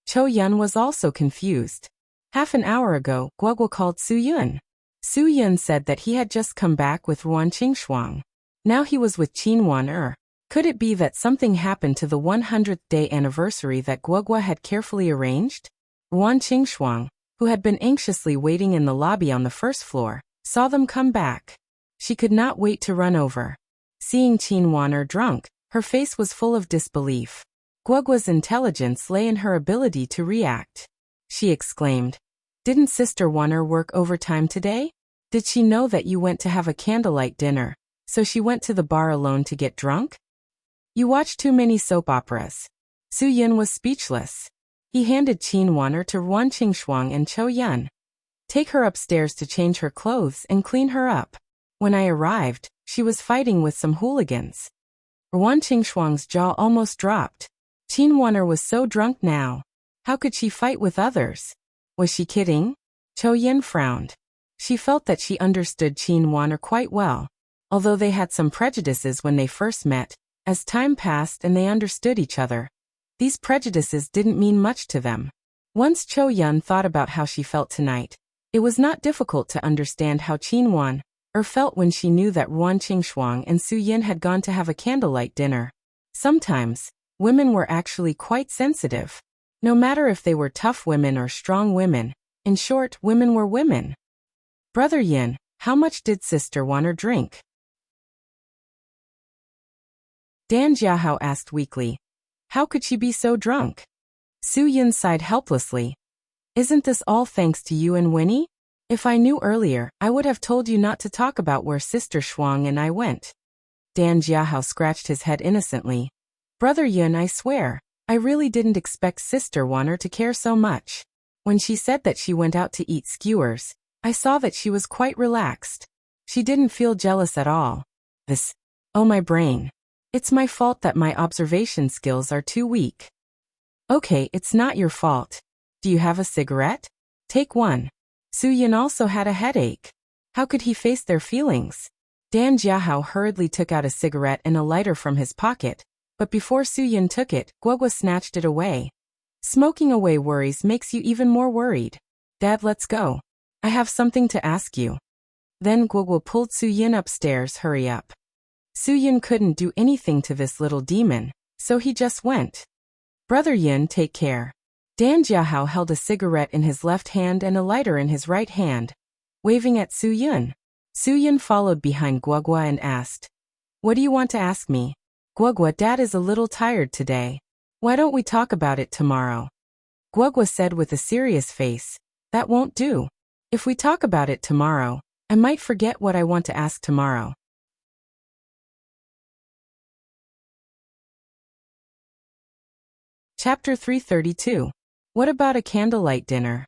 Cho Yun was also confused. Half an hour ago, Guogua called Su Yun. Su Yun said that he had just come back with Ruan Qingshuang. Now he was with Qin Waner. Could it be that something happened to the 100th day anniversary that Guogua had carefully arranged? Ruan Qingshuang, who had been anxiously waiting in the lobby on the first floor, saw them come back. She could not wait to run over. Seeing Qin Waner drunk, her face was full of disbelief. Guogua's intelligence lay in her ability to react. She exclaimed, "Didn't Sister Waner work overtime today? Did she know that you went to have a candlelight dinner, so she went to the bar alone to get drunk? You watch too many soap operas." Su Yin was speechless. He handed Qin Waner to Ruan Qingshuang and Cho Yun. "Take her upstairs to change her clothes and clean her up. When I arrived, she was fighting with some hooligans." Ruan Qingshuang's jaw almost dropped. Qin Waner was so drunk now. How could she fight with others? Was she kidding? Cho Yun frowned. She felt that she understood Qin Waner quite well. Although they had some prejudices when they first met, as time passed and they understood each other, these prejudices didn't mean much to them. Once Cho Yun thought about how she felt tonight, it was not difficult to understand how Qin Waner felt when she knew that Ruan Qingshuang and Su Yin had gone to have a candlelight dinner. Sometimes, women were actually quite sensitive. No matter if they were tough women or strong women, in short, women were women. "Brother Yin, how much did Sister Waner drink?" Dan Jiahao asked weakly. How could she be so drunk? Su Yin sighed helplessly. "Isn't this all thanks to you and Winnie? If I knew earlier, I would have told you not to talk about where Sister Shuang and I went." Dan Jiahao scratched his head innocently. "Brother Yin, I swear, I really didn't expect Sister Waner to care so much. When she said that she went out to eat skewers, I saw that she was quite relaxed. She didn't feel jealous at all. Oh my brain. It's my fault that my observation skills are too weak." "Okay, it's not your fault. Do you have a cigarette? Take one." Su Yin also had a headache. How could he face their feelings? Dan Jiahao hurriedly took out a cigarette and a lighter from his pocket, but before Su Yin took it, Guogua snatched it away. "Smoking away worries makes you even more worried. Dad, let's go. I have something to ask you." Then Guogua pulled Su Yin upstairs. "Hurry up." Su Yin couldn't do anything to this little demon, so he just went. "Brother Yin, take care." Dan Jiahao held a cigarette in his left hand and a lighter in his right hand, waving at Su Yin. Su Yin followed behind Guogua and asked, "What do you want to ask me?" "Guogua, Dad is a little tired today. Why don't we talk about it tomorrow?" Guogua said with a serious face, "That won't do. If we talk about it tomorrow, I might forget what I want to ask tomorrow." Chapter 332. What about a candlelight dinner?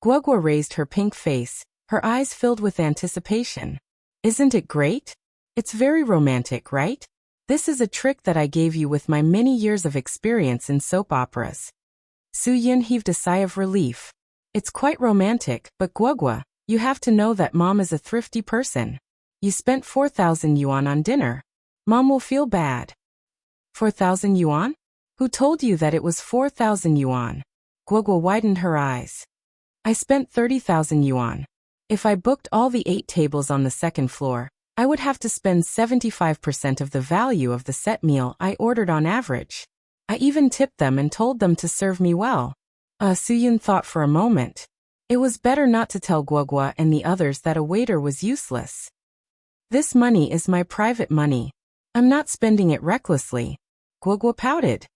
Guogua raised her pink face, her eyes filled with anticipation. "Isn't it great? It's very romantic, right? This is a trick that I gave you with my many years of experience in soap operas." Su Yin heaved a sigh of relief. "It's quite romantic, but Guogua, you have to know that Mom is a thrifty person. You spent 4,000 yuan on dinner. Mom will feel bad." 4,000 yuan? Who told you that it was 4,000 yuan? Guogua widened her eyes. "I spent 30,000 yuan. If I booked all the 8 tables on the second floor, I would have to spend 75% of the value of the set meal I ordered on average. I even tipped them and told them to serve me well." Su Yin thought for a moment. It was better not to tell Guogua and the others that a waiter was useless. "This money is my private money. I'm not spending it recklessly." Guogua pouted.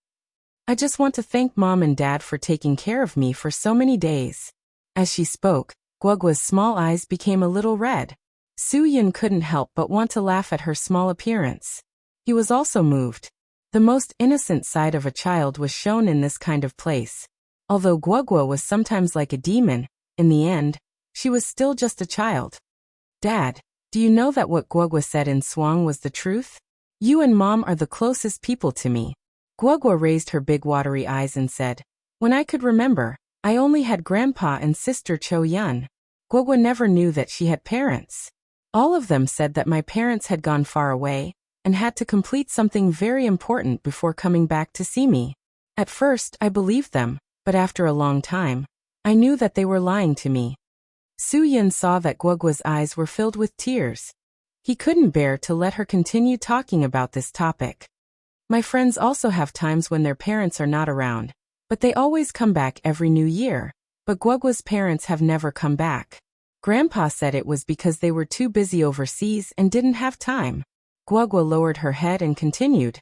"I just want to thank Mom and Dad for taking care of me for so many days." As she spoke, Guogua's small eyes became a little red. Su Yin couldn't help but want to laugh at her small appearance. He was also moved. The most innocent side of a child was shown in this kind of place. Although Guogua was sometimes like a demon, in the end, she was still just a child. Dad, do you know that what Guagua said in Swang was the truth? You and Mom are the closest people to me. Guagua raised her big watery eyes and said, when I could remember, I only had Grandpa and Sister Cho Yun. Guagua never knew that she had parents. All of them said that my parents had gone far away and had to complete something very important before coming back to see me. At first, I believed them, but after a long time, I knew that they were lying to me. Su-Yin saw that Guagua's eyes were filled with tears. He couldn't bear to let her continue talking about this topic. My friends also have times when their parents are not around, but they always come back every New Year. But Guagua's parents have never come back. Grandpa said it was because they were too busy overseas and didn't have time. Guagua lowered her head and continued.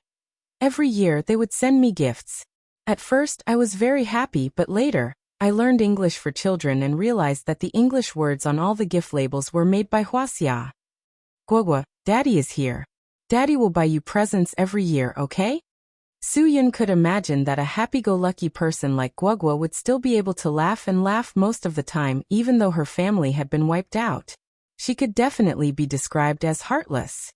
Every year they would send me gifts. At first I was very happy, but later, I learned English for children and realized that the English words on all the gift labels were made by Huaxia. Guagua, Daddy is here. Daddy will buy you presents every year, okay? Su-Yin could imagine that a happy-go-lucky person like Guagua would still be able to laugh and laugh most of the time even though her family had been wiped out. She could definitely be described as heartless.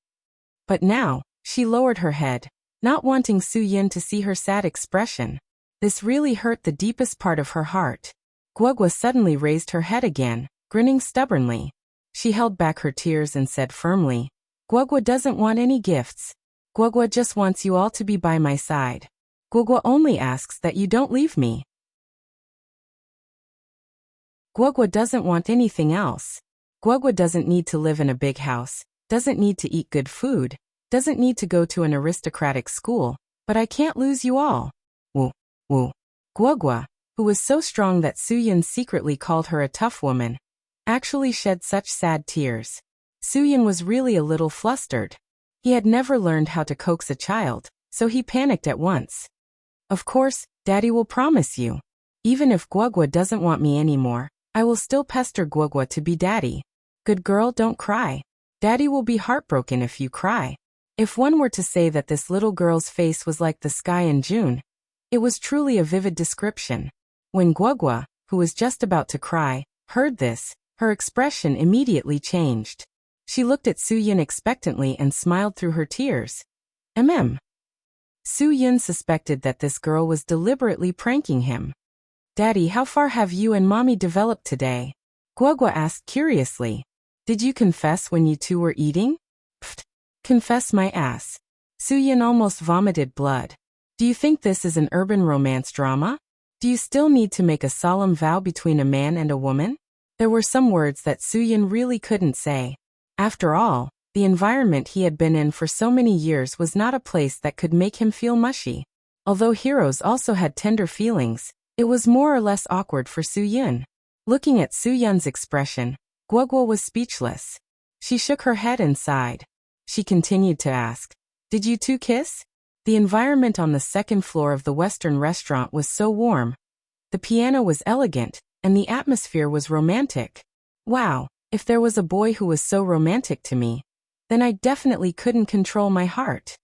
But now, she lowered her head, not wanting Su-Yin to see her sad expression. This really hurt the deepest part of her heart. Guagua suddenly raised her head again, grinning stubbornly. She held back her tears and said firmly, Guagua doesn't want any gifts. Guagua just wants you all to be by my side. Guagua only asks that you don't leave me. Guagua doesn't want anything else. Guagua doesn't need to live in a big house, doesn't need to eat good food, doesn't need to go to an aristocratic school, but I can't lose you all. Woo, woo. Guagua, who was so strong that Su-Yin secretly called her a tough woman, actually shed such sad tears. Su-Yin was really a little flustered. He had never learned how to coax a child, so he panicked at once. Of course, Daddy will promise you. Even if Guagua doesn't want me anymore, I will still pester Guagua to be Daddy. Good girl, don't cry. Daddy will be heartbroken if you cry. If one were to say that this little girl's face was like the sky in June, it was truly a vivid description. When Guagua, who was just about to cry, heard this, her expression immediately changed. She looked at Su-Yin expectantly and smiled through her tears. Su-Yin suspected that this girl was deliberately pranking him. Daddy, how far have you and Mommy developed today? Guagua asked curiously. Did you confess when you two were eating? Pfft, confess my ass. Su-Yin almost vomited blood. Do you think this is an urban romance drama? Do you still need to make a solemn vow between a man and a woman? There were some words that Su-Yin really couldn't say. After all, the environment he had been in for so many years was not a place that could make him feel mushy. Although heroes also had tender feelings, it was more or less awkward for Su-Yin. Looking at Su-Yin's expression, Guagua was speechless. She shook her head and sighed. She continued to ask, Did you two kiss? The environment on the second floor of the Western restaurant was so warm. The piano was elegant, and the atmosphere was romantic. Wow. If there was a boy who was so romantic to me, then I definitely couldn't control my heart.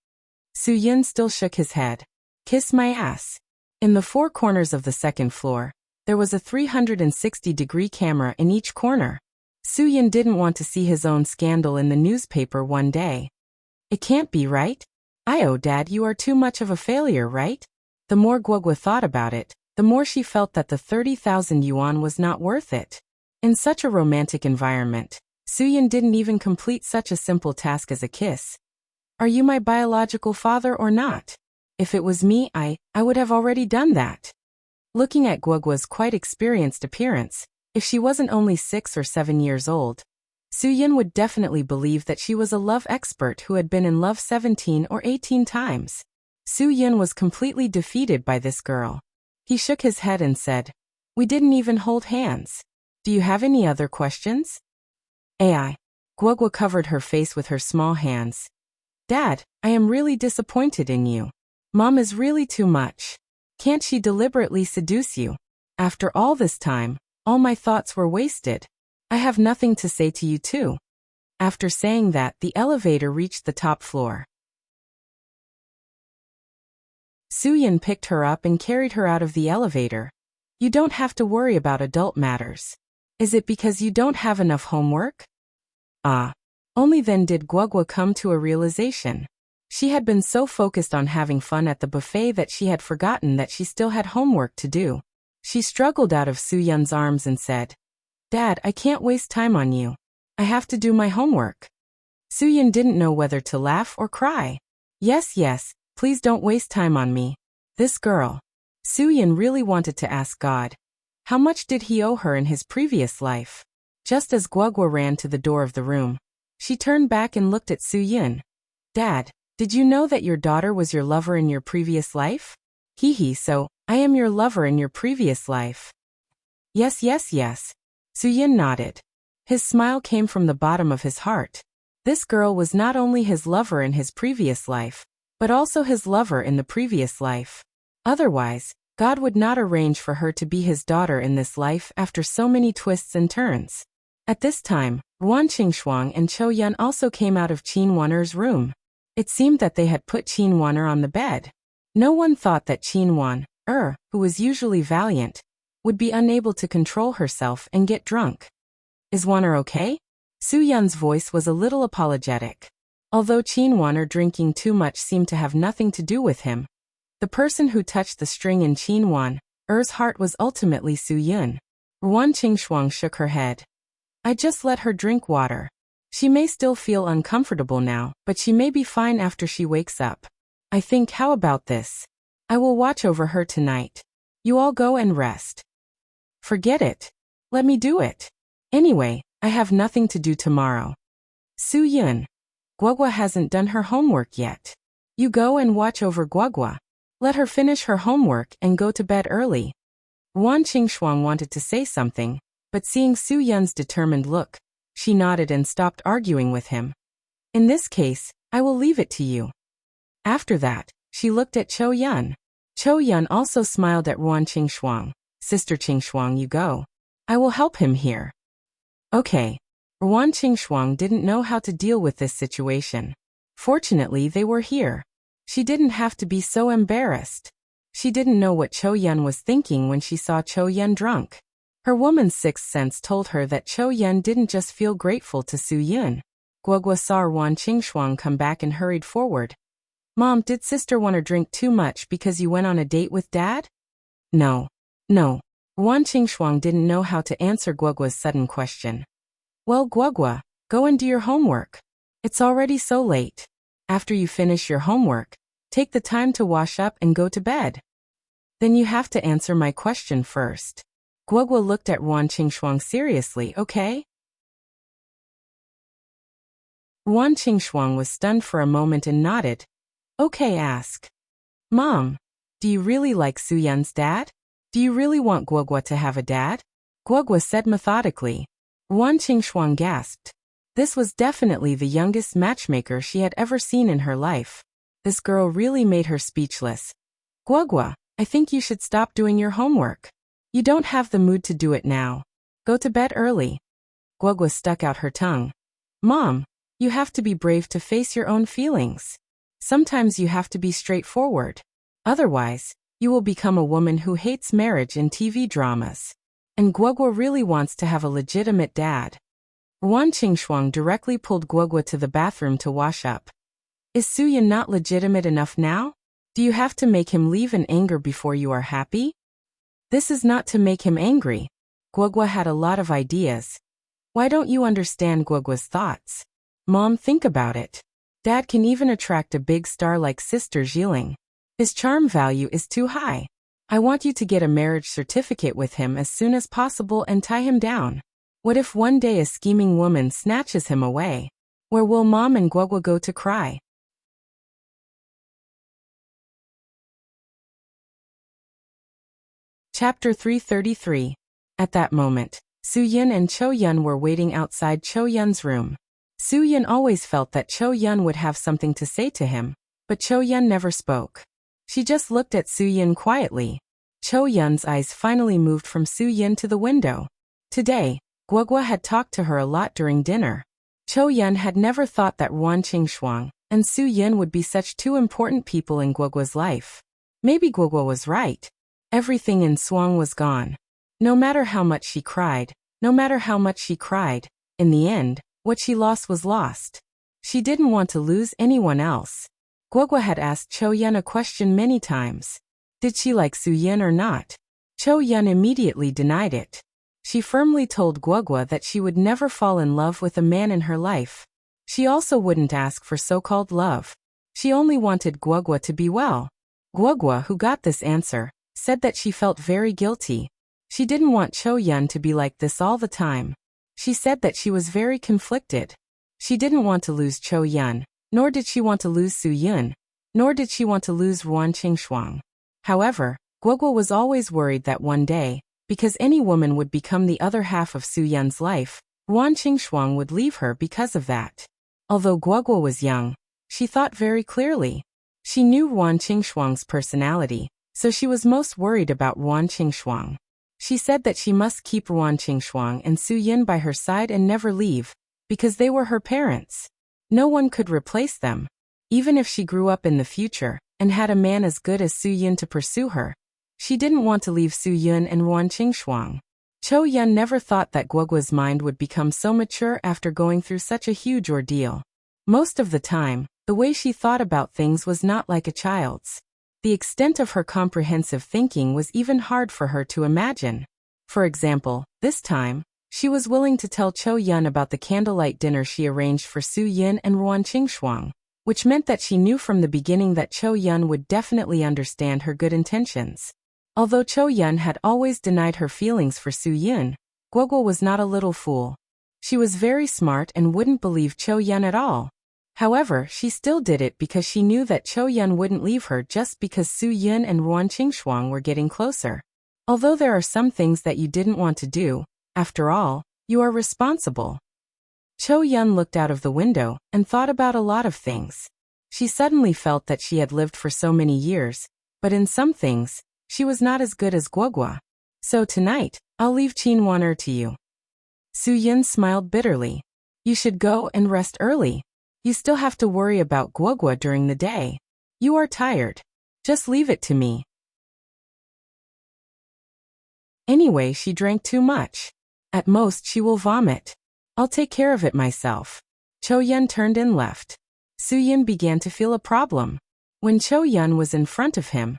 Su-Yin still shook his head. Kiss my ass. In the four corners of the second floor, there was a 360-degree camera in each corner. Su-Yin didn't want to see his own scandal in the newspaper one day. It can't be right. Dad, you are too much of a failure, right? The more Guagua thought about it, the more she felt that the 30,000 yuan was not worth it. In such a romantic environment, Su-Yin didn't even complete such a simple task as a kiss. Are you my biological father or not? If it was me, I would have already done that. Looking at Guagua's quite experienced appearance, if she wasn't only 6 or 7 years old, Su-Yin would definitely believe that she was a love expert who had been in love 17 or 18 times. Su-Yin was completely defeated by this girl. He shook his head and said, We didn't even hold hands. Do you have any other questions? Guagua covered her face with her small hands. Dad, I am really disappointed in you. Mom is really too much. Can't she deliberately seduce you? After all this time, all my thoughts were wasted. I have nothing to say to you too. After saying that, the elevator reached the top floor. Su-Yin picked her up and carried her out of the elevator. You don't have to worry about adult matters. Is it because you don't have enough homework? Ah. Only then did Guagua come to a realization. She had been so focused on having fun at the buffet that she had forgotten that she still had homework to do. She struggled out of Suyun's arms and said, "Dad, I can't waste time on you. I have to do my homework." Suyun didn't know whether to laugh or cry. Yes, please don't waste time on me. This girl. Suyun really wanted to ask God. How much did he owe her in his previous life? Just as Guagua ran to the door of the room, she turned back and looked at Suyun. "Dad, did you know that your daughter was your lover in your previous life?" So, I am your lover in your previous life." Yes. Suyun nodded. His smile came from the bottom of his heart. This girl was not only his lover in his previous life, but also his lover in the previous life. Otherwise, God would not arrange for her to be his daughter in this life after so many twists and turns. At this time, Ruan Qingshuang and Chou Yun also came out of Qin Wan'er's room. It seemed that they had put Qin Wan'er on the bed. No one thought that Qin Wan'er, who was usually valiant, would be unable to control herself and get drunk. "Is Wan'er okay?" Suyun's voice was a little apologetic. Although Qin Wan'er drinking too much seemed to have nothing to do with him, the person who touched the string in Qin Wan'er's heart was ultimately Suyun. Ruan Qingshuang shook her head. "I just let her drink water. She may still feel uncomfortable now, but she may be fine after she wakes up. I think, how about this? I will watch over her tonight. You all go and rest." "Forget it. Let me do it. Anyway, I have nothing to do tomorrow." "Suyun, Guagua hasn't done her homework yet. You go and watch over Guagua. Let her finish her homework and go to bed early." Ruan Qingshuang wanted to say something, but seeing Suyun's determined look, she nodded and stopped arguing with him. "In this case, I will leave it to you." After that, she looked at Chou Yun. Chou Yun also smiled at Ruan Qingshuang. "Sister Qingshuang, you go. I will help him here." Okay. Ruan Qingshuang didn't know how to deal with this situation. Fortunately, they were here. She didn't have to be so embarrassed. She didn't know what Chou Yun was thinking when she saw Chou Yun drunk. Her woman's sixth sense told her that Chou Yun didn't just feel grateful to Suyun. Guagua saw Ruan Qingshuang come back and hurried forward. "Mom, did Sister Wan'er drink too much because you went on a date with Dad?" No. Ruan Qingshuang didn't know how to answer Guagua's sudden question. "Well, Guagua, go and do your homework. It's already so late. After you finish your homework, take the time to wash up and go to bed." "Then you have to answer my question first." Guagua looked at Ruan Qingshuang seriously. "Okay?" Ruan Qingshuang was stunned for a moment and nodded. "Okay, ask." "Mom, do you really like Suyun's dad? Do you really want Guagua to have a dad?" Guagua said methodically. Ruan Qingshuang gasped. This was definitely the youngest matchmaker she had ever seen in her life. This girl really made her speechless. "Guagua, I think you should stop doing your homework. You don't have the mood to do it now. Go to bed early." Guagua stuck out her tongue. "Mom, you have to be brave to face your own feelings. Sometimes you have to be straightforward. Otherwise, you will become a woman who hates marriage and TV dramas. And Guagua really wants to have a legitimate dad." Ruan Qingshuang directly pulled Guagua to the bathroom to wash up. "Is Suyun not legitimate enough now? Do you have to make him leave in anger before you are happy?" "This is not to make him angry." Guagua had a lot of ideas. "Why don't you understand Guagua's thoughts? Mom, think about it. Dad can even attract a big star like Sister Jiling. His charm value is too high. I want you to get a marriage certificate with him as soon as possible and tie him down. What if one day a scheming woman snatches him away? Where will Mom and Guagua go to cry?" Chapter 333. At that moment, Suyun and Chou Yun were waiting outside Chou Yun's room. Suyun always felt that Chou Yun would have something to say to him, but Chou Yun never spoke. She just looked at Suyun quietly. Chou Yun's eyes finally moved from Suyun to the window. Today, Guagua had talked to her a lot during dinner. Chou Yun had never thought that Ruan Qingshuang and Suyun would be such two important people in Guagua's life. Maybe Guagua was right. Everything in Suang was gone. No matter how much she cried, in the end, What she lost was lost. She didn't want to lose anyone else. Guogua had asked Cho Yun a question many times. Did she like Su Yin or not? Cho Yun immediately denied it. She firmly told Guogua that she would never fall in love with a man in her life. She also wouldn't ask for so-called love. She only wanted Guogua to be well. Guogua, who got this answer, said that she felt very guilty. She didn't want Cho Yun to be like this all the time. She said that she was very conflicted. She didn't want to lose Cho Yun, nor did she want to lose Su Yun, nor did she want to lose Ruan Qingshuang. However, Guogua was always worried that one day, because any woman would become the other half of Su Yun's life, Ruan Qingshuang would leave her because of that. Although Guogua was young, she thought very clearly. She knew Ruan Qingshuang's personality, so she was most worried about Ruan Qingshuang. She said that she must keep Ruan Qingshuang and Su Yin by her side and never leave, because they were her parents. No one could replace them. Even if she grew up in the future, and had a man as good as Su Yin to pursue her, she didn't want to leave Su Yin and Ruan Qingshuang. Cho Yun never thought that Guogua's mind would become so mature after going through such a huge ordeal. Most of the time, the way she thought about things was not like a child's. The extent of her comprehensive thinking was even hard for her to imagine. For example, this time, she was willing to tell Cho Yun about the candlelight dinner she arranged for Su Yin and Ruan Qingshuang, which meant that she knew from the beginning that Cho Yun would definitely understand her good intentions. Although Cho Yun had always denied her feelings for Su Yin, Guogua was not a little fool. She was very smart and wouldn't believe Cho Yun at all. However, she still did it because she knew that Cho Yun wouldn't leave her just because Su Yin and Ruan Qingshuang were getting closer. Although there are some things that you didn't want to do, after all, you are responsible. Cho Yun looked out of the window and thought about a lot of things. She suddenly felt that she had lived for so many years, but in some things, she was not as good as Guogua. So tonight, I'll leave Qinwan to you. Su Yin smiled bitterly. You should go and rest early. You still have to worry about Guogua during the day. You are tired. Just leave it to me. Anyway, she drank too much. At most she will vomit. I'll take care of it myself. Cho Yun turned and left. Su Yin began to feel a problem. When Cho Yun was in front of him,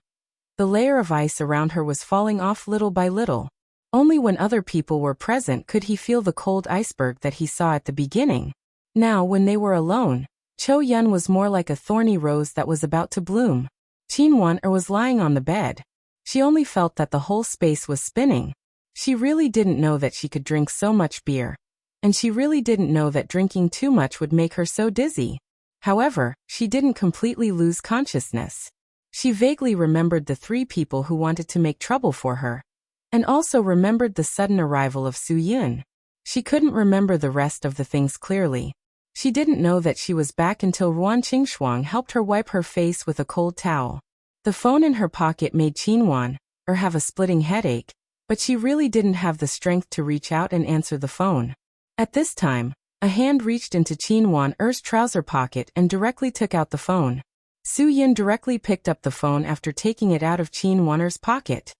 the layer of ice around her was falling off little by little. Only when other people were present could he feel the cold iceberg that he saw at the beginning. Now, when they were alone, Cho Yun was more like a thorny rose that was about to bloom. Qinwan was lying on the bed. She only felt that the whole space was spinning. She really didn't know that she could drink so much beer. And she really didn't know that drinking too much would make her so dizzy. However, she didn't completely lose consciousness. She vaguely remembered the three people who wanted to make trouble for her. And also remembered the sudden arrival of Su Yin. She couldn't remember the rest of the things clearly. She didn't know that she was back until Ruan Qingshuang helped her wipe her face with a cold towel. The phone in her pocket made Qinwan have a splitting headache, but she really didn't have the strength to reach out and answer the phone. At this time, a hand reached into Qinwan's trouser pocket and directly took out the phone. Su Yin directly picked up the phone after taking it out of Qinwan's pocket.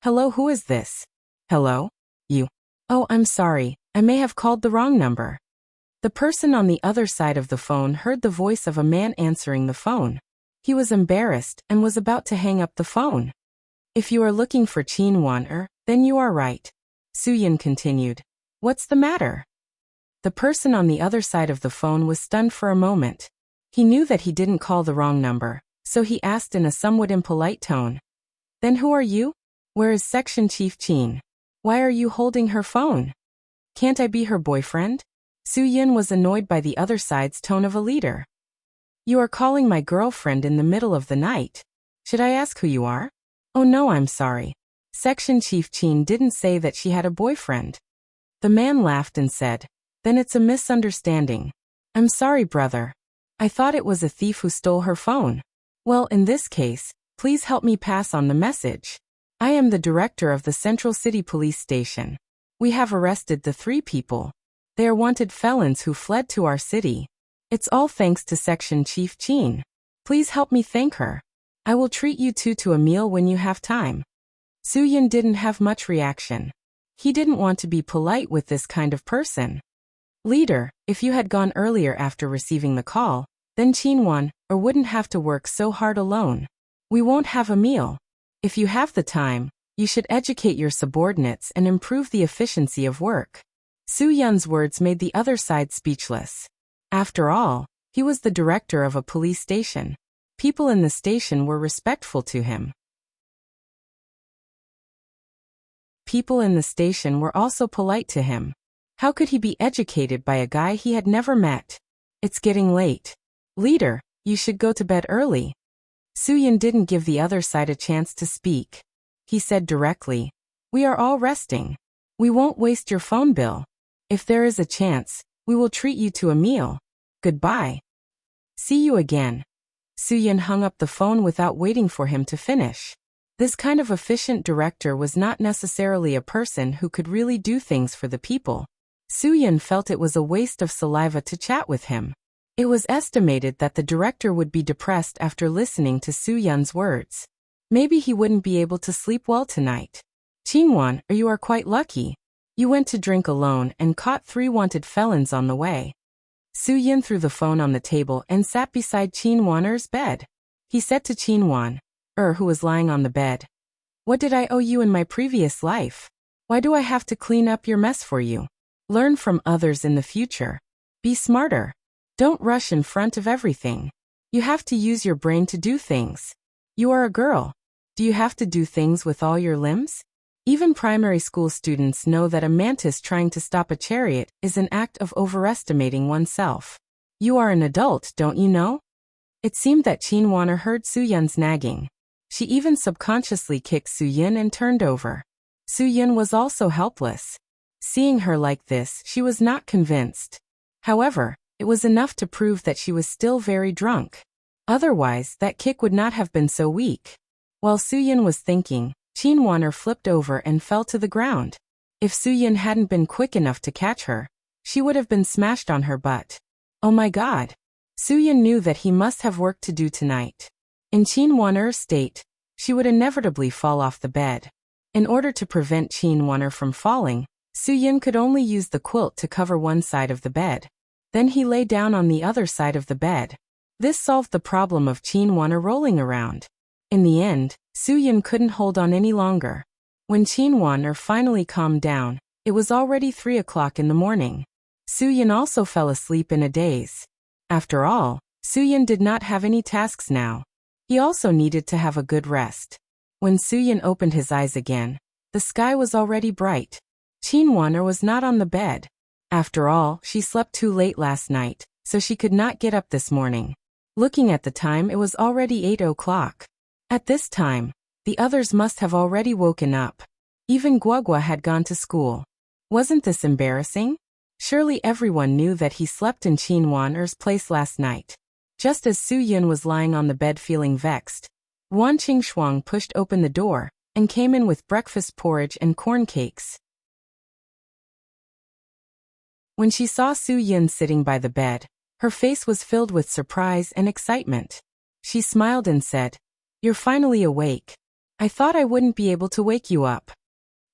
Hello, who is this? Hello? You. Oh, I'm sorry, I may have called the wrong number. The person on the other side of the phone heard the voice of a man answering the phone. He was embarrassed and was about to hang up the phone. If you are looking for Qinwan, then you are right. Su Yin continued. What's the matter? The person on the other side of the phone was stunned for a moment. He knew that he didn't call the wrong number, so he asked in a somewhat impolite tone. Then who are you? Where is Section Chief Qin? Why are you holding her phone? Can't I be her boyfriend? Su Yin was annoyed by the other side's tone of a leader. You are calling my girlfriend in the middle of the night. Should I ask who you are? Oh no, I'm sorry. Section Chief Qin didn't say that she had a boyfriend. The man laughed and said, Then it's a misunderstanding. I'm sorry, brother. I thought it was a thief who stole her phone. Well, in this case, please help me pass on the message. I am the director of the Central City Police Station. We have arrested the three people. They are wanted felons who fled to our city. It's all thanks to Section Chief Qin. Please help me thank her. I will treat you two to a meal when you have time. Su Yin didn't have much reaction. He didn't want to be polite with this kind of person. Leader, if you had gone earlier after receiving the call, then Qinwan wouldn't have to work so hard alone. We won't have a meal. If you have the time, you should educate your subordinates and improve the efficiency of work. Su Yun's words made the other side speechless. After all, he was the director of a police station. People in the station were respectful to him. People in the station were also polite to him. How could he be educated by a guy he had never met? It's getting late. Leader, you should go to bed early. Su Yun didn't give the other side a chance to speak. He said directly, we are all resting. We won't waste your phone bill. If there is a chance, we will treat you to a meal. Goodbye. See you again. Su Yun hung up the phone without waiting for him to finish. This kind of efficient director was not necessarily a person who could really do things for the people. Su Yun felt it was a waste of saliva to chat with him. It was estimated that the director would be depressed after listening to Su Yun's words. Maybe he wouldn't be able to sleep well tonight. Qinwan, you are quite lucky. You went to drink alone and caught 3 wanted felons on the way. Su Yun threw the phone on the table and sat beside Qinwan's bed. He said to Qinwan, who was lying on the bed, what did I owe you in my previous life? Why do I have to clean up your mess for you? Learn from others in the future. Be smarter. Don't rush in front of everything. You have to use your brain to do things. You are a girl. Do you have to do things with all your limbs? Even primary school students know that a mantis trying to stop a chariot is an act of overestimating oneself. You are an adult, don't you know? It seemed that Qinwan heard Su Yun's nagging. She even subconsciously kicked Su Yun and turned over. Su Yun was also helpless. Seeing her like this, she was not convinced. However, it was enough to prove that she was still very drunk. Otherwise, that kick would not have been so weak. While Su Yun was thinking, Qinwan flipped over and fell to the ground. If Su Yun hadn't been quick enough to catch her, she would have been smashed on her butt. Oh my God! Su Yun knew that he must have work to do tonight. In Qinwan's state, she would inevitably fall off the bed. In order to prevent Qinwan from falling, Su Yun could only use the quilt to cover one side of the bed. Then he lay down on the other side of the bed. This solved the problem of Qinwan rolling around. In the end, Su Yun couldn't hold on any longer. When Qinwan finally calmed down, it was already 3 o'clock in the morning. Su Yun also fell asleep in a daze. After all, Su Yun did not have any tasks now. He also needed to have a good rest. When Su Yun opened his eyes again, the sky was already bright. Qinwan was not on the bed. After all, she slept too late last night, so she could not get up this morning. Looking at the time, it was already 8 o'clock. At this time, the others must have already woken up. Even Guagua had gone to school. Wasn't this embarrassing? Surely everyone knew that he slept in Qinwan's place last night. Just as Su Yun was lying on the bed feeling vexed, Wan Qingshuang pushed open the door and came in with breakfast porridge and corn cakes. When she saw Su Yun sitting by the bed, her face was filled with surprise and excitement. She smiled and said, "You're finally awake. I thought I wouldn't be able to wake you up."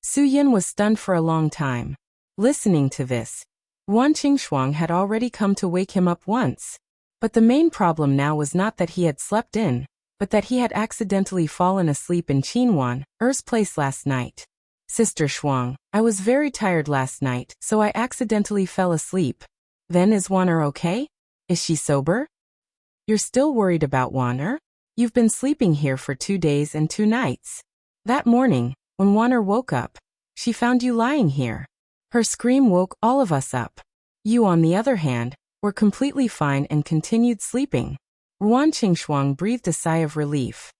Su Yun was stunned for a long time. Listening to this, Wan Qingshuang had already come to wake him up once. But the main problem now was not that he had slept in, but that he had accidentally fallen asleep in Qinwan's place last night. "Sister Shuang, I was very tired last night, so I accidentally fell asleep. Then is Wan'er okay? Is she sober? You're still worried about Wan'er? You've been sleeping here for 2 days and 2 nights. That morning, when Wan'er woke up, she found you lying here. Her scream woke all of us up. You, on the other hand, were completely fine and continued sleeping." Wan Qingshuang breathed a sigh of relief.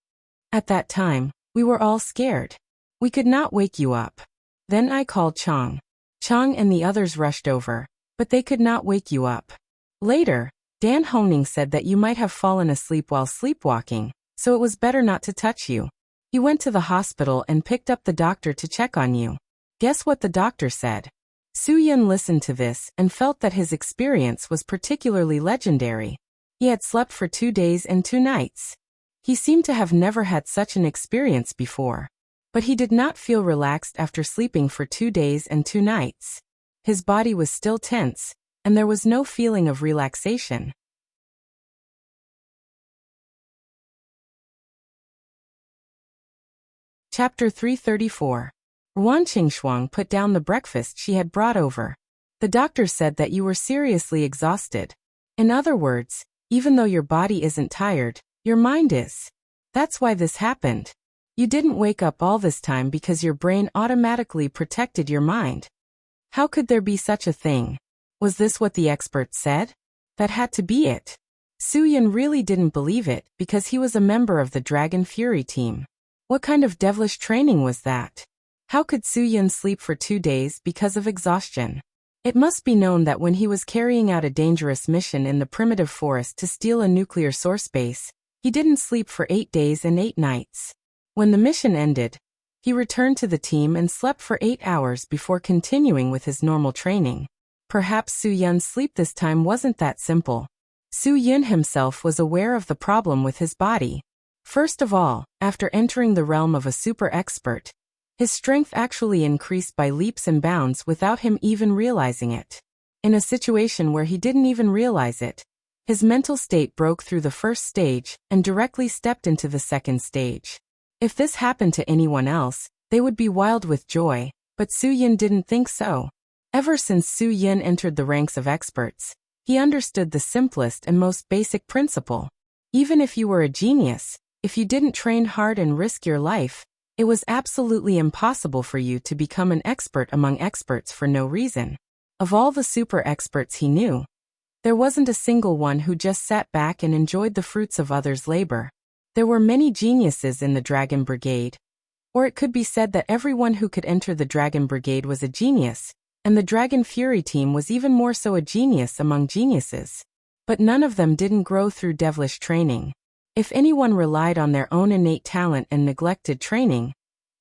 "At that time, we were all scared. We could not wake you up. Then I called Chang. Chang and the others rushed over, but they could not wake you up. Later, Dan Honing said that you might have fallen asleep while sleepwalking, so it was better not to touch you. He went to the hospital and picked up the doctor to check on you. Guess what the doctor said?" Su Yun listened to this and felt that his experience was particularly legendary. He had slept for 2 days and 2 nights. He seemed to have never had such an experience before. But he did not feel relaxed after sleeping for 2 days and 2 nights. His body was still tense, and there was no feeling of relaxation. Chapter 334. Ruan Qingshuang put down the breakfast she had brought over. The doctor said that you were seriously exhausted. In other words, even though your body isn't tired, your mind is. That's why this happened. You didn't wake up all this time because your brain automatically protected your mind. How could there be such a thing? Was this what the experts said? That had to be it. Su Yin really didn't believe it because he was a member of the Dragon Fury team. What kind of devilish training was that? How could Su Yin sleep for 2 days because of exhaustion? It must be known that when he was carrying out a dangerous mission in the primitive forest to steal a nuclear source base, he didn't sleep for 8 days and 8 nights. When the mission ended, he returned to the team and slept for 8 hours before continuing with his normal training. Perhaps Su Yin's sleep this time wasn't that simple. Su Yin himself was aware of the problem with his body. First of all, after entering the realm of a super expert, his strength actually increased by leaps and bounds without him even realizing it. In a situation where he didn't even realize it, his mental state broke through the first stage and directly stepped into the second stage. If this happened to anyone else, they would be wild with joy, but Su Yin didn't think so. Ever since Su Yin entered the ranks of experts, he understood the simplest and most basic principle. Even if you were a genius, if you didn't train hard and risk your life, it was absolutely impossible for you to become an expert among experts for no reason. Of all the super experts he knew, there wasn't a single one who just sat back and enjoyed the fruits of others' labor. There were many geniuses in the Dragon Brigade. Or it could be said that everyone who could enter the Dragon Brigade was a genius, and the Dragon Fury team was even more so a genius among geniuses. But none of them didn't grow through devilish training. If anyone relied on their own innate talent and neglected training,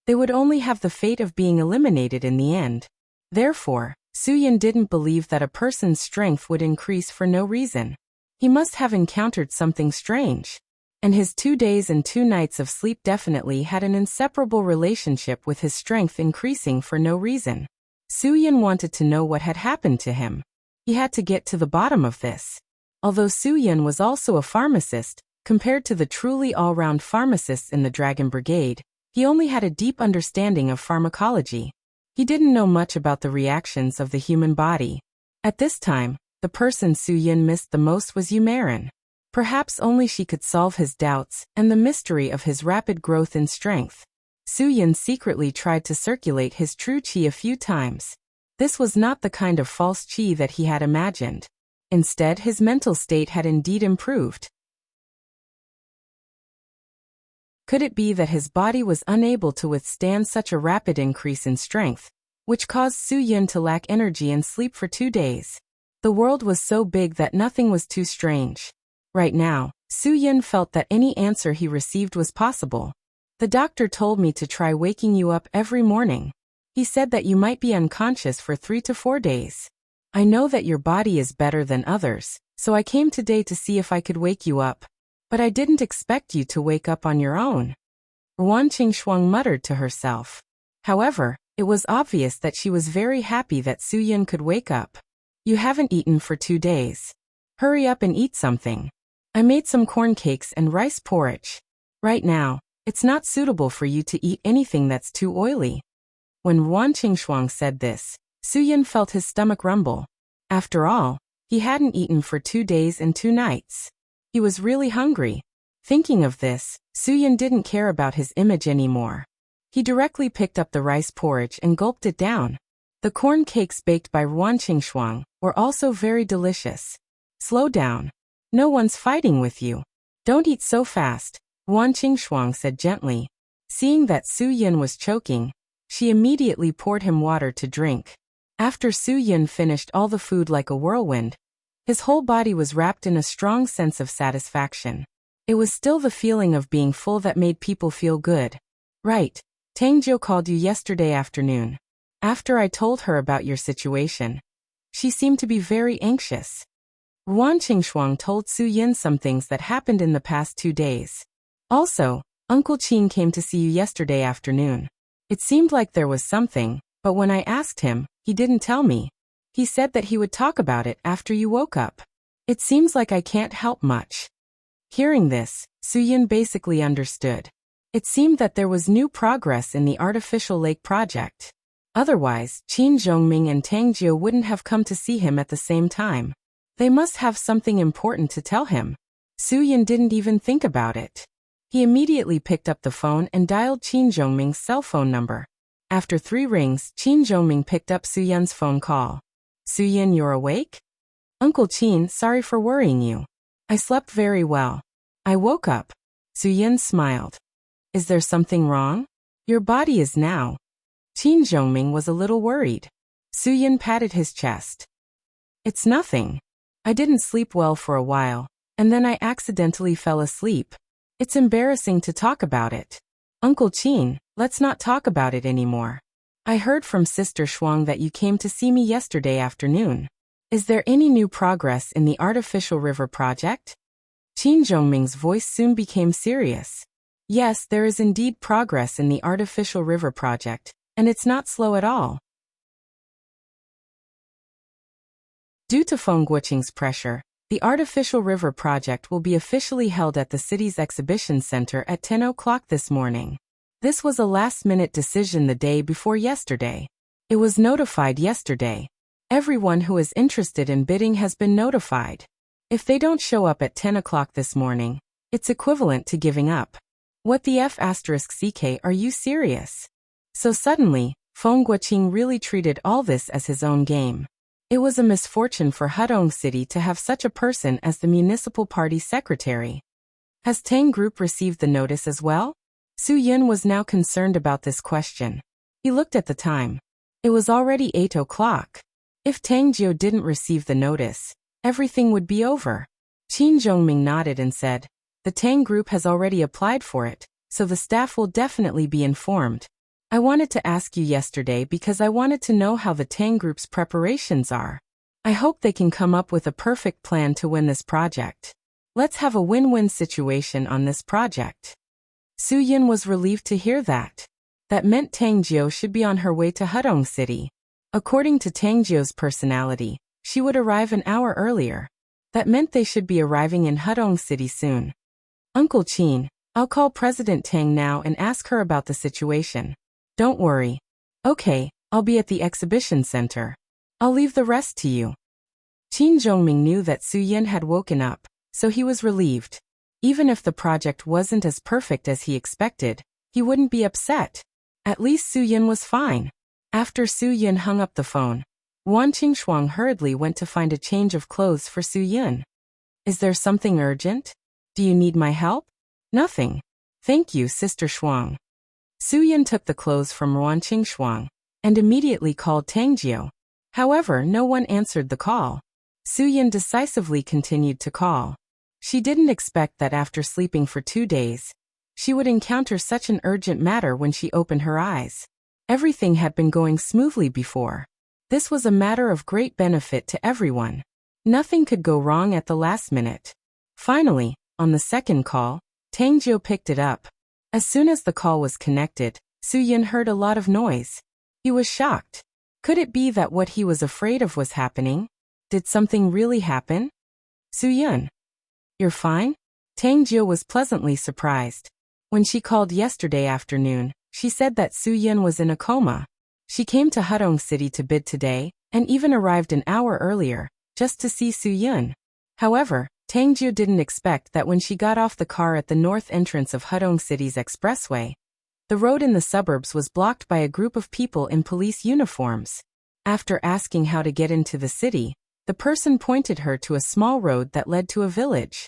they would only have the fate of being eliminated in the end. Therefore, Su Yin didn't believe that a person's strength would increase for no reason. He must have encountered something strange. And his 2 days and 2 nights of sleep definitely had an inseparable relationship with his strength increasing for no reason. Su Yin wanted to know what had happened to him. He had to get to the bottom of this. Although Su Yin was also a pharmacist, compared to the truly all-round pharmacists in the Dragon Brigade, he only had a deep understanding of pharmacology. He didn't know much about the reactions of the human body. At this time, the person Su Yin missed the most was Yumarin. Perhaps only she could solve his doubts and the mystery of his rapid growth in strength. Su Yin secretly tried to circulate his true qi a few times. This was not the kind of false qi that he had imagined. Instead, his mental state had indeed improved. Could it be that his body was unable to withstand such a rapid increase in strength, which caused Su Yin to lack energy and sleep for 2 days? The world was so big that nothing was too strange. Right now, Su Yin felt that any answer he received was possible. The doctor told me to try waking you up every morning. He said that you might be unconscious for 3 to 4 days. I know that your body is better than others, so I came today to see if I could wake you up. But I didn't expect you to wake up on your own. Ruan Qingshuang muttered to herself. However, it was obvious that she was very happy that Su Yin could wake up. You haven't eaten for 2 days. Hurry up and eat something. I made some corn cakes and rice porridge. Right now, it's not suitable for you to eat anything that's too oily. When Ruan Qingshuang said this, Su Yin felt his stomach rumble. After all, he hadn't eaten for 2 days and 2 nights. He was really hungry. Thinking of this, Su Yin didn't care about his image anymore. He directly picked up the rice porridge and gulped it down. The corn cakes baked by Ruan Qingshuang were also very delicious. Slow down. No one's fighting with you. Don't eat so fast, Ruan Qingshuang said gently. Seeing that Su Yin was choking, she immediately poured him water to drink. After Su Yin finished all the food like a whirlwind, his whole body was wrapped in a strong sense of satisfaction. It was still the feeling of being full that made people feel good. Right, Tangzhou called you yesterday afternoon. After I told her about your situation, she seemed to be very anxious. Ruan Qingshuang told Su Yin some things that happened in the past 2 days. Also, Uncle Qin came to see you yesterday afternoon. It seemed like there was something, but when I asked him, he didn't tell me. He said that he would talk about it after you woke up. It seems like I can't help much. Hearing this, Soo-Yun basically understood. It seemed that there was new progress in the artificial lake project. Otherwise, Qin Zhongming and Tang Jiu wouldn't have come to see him at the same time. They must have something important to tell him. Soo-Yun didn't even think about it. He immediately picked up the phone and dialed Qin Zhongming's cell phone number. After 3 rings, Qin Zhongming picked up Soo-Yun's phone call. Soo-Yun, you're awake? Uncle Qin, sorry for worrying you. I slept very well. I woke up. Soo-Yun smiled. Is there something wrong? Your body is now. Qin Zhongming was a little worried. Soo-Yun patted his chest. It's nothing. I didn't sleep well for a while, and then I accidentally fell asleep. It's embarrassing to talk about it. Uncle Qin, let's not talk about it anymore. I heard from Sister Shuang that you came to see me yesterday afternoon. Is there any new progress in the artificial river project? Qin Zhongming's voice soon became serious. Yes, there is indeed progress in the artificial river project, and it's not slow at all. Due to Feng Guoqing's pressure, the artificial river project will be officially held at the city's exhibition center at 10 o'clock this morning. This was a last-minute decision the day before yesterday. It was notified yesterday. Everyone who is interested in bidding has been notified. If they don't show up at 10 o'clock this morning, it's equivalent to giving up. What the F***ck, are you serious? So suddenly, Feng Guoqing really treated all this as his own game. It was a misfortune for Hudong City to have such a person as the municipal party secretary. Has Tang Group received the notice as well? Soo-Yun was now concerned about this question. He looked at the time. It was already 8 o'clock. If Tang Jiu didn't receive the notice, everything would be over. Qin Zhongming nodded and said, the Tang Group has already applied for it, so the staff will definitely be informed. I wanted to ask you yesterday because I wanted to know how the Tang Group's preparations are. I hope they can come up with a perfect plan to win this project. Let's have a win-win situation on this project. Soo-Yun was relieved to hear that. That meant Tang Jiu should be on her way to Hudong City. According to Tang Jiu's personality, she would arrive an hour earlier. That meant they should be arriving in Hudong City soon. Uncle Qin, I'll call President Tang now and ask her about the situation. Don't worry. Okay, I'll be at the exhibition center. I'll leave the rest to you. Qin Zhongming knew that Soo-Yun had woken up, so he was relieved. Even if the project wasn't as perfect as he expected, he wouldn't be upset. At least Soo-Yun was fine. After Soo-Yun hung up the phone, Wan Qingshuang hurriedly went to find a change of clothes for Soo-Yun. Is there something urgent? Do you need my help? Nothing. Thank you, Sister Shuang. Soo-Yun took the clothes from Wan Qingshuang and immediately called Tang Jiu. However, no one answered the call. Soo-Yun decisively continued to call. She didn't expect that after sleeping for 2 days, she would encounter such an urgent matter when she opened her eyes. Everything had been going smoothly before. This was a matter of great benefit to everyone. Nothing could go wrong at the last minute. Finally, on the second call, Tang Jiu picked it up. As soon as the call was connected, Soo-Yun heard a lot of noise. He was shocked. Could it be that what he was afraid of was happening? Did something really happen? Soo-Yun, you're fine? Tang Jiu was pleasantly surprised. When she called yesterday afternoon, she said that Soo-Yun was in a coma. She came to Hudong City to bid today, and even arrived an hour earlier, just to see Soo-Yun. However, Tang Jiu didn't expect that when she got off the car at the north entrance of Hudong City's expressway, the road in the suburbs was blocked by a group of people in police uniforms. After asking how to get into the city, the person pointed her to a small road that led to a village.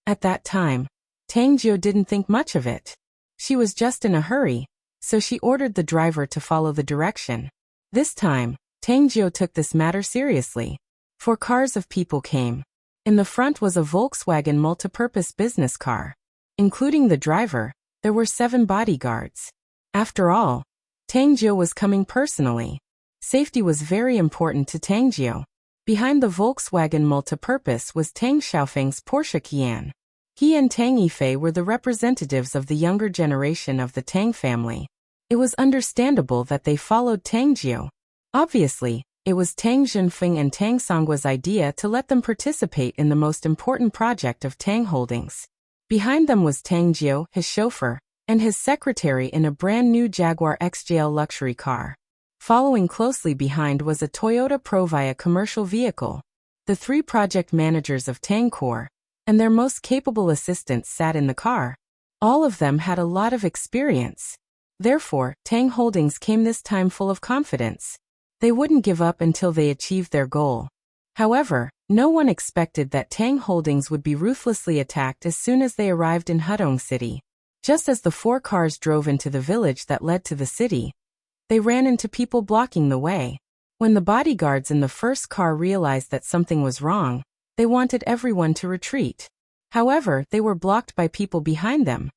At that time, Tang Jiu didn't think much of it. She was just in a hurry, so she ordered the driver to follow the direction. This time, Tang Jiu took this matter seriously. 4 cars of people came. In the front was a Volkswagen multipurpose business car. Including the driver, there were 7 bodyguards. After all, Tang Jiu was coming personally. Safety was very important to Tang Jiu. Behind the Volkswagen multipurpose was Tang Xiaofeng's Porsche Cayenne. He and Tang Yifei were the representatives of the younger generation of the Tang family. It was understandable that they followed Tang Jiu. Obviously, it was Tang Junfeng and Tang Songgua's idea to let them participate in the most important project of Tang Holdings. Behind them was Tang Jiu, his chauffeur, and his secretary in a brand new Jaguar XJL luxury car. Following closely behind was a Toyota Provia commercial vehicle. The three project managers of Tang Corp and their most capable assistants sat in the car. All of them had a lot of experience. Therefore, Tang Holdings came this time full of confidence. They wouldn't give up until they achieved their goal. However, no one expected that Tang Holdings would be ruthlessly attacked as soon as they arrived in Hudong City. Just as the four cars drove into the village that led to the city, they ran into people blocking the way. When the bodyguards in the first car realized that something was wrong, they wanted everyone to retreat. However, they were blocked by people behind them.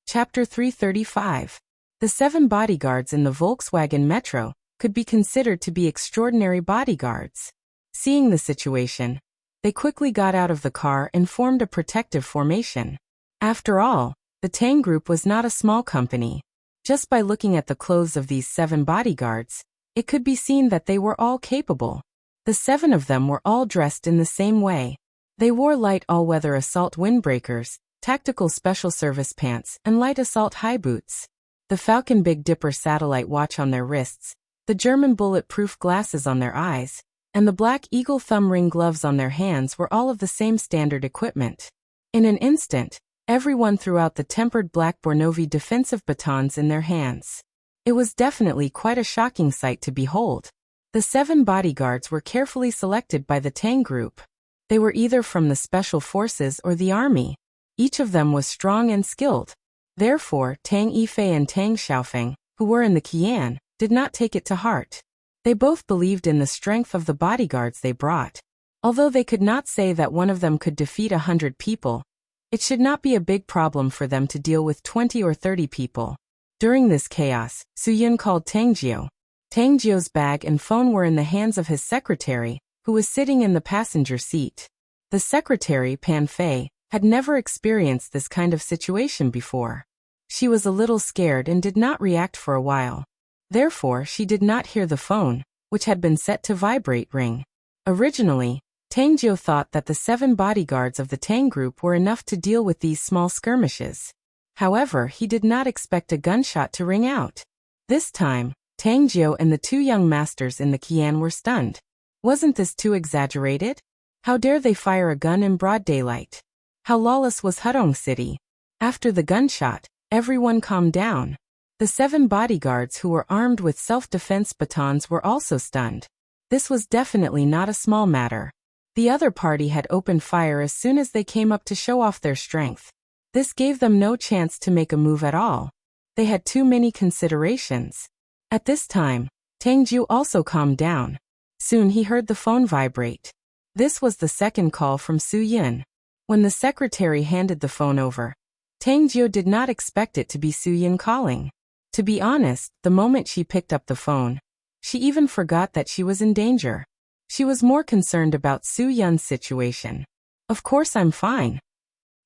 Chapter 335. The 7 bodyguards in the Volkswagen Metro could be considered to be extraordinary bodyguards. Seeing the situation, they quickly got out of the car and formed a protective formation. After all, the Tang Group was not a small company. Just by looking at the clothes of these 7 bodyguards, it could be seen that they were all capable. The 7 of them were all dressed in the same way. They wore light all-weather assault windbreakers, tactical special service pants, and light assault high boots. The Falcon Big Dipper satellite watch on their wrists, the German bulletproof glasses on their eyes, and the Black Eagle thumb ring gloves on their hands were all of the same standard equipment. In an instant, everyone threw out the tempered black Bornovi defensive batons in their hands. It was definitely quite a shocking sight to behold. The 7 bodyguards were carefully selected by the Tang Group. They were either from the Special Forces or the Army. Each of them was strong and skilled. Therefore, Tang Yifei and Tang Xiaofeng, who were in the Qian, did not take it to heart. They both believed in the strength of the bodyguards they brought. Although they could not say that one of them could defeat 100 people, it should not be a big problem for them to deal with 20 or 30 people. During this chaos, Su Yun called Tang Jiu. Tang Jiu's bag and phone were in the hands of his secretary, who was sitting in the passenger seat. The secretary, Pan Fei, had never experienced this kind of situation before. She was a little scared and did not react for a while. Therefore, she did not hear the phone, which had been set to vibrate ring. Originally, Tang Jiu thought that the 7 bodyguards of the Tang Group were enough to deal with these small skirmishes. However, he did not expect a gunshot to ring out. This time, Tang Jiu and the 2 young masters in the Qian were stunned. Wasn't this too exaggerated? How dare they fire a gun in broad daylight? How lawless was Hudong City? After the gunshot, everyone calmed down. The 7 bodyguards who were armed with self-defense batons were also stunned. This was definitely not a small matter. The other party had opened fire as soon as they came up to show off their strength. This gave them no chance to make a move at all. They had too many considerations. At this time, Tang Jiu also calmed down. Soon he heard the phone vibrate. This was the second call from Su Yun. When the secretary handed the phone over, Tang Jiu did not expect it to be Su Yun calling. To be honest, the moment she picked up the phone, she even forgot that she was in danger. She was more concerned about Su Yun's situation. "Of course I'm fine."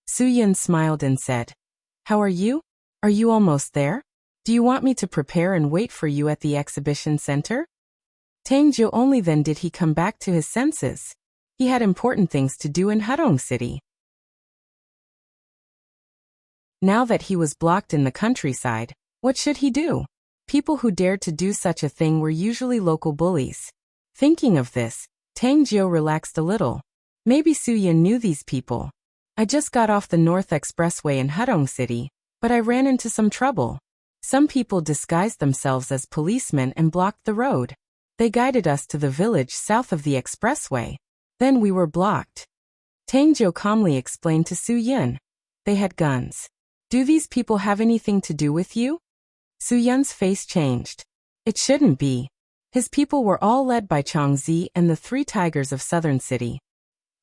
Su Yun smiled and said, "How are you? Are you almost there? Do you want me to prepare and wait for you at the exhibition center?" Tang Jiu only then did he come back to his senses. He had important things to do in Hudong City. Now that he was blocked in the countryside, what should he do? People who dared to do such a thing were usually local bullies. Thinking of this, Tang Jiu relaxed a little. Maybe Su Yun knew these people. "I just got off the North Expressway in Hudong City, but I ran into some trouble. Some people disguised themselves as policemen and blocked the road. They guided us to the village south of the expressway. Then we were blocked." Tang Jiu calmly explained to Su Yun. "They had guns. Do these people have anything to do with you?" Su Yun's face changed. It shouldn't be. His people were all led by Changzi and the 3 tigers of Southern City.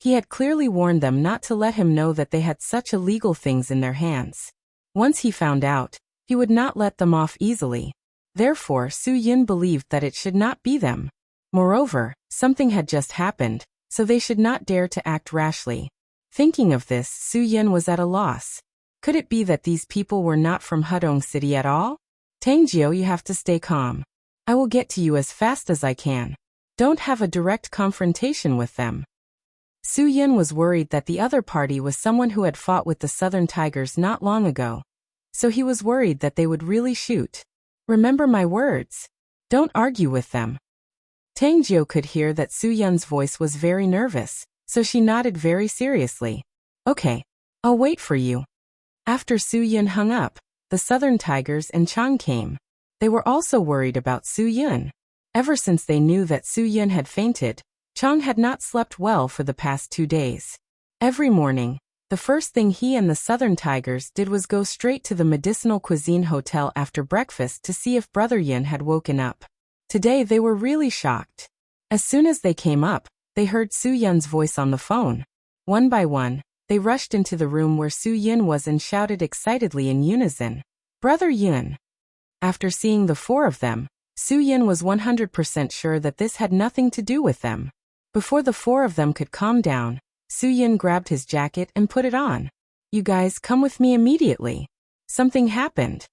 He had clearly warned them not to let him know that they had such illegal things in their hands. Once he found out, he would not let them off easily. Therefore, Su Yun believed that it should not be them. Moreover, something had just happened, so they should not dare to act rashly. Thinking of this, Su Yin was at a loss. Could it be that these people were not from Hudong City at all? Tangjio, you have to stay calm. I will get to you as fast as I can. Don't have a direct confrontation with them. Su Yin was worried that the other party was someone who had fought with the Southern Tigers not long ago. So he was worried that they would really shoot. Remember my words. Don't argue with them. Tangjio could hear that Su Yin's voice was very nervous, so she nodded very seriously. Okay, I'll wait for you. After Su Yin hung up, the Southern Tigers and Chang came. They were also worried about Su Yin. Ever since they knew that Su Yin had fainted, Chang had not slept well for the past 2 days. Every morning, the first thing he and the Southern Tigers did was go straight to the Medicinal Cuisine Hotel after breakfast to see if Brother Yin had woken up. Today they were really shocked. As soon as they came up, they heard Su Yin's voice on the phone. One by one, they rushed into the room where Su Yin was and shouted excitedly in unison, "Brother Yin!" After seeing the 4 of them, Su Yin was 100% sure that this had nothing to do with them. Before the 4 of them could calm down, Su Yin grabbed his jacket and put it on. "You guys come with me immediately. Something happened."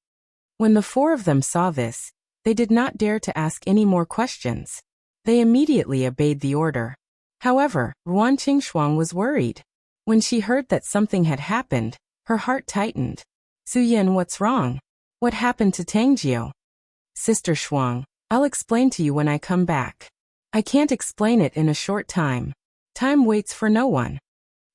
When the 4 of them saw this, they did not dare to ask any more questions. They immediately obeyed the order. However, Ruan Qingshuang was worried. When she heard that something had happened, her heart tightened. "Su Yin, what's wrong? What happened to Tangjio?" "Sister Shuang, I'll explain to you when I come back. I can't explain it in a short time. Time waits for no one."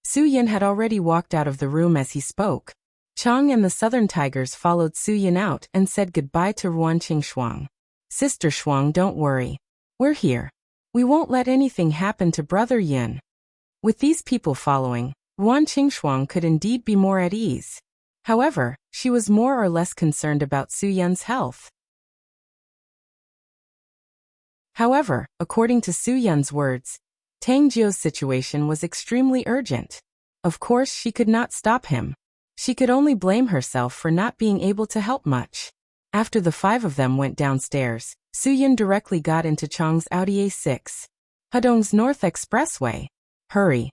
Su Yin had already walked out of the room as he spoke. Chang and the Southern Tigers followed Su Yin out and said goodbye to Ruan Qingshuang. "Sister Shuang, don't worry. We're here. We won't let anything happen to Brother Yin." With these people following, Ruan Qingshuang could indeed be more at ease. However, she was more or less concerned about Su Yin's health. However, according to Su Yin's words, Tangjio's situation was extremely urgent. Of course, she could not stop him. She could only blame herself for not being able to help much. After the 5 of them went downstairs, Su Yin directly got into Chang's Audi A6. Hudong's North Expressway. "Hurry."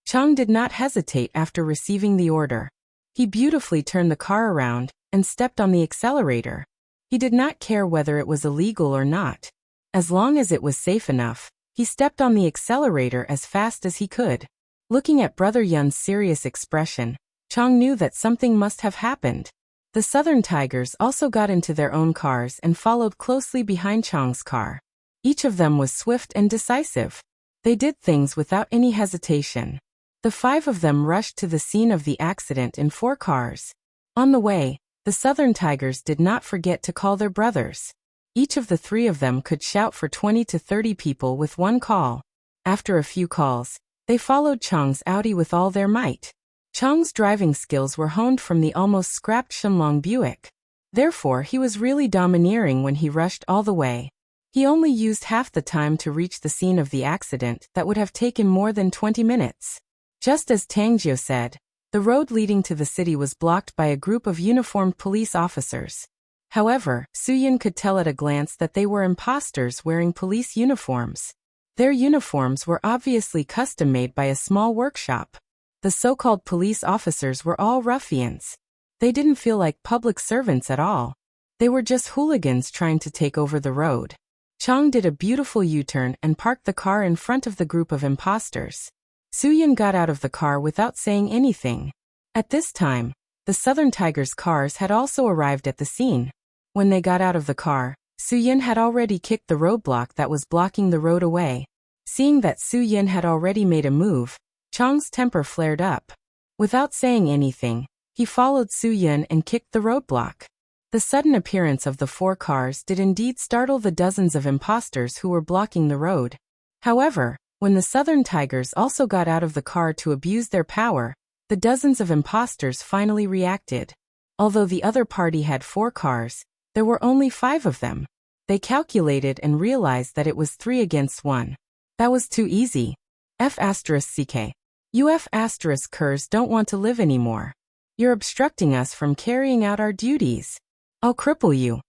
Chang did not hesitate after receiving the order. He beautifully turned the car around and stepped on the accelerator. He did not care whether it was illegal or not. As long as it was safe enough, he stepped on the accelerator as fast as he could. Looking at Brother Yun's serious expression, Chang knew that something must have happened. The Southern Tigers also got into their own cars and followed closely behind Chang's car. Each of them was swift and decisive. They did things without any hesitation. The 5 of them rushed to the scene of the accident in 4 cars. On the way, the Southern Tigers did not forget to call their brothers. Each of the 3 of them could shout for 20 to 30 people with one call. After a few calls, they followed Chang's Audi with all their might. Chang's driving skills were honed from the almost scrapped Shenlong Buick. Therefore, he was really domineering when he rushed all the way. He only used half the time to reach the scene of the accident that would have taken more than 20 minutes. Just as Tangjio said, the road leading to the city was blocked by a group of uniformed police officers. However, Su Yin could tell at a glance that they were imposters wearing police uniforms. Their uniforms were obviously custom-made by a small workshop. The so-called police officers were all ruffians. They didn't feel like public servants at all. They were just hooligans trying to take over the road. Chang did a beautiful U-turn and parked the car in front of the group of imposters. Su Yin got out of the car without saying anything. At this time, the Southern Tigers' cars had also arrived at the scene. When they got out of the car, Su Yin had already kicked the roadblock that was blocking the road away. Seeing that Su Yin had already made a move, Chang's temper flared up. Without saying anything, he followed Su Yin and kicked the roadblock. The sudden appearance of the 4 cars did indeed startle the dozens of imposters who were blocking the road. However, when the Southern Tigers also got out of the car to abuse their power, the dozens of imposters finally reacted. Although the other party had 4 cars, there were only 5 of them. They calculated and realized that it was 3 against 1. That was too easy. F***ck. You F***ers don't want to live anymore. You're obstructing us from carrying out our duties. I'll cripple you.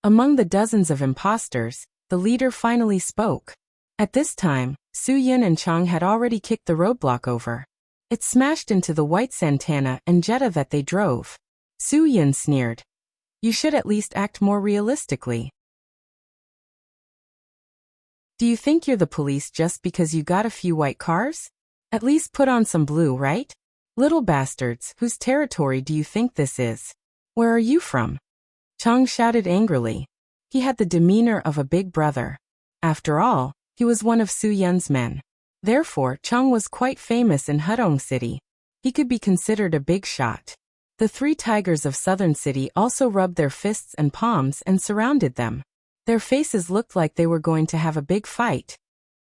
Among the dozens of imposters, the leader finally spoke. At this time, Su Yin and Chang had already kicked the roadblock over. It smashed into the white Santana and Jetta that they drove. Su Yin sneered. You should at least act more realistically. Do you think you're the police just because you got a few white cars? At least put on some blue, right? Little bastards, whose territory do you think this is? Where are you from? Chang shouted angrily. He had the demeanor of a big brother. After all, he was one of Su Yun's men. Therefore, Chang was quite famous in Hudong City. He could be considered a big shot. The three tigers of Southern City also rubbed their fists and palms and surrounded them. Their faces looked like they were going to have a big fight.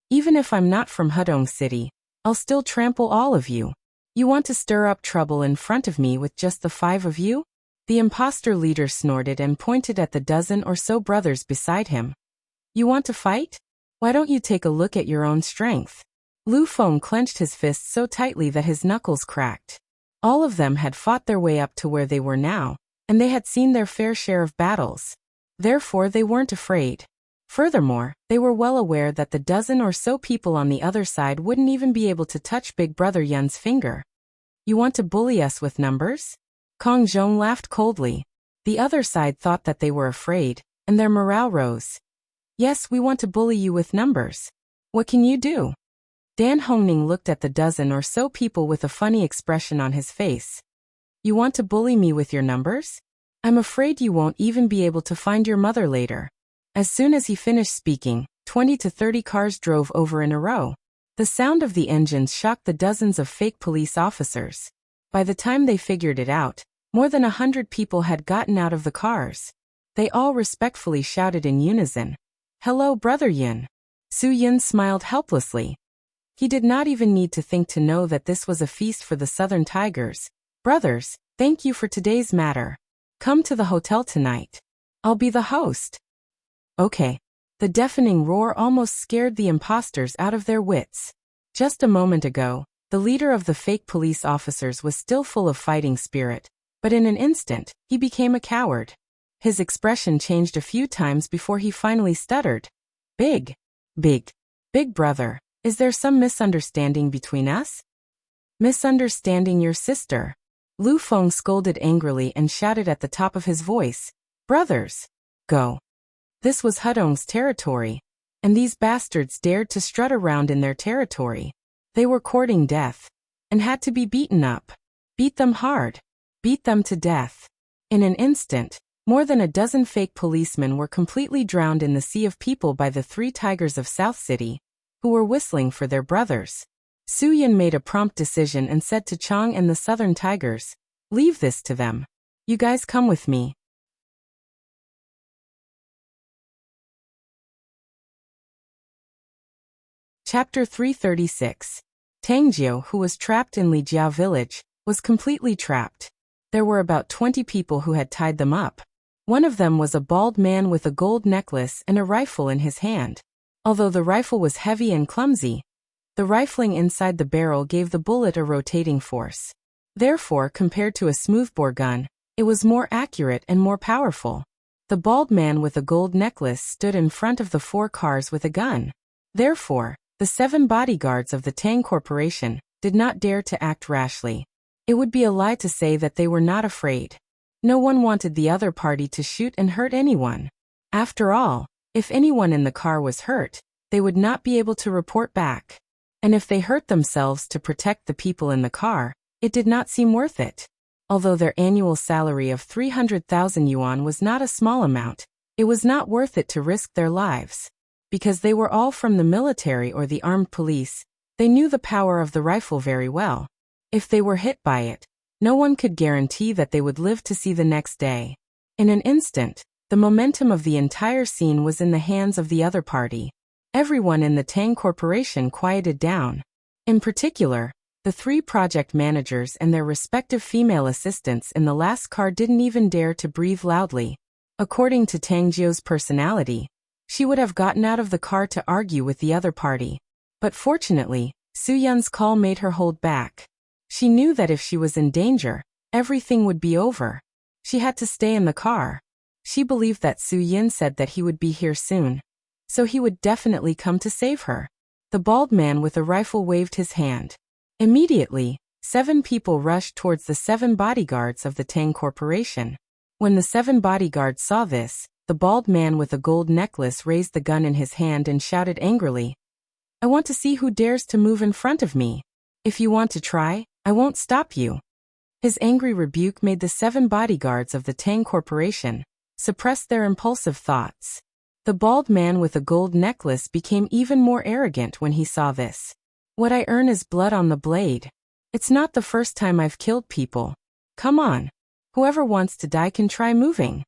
Even if I'm not from Hudong City, I'll still trample all of you. You want to stir up trouble in front of me with just the 5 of you? The imposter leader snorted and pointed at the dozen or so brothers beside him. You want to fight? Why don't you take a look at your own strength? Lu Feng clenched his fists so tightly that his knuckles cracked. All of them had fought their way up to where they were now, and they had seen their fair share of battles. Therefore, they weren't afraid. Furthermore, they were well aware that the dozen or so people on the other side wouldn't even be able to touch Big Brother Yun's finger. You want to bully us with numbers? Kong Zhong laughed coldly. The other side thought that they were afraid, and their morale rose. Yes, we want to bully you with numbers. What can you do? Dan Hongning looked at the dozen or so people with a funny expression on his face. You want to bully me with your numbers? I'm afraid you won't even be able to find your mother later. As soon as he finished speaking, 20 to 30 cars drove over in a row. The sound of the engines shocked the dozens of fake police officers. By the time they figured it out, more than 100 people had gotten out of the cars. They all respectfully shouted in unison. Hello, Brother Yin. Su Yin smiled helplessly. He did not even need to think to know that this was a feast for the Southern Tigers. Brothers, thank you for today's matter. Come to the hotel tonight. I'll be the host. Okay. The deafening roar almost scared the imposters out of their wits. Just a moment ago, the leader of the fake police officers was still full of fighting spirit, but in an instant, he became a coward. His expression changed a few times before he finally stuttered. Big brother, is there some misunderstanding between us? Misunderstanding your sister. Lu Feng scolded angrily and shouted at the top of his voice. Brothers, go. This was Hudong's territory, and these bastards dared to strut around in their territory. They were courting death, and had to be beaten up. Beat them hard. Beat them to death. In an instant, more than a dozen fake policemen were completely drowned in the sea of people by the 3 tigers of South City, who were whistling for their brothers. Su Yin made a prompt decision and said to Chang and the Southern Tigers, leave this to them. You guys come with me. Chapter 336. Tangjiu, who was trapped in Lijiao village, was completely trapped. There were about 20 people who had tied them up. One of them was a bald man with a gold necklace and a rifle in his hand. Although the rifle was heavy and clumsy, the rifling inside the barrel gave the bullet a rotating force. Therefore, compared to a smoothbore gun, it was more accurate and more powerful. The bald man with a gold necklace stood in front of the 4 cars with a gun. Therefore, the 7 bodyguards of the Tang Corporation did not dare to act rashly. It would be a lie to say that they were not afraid. No one wanted the other party to shoot and hurt anyone. After all, if anyone in the car was hurt, they would not be able to report back. And if they hurt themselves to protect the people in the car, it did not seem worth it. Although their annual salary of 300,000 yuan was not a small amount, it was not worth it to risk their lives. Because they were all from the military or the armed police, they knew the power of the rifle very well. If they were hit by it, no one could guarantee that they would live to see the next day. In an instant, the momentum of the entire scene was in the hands of the other party. Everyone in the Tang Corporation quieted down. In particular, the 3 project managers and their respective female assistants in the last car didn't even dare to breathe loudly. According to Tang Jiu's personality, she would have gotten out of the car to argue with the other party. But fortunately, Su Yun's call made her hold back. She knew that if she was in danger, everything would be over. She had to stay in the car. She believed that Su Yin said that he would be here soon, so he would definitely come to save her. The bald man with a rifle waved his hand. Immediately, 7 people rushed towards the 7 bodyguards of the Tang Corporation. When the 7 bodyguards saw this, the bald man with a gold necklace raised the gun in his hand and shouted angrily, "I want to see who dares to move in front of me. If you want to try, I won't stop you." His angry rebuke made the 7 bodyguards of the Tang Corporation suppress their impulsive thoughts. The bald man with a gold necklace became even more arrogant when he saw this. "What I earn is blood on the blade. It's not the first time I've killed people. Come on. Whoever wants to die can try moving."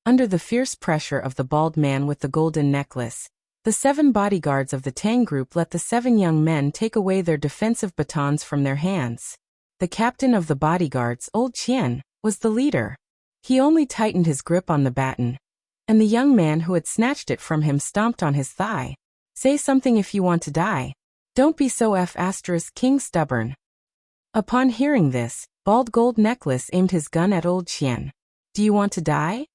Under the fierce pressure of the bald man with the golden necklace, the 7 bodyguards of the Tang group let the 7 young men take away their defensive batons from their hands. The captain of the bodyguards, Old Qian, was the leader. He only tightened his grip on the baton, and the young man who had snatched it from him stomped on his thigh. "Say something if you want to die. Don't be so King stubborn." Upon hearing this, Bald Gold Necklace aimed his gun at Old Qian. "Do you want to die?"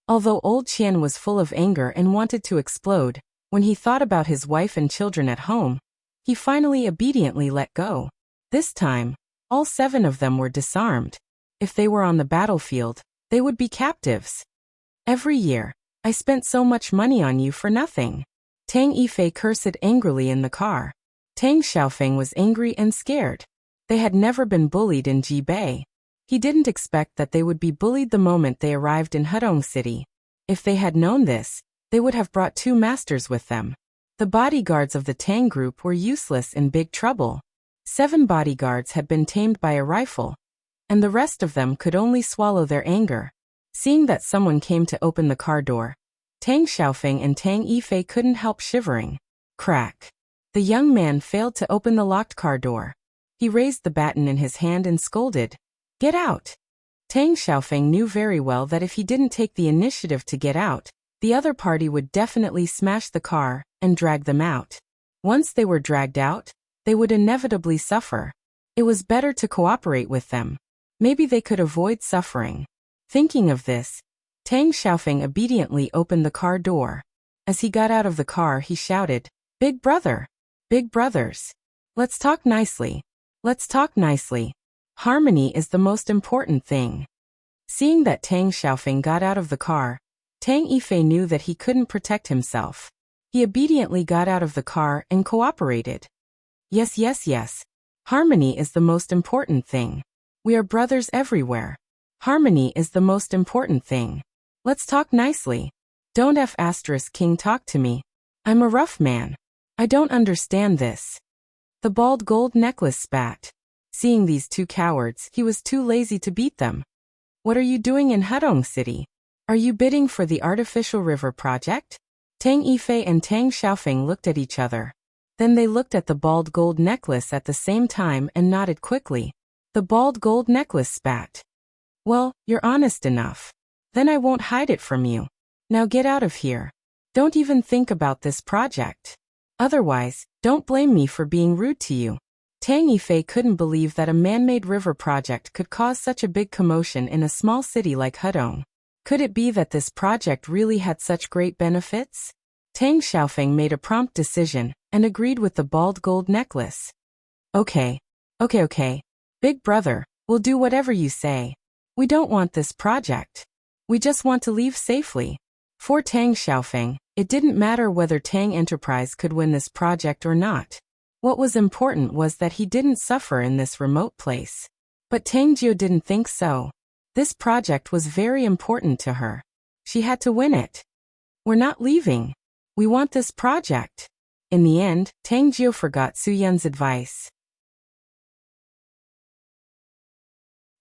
Although Old Qian was full of anger and wanted to explode, when he thought about his wife and children at home, he finally obediently let go. This time, all 7 of them were disarmed. If they were on the battlefield, they would be captives. "Every year, I spent so much money on you for nothing." Tang Yifei cursed angrily in the car. Tang Xiaofeng was angry and scared. They had never been bullied in Jibei. He didn't expect that they would be bullied the moment they arrived in Hudong City. If they had known this, they would have brought 2 masters with them. The bodyguards of the Tang group were useless in big trouble. 7 bodyguards had been tamed by a rifle, and the rest of them could only swallow their anger. Seeing that someone came to open the car door, Tang Xiaofeng and Tang Yifei couldn't help shivering. Crack. The young man failed to open the locked car door. He raised the baton in his hand and scolded, "Get out!" Tang Xiaofeng knew very well that if he didn't take the initiative to get out, the other party would definitely smash the car and drag them out. Once they were dragged out, they would inevitably suffer. It was better to cooperate with them. Maybe they could avoid suffering. Thinking of this, Tang Xiaofeng obediently opened the car door. As he got out of the car, he shouted, "Big brother! Big brothers! Let's talk nicely. Let's talk nicely. Harmony is the most important thing." Seeing that Tang Xiaofeng got out of the car, Tang Yifei knew that he couldn't protect himself. He obediently got out of the car and cooperated. Yes. Harmony is the most important thing. We are brothers everywhere. Harmony is the most important thing. Let's talk nicely. Don't King talk to me. I'm a rough man. I don't understand this." The bald gold necklace spat. Seeing these 2 cowards, he was too lazy to beat them. "What are you doing in Hudong City? Are you bidding for the artificial river project?" Tang Yifei and Tang Xiaofeng looked at each other. Then they looked at the bald gold necklace at the same time and nodded quickly. The bald gold necklace spat. "Well, you're honest enough. Then I won't hide it from you. Now get out of here. Don't even think about this project. Otherwise, don't blame me for being rude to you." Tang Yifei couldn't believe that a man-made river project could cause such a big commotion in a small city like Hudong. Could it be that this project really had such great benefits? Tang Xiaofeng made a prompt decision and agreed with the bald gold necklace. Okay. Big brother, we'll do whatever you say. We don't want this project. We just want to leave safely. For Tang Xiaofeng, it didn't matter whether Tang Enterprise could win this project or not. What was important was that he didn't suffer in this remote place. But Tang Jiu didn't think so. This project was very important to her. She had to win it. "We're not leaving. We want this project." In the end, Tang Jiu forgot Su Yun's advice.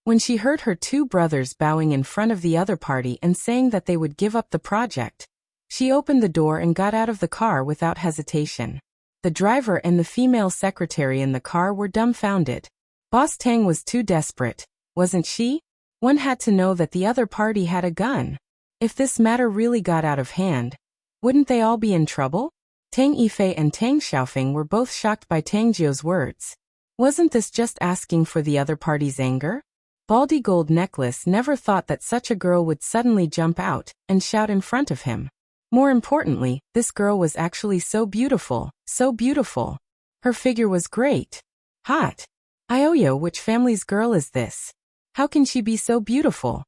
When she heard her 2 brothers bowing in front of the other party and saying that they would give up the project, she opened the door and got out of the car without hesitation. The driver and the female secretary in the car were dumbfounded. Boss Tang was too desperate, wasn't she? One had to know that the other party had a gun. If this matter really got out of hand, wouldn't they all be in trouble? Tang Yifei and Tang Xiaofeng were both shocked by Tang Jiu's words. Wasn't this just asking for the other party's anger? Baldy Gold Necklace never thought that such a girl would suddenly jump out and shout in front of him. More importantly, this girl was actually so beautiful, so beautiful. Her figure was great. Hot. Ioyo, which family's girl is this? How can she be so beautiful?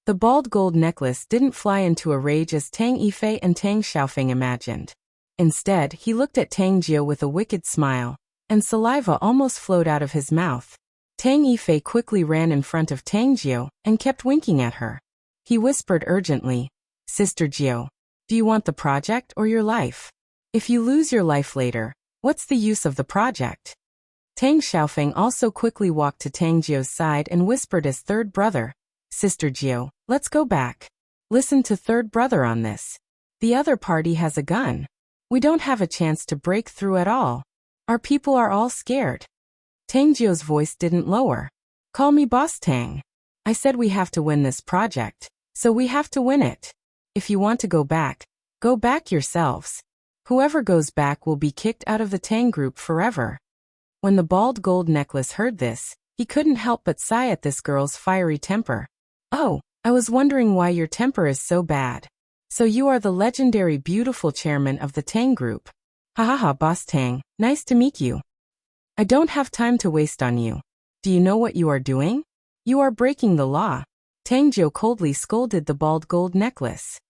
The bald gold necklace didn't fly into a rage as Tang Yifei and Tang Xiaofeng imagined. Instead, he looked at Tang Jiu with a wicked smile, and saliva almost flowed out of his mouth. Tang Yifei quickly ran in front of Tang Jiu and kept winking at her. He whispered urgently, "Sister Jiu, do you want the project or your life? If you lose your life later, what's the use of the project?" Tang Xiaofeng also quickly walked to Tang Jiu's side and whispered as third brother, "Sister Jiu, let's go back. Listen to third brother on this. The other party has a gun. We don't have a chance to break through at all. Our people are all scared." Tang Jiu's voice didn't lower. "Call me Boss Tang. I said we have to win this project, so we have to win it. If you want to go back yourselves. Whoever goes back will be kicked out of the Tang group forever." When the bald gold necklace heard this, he couldn't help but sigh at this girl's fiery temper. "Oh, I was wondering why your temper is so bad. So you are the legendary beautiful chairman of the Tang group. Ha ha ha, Boss Tang, nice to meet you. I don't have time to waste on you. Do you know what you are doing? You are breaking the law." Tang Jiu coldly scolded the bald gold necklace.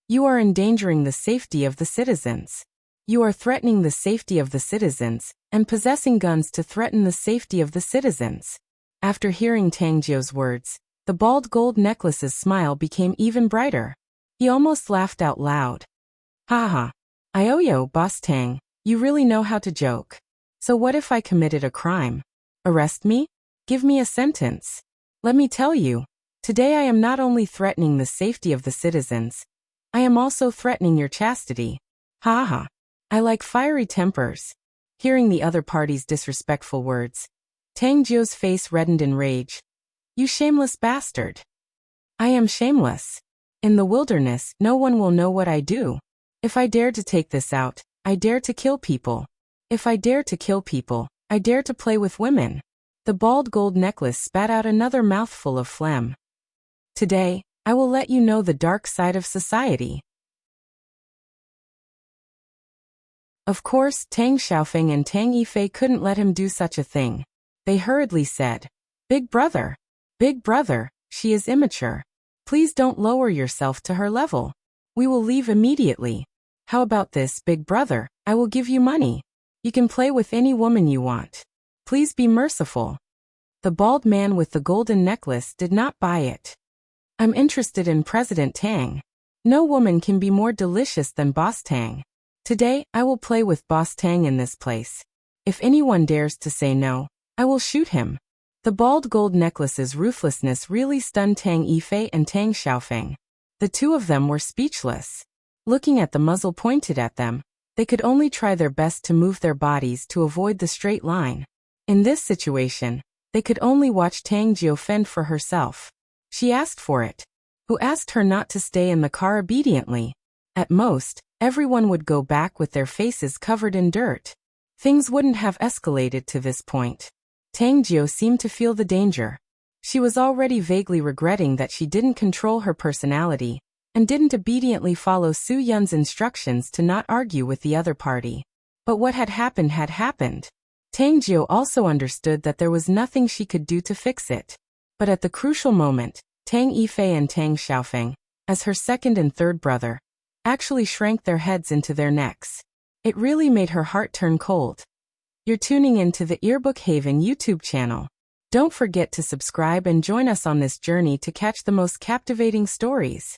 "You are endangering the safety of the citizens. You are threatening the safety of the citizens, and possessing guns to threaten the safety of the citizens." After hearing Tang Jiu's words, the bald gold necklace's smile became even brighter. He almost laughed out loud. "Ha ha. Ioyo, Boss Tang, you really know how to joke. So what if I committed a crime? Arrest me? Give me a sentence. Let me tell you, today I am not only threatening the safety of the citizens, I am also threatening your chastity. Ha ha. I like fiery tempers." Hearing the other party's disrespectful words, Tang Jiu's face reddened in rage. "You shameless bastard. I am shameless. In the wilderness, no one will know what I do. If I dare to take this out, I dare to kill people. If I dare to kill people, I dare to play with women." The bald gold necklace spat out another mouthful of phlegm. "Today, I will let you know the dark side of society." Of course, Tang Xiaofeng and Tang Yifei couldn't let him do such a thing. They hurriedly said, Big brother, she is immature. Please don't lower yourself to her level. We will leave immediately. How about this, big brother? I will give you money. You can play with any woman you want. Please be merciful." The bald man with the golden necklace did not buy it. "I'm interested in President Tang. No woman can be more delicious than Boss Tang. Today, I will play with Boss Tang in this place. If anyone dares to say no, I will shoot him." The bald gold necklace's ruthlessness really stunned Tang Yifei and Tang Xiaofeng. The two of them were speechless. Looking at the muzzle pointed at them, they could only try their best to move their bodies to avoid the straight line. In this situation, they could only watch Tang Jiu fend for herself. She asked for it. Who asked her not to stay in the car obediently? At most, everyone would go back with their faces covered in dirt. Things wouldn't have escalated to this point. Tang Jiu seemed to feel the danger. She was already vaguely regretting that she didn't control her personality, and didn't obediently follow Su Yun's instructions to not argue with the other party. But what had happened had happened. Tang Jiu also understood that there was nothing she could do to fix it. But at the crucial moment, Tang Yifei and Tang Xiaofeng, as her second and third brother, actually shrank their heads into their necks. It really made her heart turn cold. You're tuning into the Earbook Haven YouTube channel. Don't forget to subscribe and join us on this journey to catch the most captivating stories.